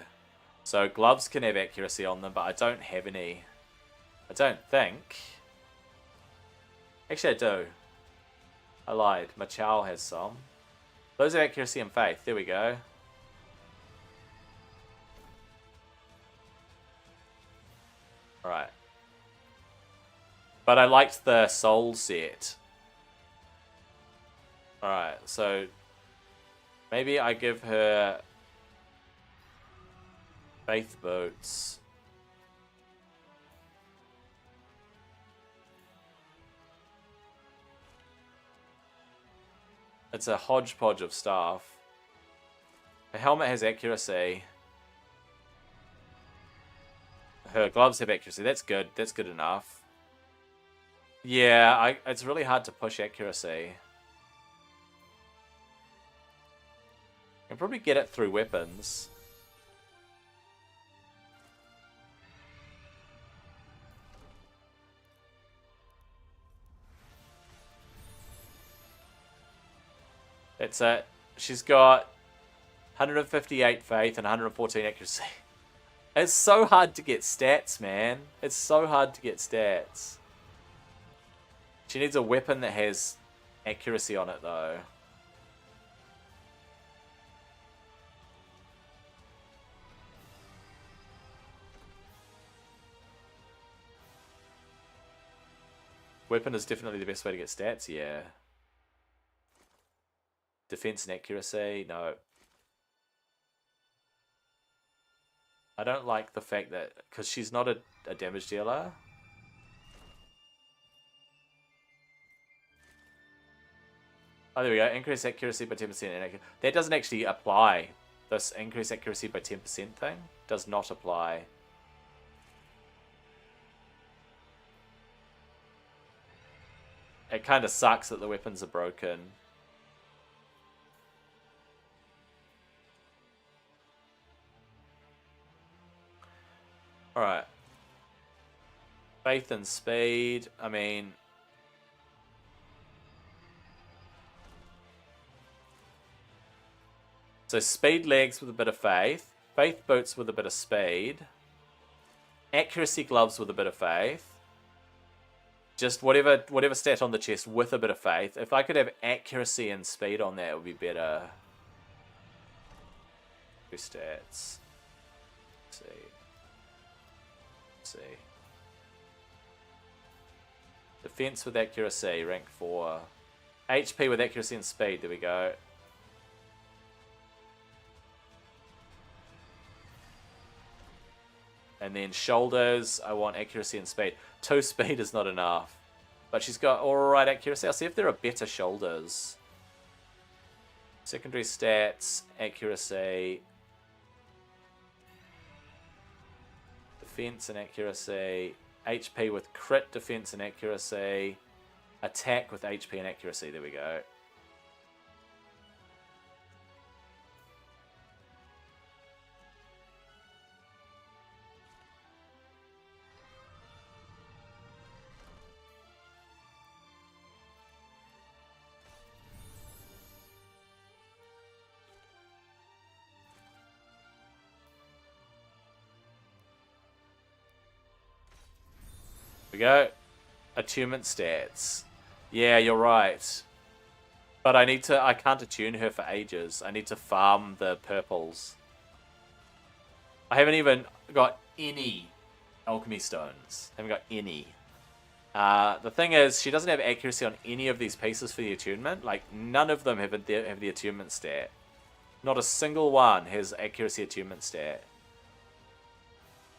So gloves can have accuracy on them, but I don't have any. I don't think. Actually, I do. I lied. Machao has some. Those are accuracy and faith. There we go. Alright. But I liked the soul set. Alright, so maybe I give her faith boots. It's a hodgepodge of stuff. Her helmet has accuracy. Her gloves have accuracy. That's good. That's good enough. Yeah, it's really hard to push accuracy. I can probably get it through weapons. That's it. She's got 158 faith and 114 accuracy. It's so hard to get stats, man. It's so hard to get stats. She needs a weapon that has accuracy on it, though. Weapon is definitely the best way to get stats, yeah. Defense and accuracy, no. I don't like the fact that, because she's not a damage dealer. Oh, there we go. Increase accuracy by 10%. That doesn't actually apply. This increase accuracy by 10% thing does not apply. It kind of sucks that the weapons are broken. Alright. Faith and speed. I mean... So speed legs with a bit of faith. Faith boots with a bit of speed. Accuracy gloves with a bit of faith. Just whatever stat on the chest with a bit of faith. If I could have accuracy and speed on that, it would be better. Two stats. Let's see. Let's see. Defense with accuracy, rank 4. HP with accuracy and speed, there we go. And then shoulders, I want accuracy and speed. 2 speed is not enough. But she's got alright accuracy. I'll see if there are better shoulders. Secondary stats, accuracy. Defense and accuracy. HP with crit, defense and accuracy. Attack with HP and accuracy. There we go. There we go. Attunement stats. Yeah, you're right. But I can't attune her for ages. I need to farm the purples. I haven't even got any alchemy stones. I haven't got any. The thing is, she doesn't have accuracy on any of these pieces for the attunement. Like, none of them have the attunement stat. Not a single one has accuracy attunement stat.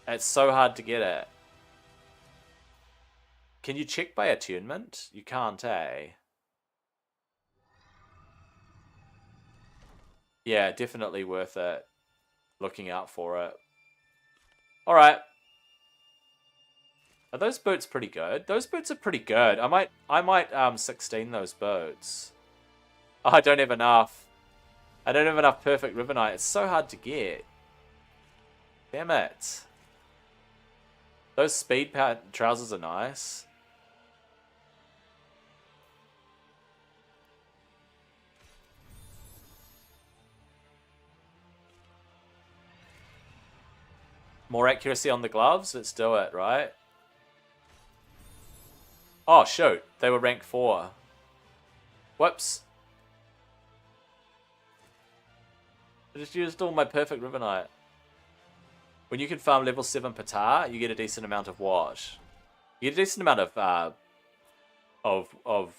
It's so hard to get it. Can you check by attunement? You can't, eh? Yeah, definitely worth it. Looking out for it. Alright. Are those boots pretty good? Those boots are pretty good. I might 16 those boots. Oh, I don't have enough. I don't have enough perfect ribbonite. It's so hard to get. Damn it. Those speed trousers are nice. More accuracy on the gloves? Let's do it, right? Oh, shoot. They were rank 4. Whoops. I just used all my perfect ribbonite. When you can farm level 7 Patar, you get a decent amount of what? You get a decent amount of what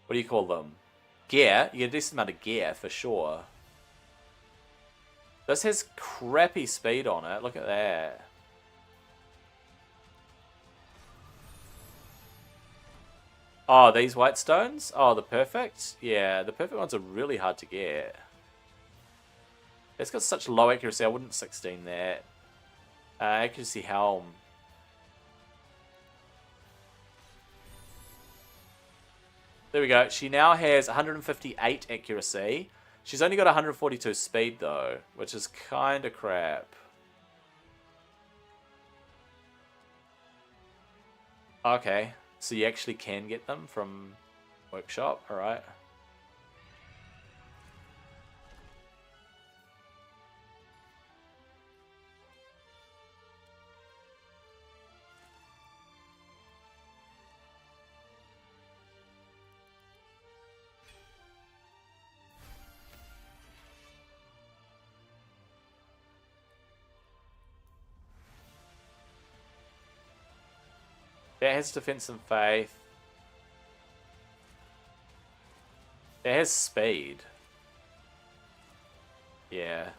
do you call them? Gear. You get a decent amount of gear, for sure. This has crappy speed on it. Look at that. Oh, these white stones? Oh, the perfect? Yeah, the perfect ones are really hard to get. It's got such low accuracy, I wouldn't 16 that. Accuracy helm. There we go. She now has 158 accuracy. She's only got 142 speed though, which is kind of crap. Okay, so you actually can get them from workshop, alright. That has defense and faith. That has speed. Yeah.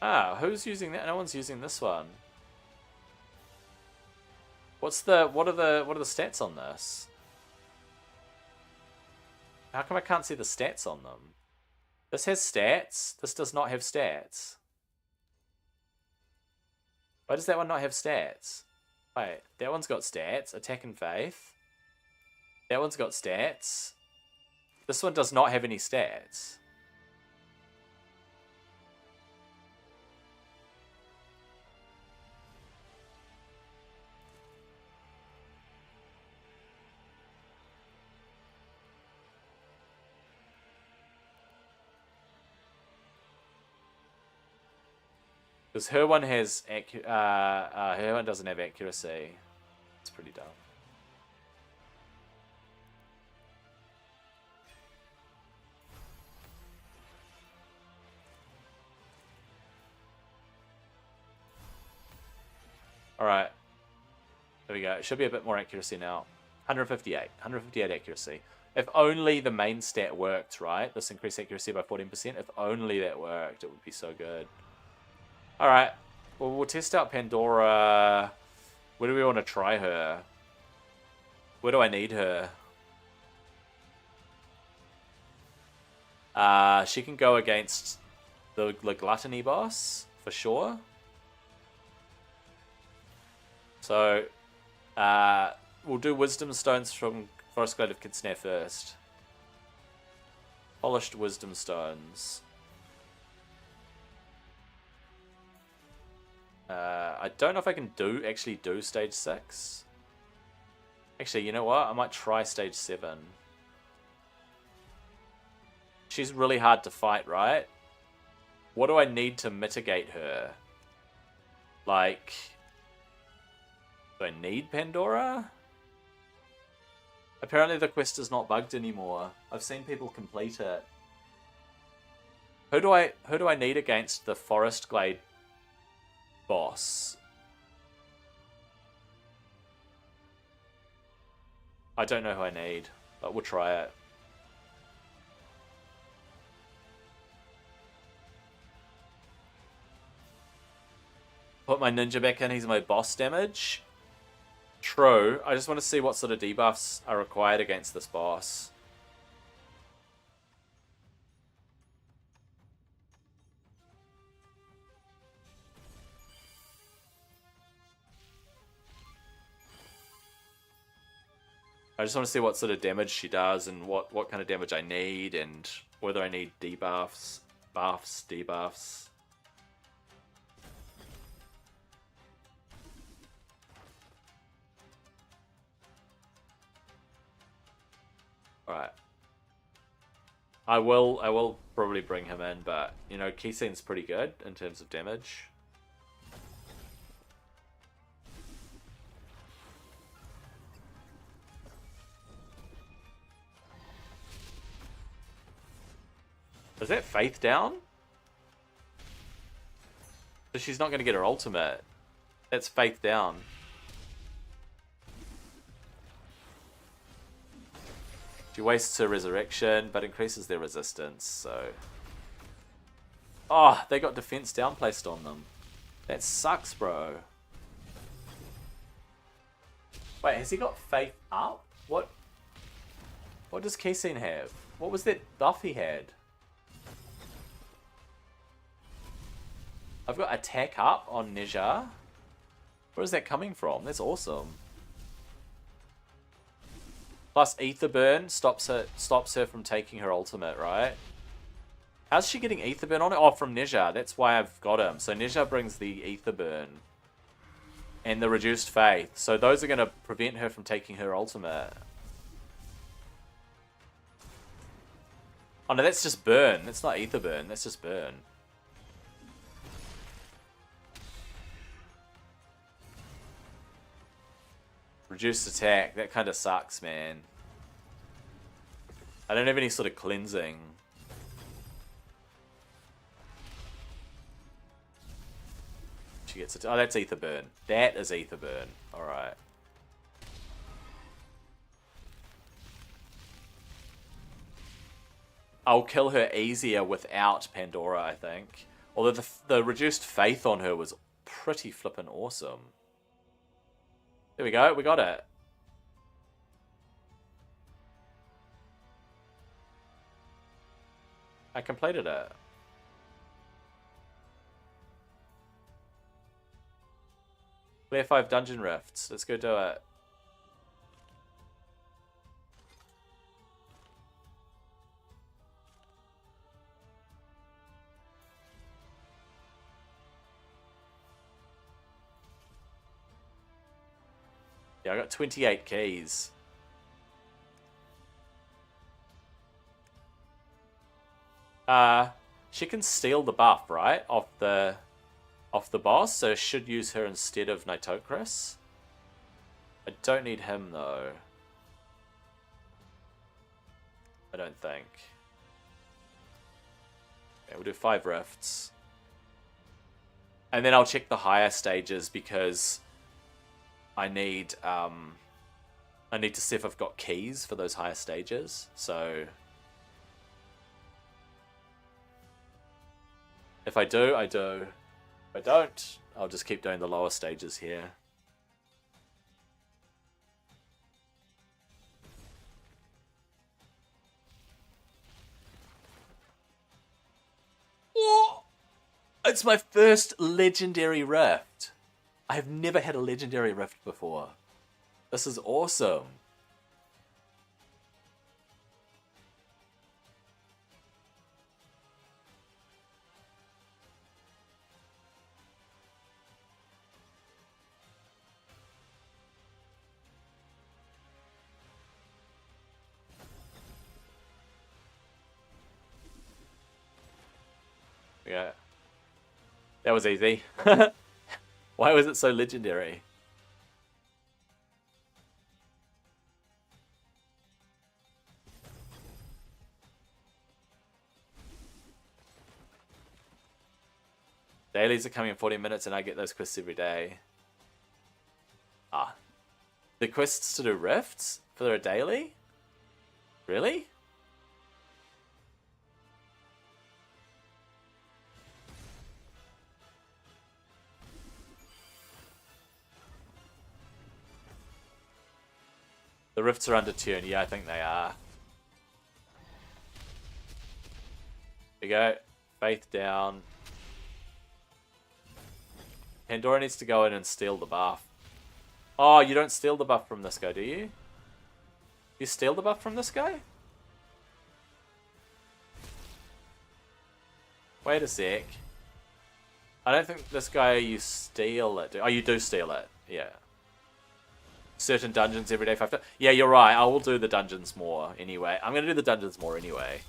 Ah, who's using that? No one's using this one. What are the stats on this? How come I can't see the stats on them? This has stats. This does not have stats. Why does that one not have stats? Wait, that one's got stats. Attack and faith. That one's got stats. This one does not have any stats. Because her one has her one doesn't have accuracy. It's pretty dumb. Alright. There we go. It should be a bit more accuracy now. 158. 158 accuracy. If only the main stat worked, right? This increased accuracy by 14%. If only that worked, it would be so good. Alright. Well, we'll test out Pandora. Where do we want to try her? Where do I need her? She can go against the Gluttony boss, for sure. So, we'll do Wisdom Stones from Forest Glade of Kidsnare first. Polished Wisdom Stones. I don't know if I can actually do stage 6. Actually, you know what? I might try stage 7. She's really hard to fight, right? What do I need to mitigate her? Like, do I need Pandora? Apparently the quest is not bugged anymore. I've seen people complete it. Who do I need against the Forest Glade boss? I don't know who I need, but we'll try it. Put my ninja back in, he's my boss damage. True, I just want to see what sort of debuffs are required against this boss. I just want to see what sort of damage she does and what kind of damage I need and whether I need debuffs, buffs, debuffs. Alright. I will probably bring him in, but you know, Kisen's pretty good in terms of damage. Is that Faith down? So she's not going to get her ultimate. That's Faith down. She wastes her resurrection, but increases their resistance, so... Oh, they got defense down placed on them. That sucks, bro. Wait, has he got Faith up? What does Kesen have? What was that buff he had? I've got attack up on Neja. Where is that coming from? That's awesome. Plus Ether Burn stops her from taking her ultimate, right? How's she getting Ether Burn on it? Oh, from Neja. That's why I've got him. So Neja brings the Ether Burn. And the Reduced Faith. So those are going to prevent her from taking her ultimate. Oh no, that's just Burn. That's not Ether Burn. That's just Burn. Reduced attack. That kind of sucks, man. I don't have any sort of cleansing. She gets it. Oh, that's Ether Burn. That is Ether Burn. Alright. I'll kill her easier without Pandora, I think. Although the Reduced Faith on her was pretty flippin' awesome. There we go. We got it. I completed it. Clear 5 dungeon rifts. Let's go do it. Yeah, I got 28 keys. She can steal the buff, right? Off the boss, so should use her instead of Nitocris. I don't need him though. I don't think. Okay, we'll do 5 rifts. And then I'll check the higher stages because I need to see if I've got keys for those higher stages. So if I do, I do. If I don't, I'll just keep doing the lower stages here. What? It's my first legendary rift. I have never had a legendary rift before. This is awesome. Yeah. That was easy. Why was it so legendary? Dailies are coming in 40 minutes and I get those quests every day. Ah. The quests to do rifts for a daily? Really? The rifts are under tune. Yeah, I think they are. There we go. Faith down. Pandora needs to go in and steal the buff. Oh, you don't steal the buff from this guy, do you? You steal the buff from this guy? Wait a sec. I don't think this guy you steal it. Oh, you do steal it. Yeah. Certain dungeons every day. 5 times. Yeah, you're right. I will do the dungeons more anyway. I'm going to do the dungeons more anyway.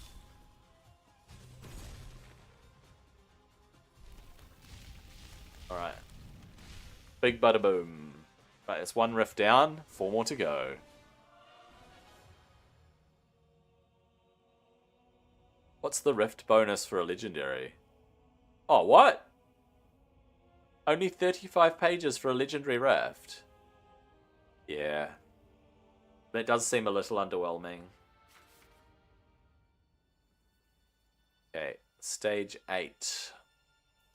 Alright. Big bada boom. Right, it's 1 rift down. 4 more to go. What's the rift bonus for a legendary? Oh, what? Only 35 pages for a legendary rift. Yeah. That does seem a little underwhelming. Okay, stage 8.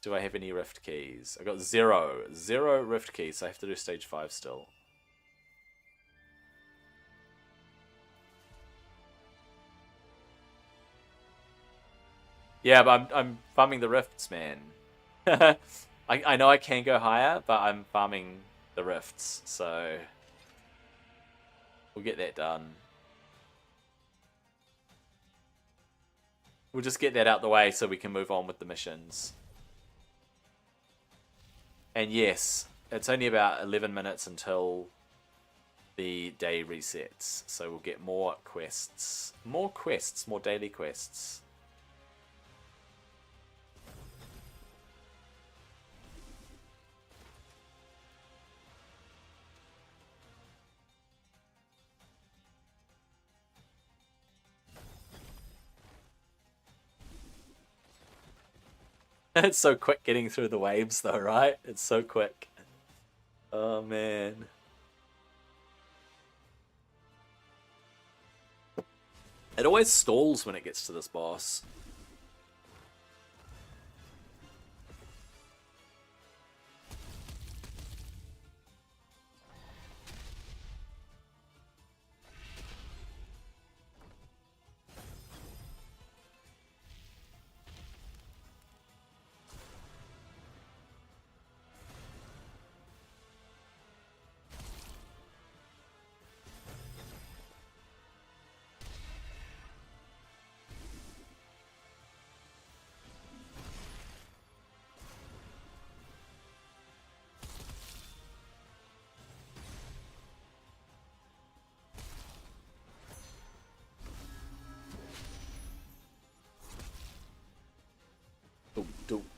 Do I have any rift keys? I got 0. 0 rift keys, so I have to do stage 5 still. Yeah, but I'm farming the rifts, man. I know I can go higher, but I'm farming the rifts, so we'll get that done. We'll just get that out the way so we can move on with the missions. And yes, it's only about 11 minutes until the day resets. So we'll get more quests. More daily quests. It's so quick getting through the waves though, right? It's so quick. Oh man. It always stalls when it gets to this boss.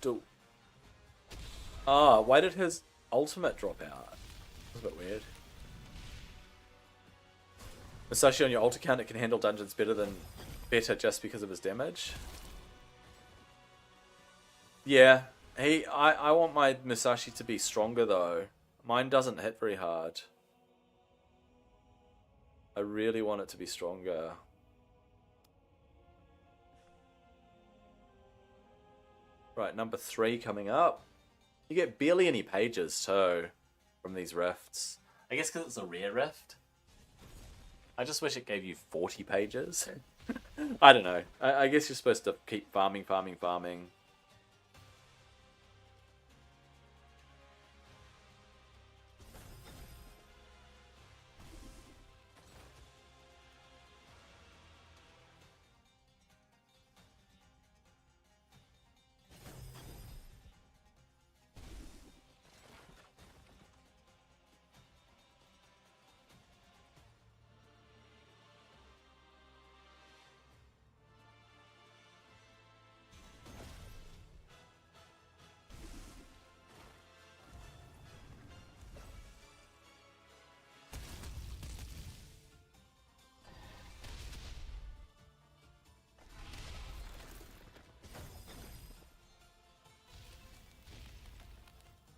Do. Ah, why did his ultimate drop out? That's a bit weird. Musashi on your ult account, it can handle dungeons better just because of his damage. Yeah, I want my Musashi to be stronger though. Mine doesn't hit very hard. I really want it to be stronger. Right, number 3 coming up. You get barely any pages too from these rifts. I guess because it's a rare rift. I just wish it gave you 40 pages. I don't know. I guess you're supposed to keep farming.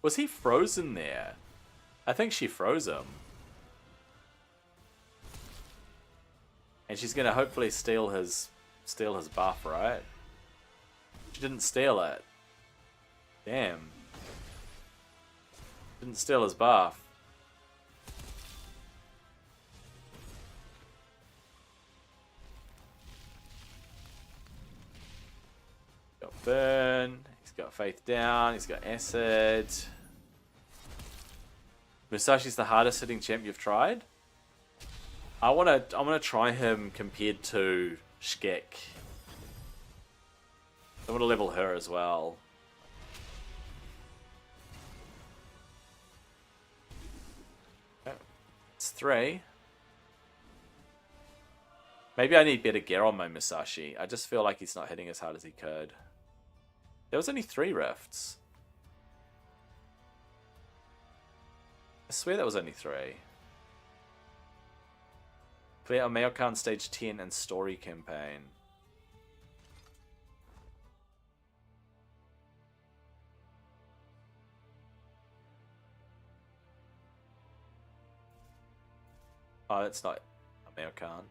Was he frozen there? I think she froze him. And she's gonna hopefully steal his buff, right? She didn't steal it. Damn. Didn't steal his buff. Got burn. He's got faith down. He's got acid. Musashi's the hardest hitting champ you've tried. I wanna try him compared to Shkek. I wanna level her as well. Okay. It's 3. Maybe I need better gear on my Musashi. I just feel like he's not hitting as hard as he could. There was only 3 rifts. I swear that was only 3. Clear Mayokan Stage 10 and Story Campaign. Oh, that's not a Mayokan.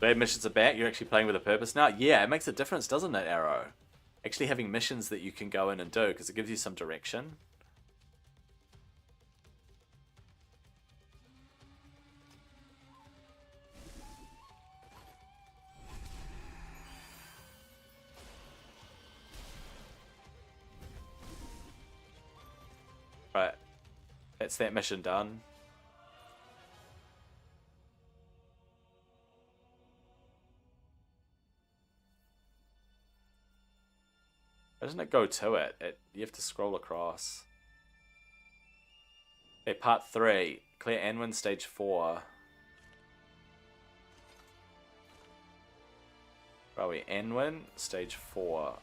Bad missions are back. You're actually playing with a purpose now. Yeah, it makes a difference, doesn't it, Arrow? Actually having missions that you can go in and do, because it gives you some direction. Right. That's that mission done. Why doesn't it go to it? You have to scroll across. Okay, part 3. Clear Anwin, stage 4. Where are we? Anwin, stage 4.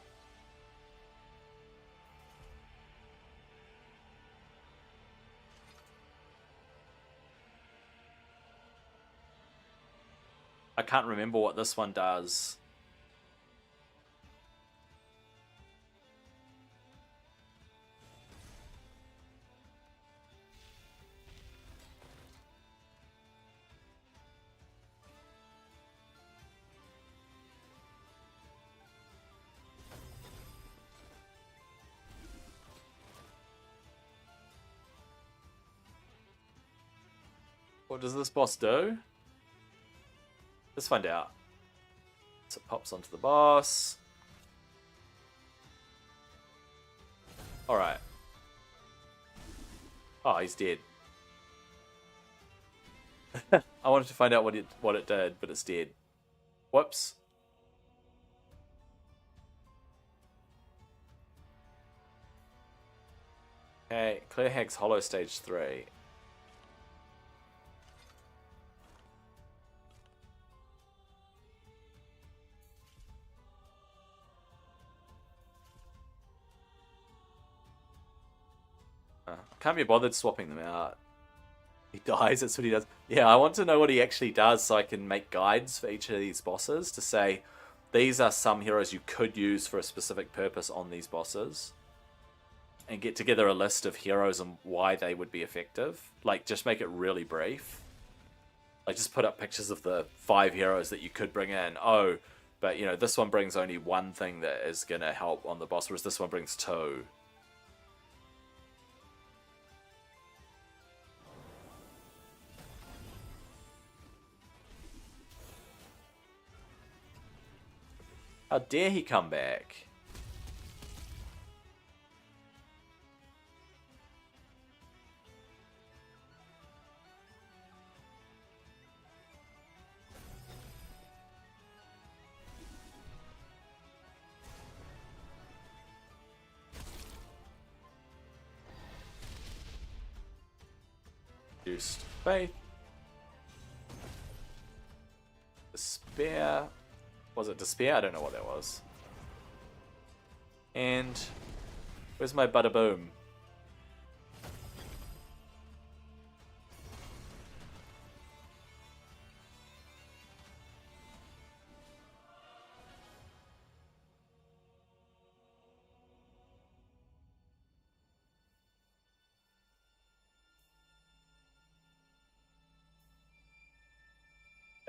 I can't remember what this one does. What does this boss do? Let's find out. So it pops onto the boss. Alright. Oh, he's dead. I wanted to find out what it did, but it's dead. Whoops. Okay, Clear Hag's Hollow stage 3. Can't be bothered swapping them out. He dies, that's what he does. Yeah, I want to know what he actually does so I can make guides for each of these bosses to say, these are some heroes you could use for a specific purpose on these bosses. And get together a list of heroes and why they would be effective. Like, just make it really brief. Like, just put up pictures of the 5 heroes that you could bring in. Oh, but, you know, this one brings only one thing that is going to help on the boss, whereas this one brings 2. How dare he come back? Reduced faith. Despair. Was it despair? I don't know what that was. And where's my bada boom?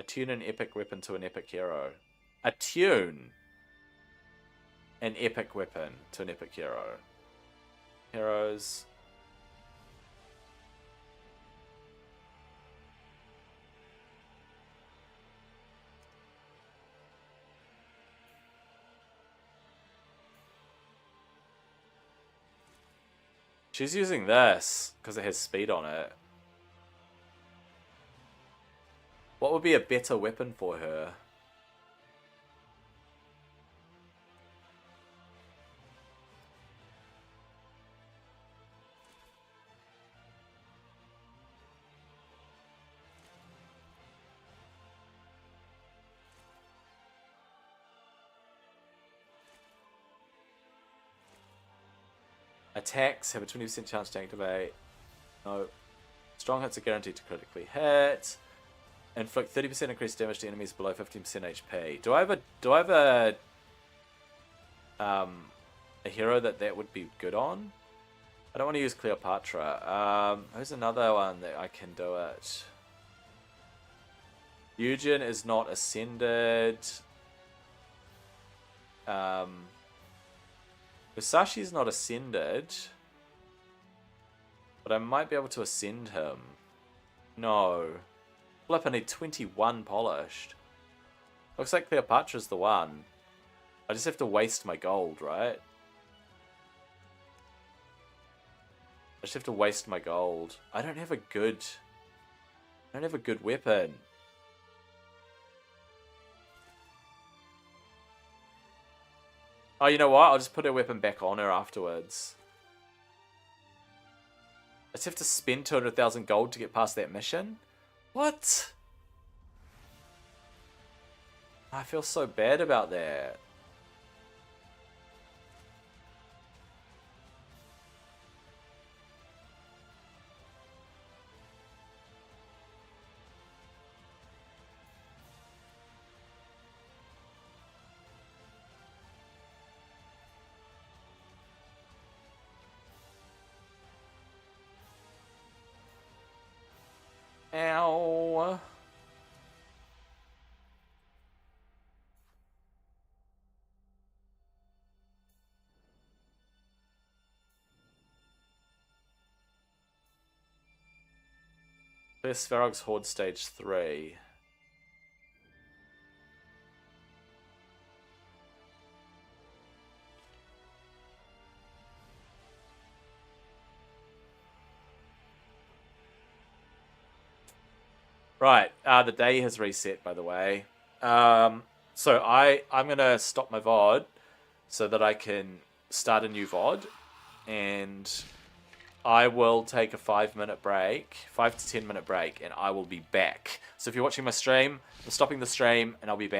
Attune an epic weapon to an epic hero. Attune an epic weapon to an epic hero. Heroes. She's using this because it has speed on it. What would be a better weapon for her? Attacks have a 20% chance to activate. No. Strong hits are guaranteed to critically hit. Inflict 30% increased damage to enemies below 15% HP. Do I have a hero that would be good on? I don't want to use Cleopatra. Who's another one that I can do it? Eugen is not ascended. Musashi's not ascended. But I might be able to ascend him. No. Flip, I need 21 polished. Looks like Cleopatra's the one. I just have to waste my gold, right? I just have to waste my gold. I don't have a good weapon. Oh, you know what? I'll just put her weapon back on her afterwards. I just have to spend 200,000 gold to get past that mission? What? I feel so bad about that. Ow. Clear Svarog's Horde Stage 3. Right, the day has reset, by the way. So I'm gonna stop my VOD so that I can start a new VOD, and I will take a 5-minute break, 5 to 10 minute break, and I will be back. So if you're watching my stream, I'm stopping the stream, and I'll be back.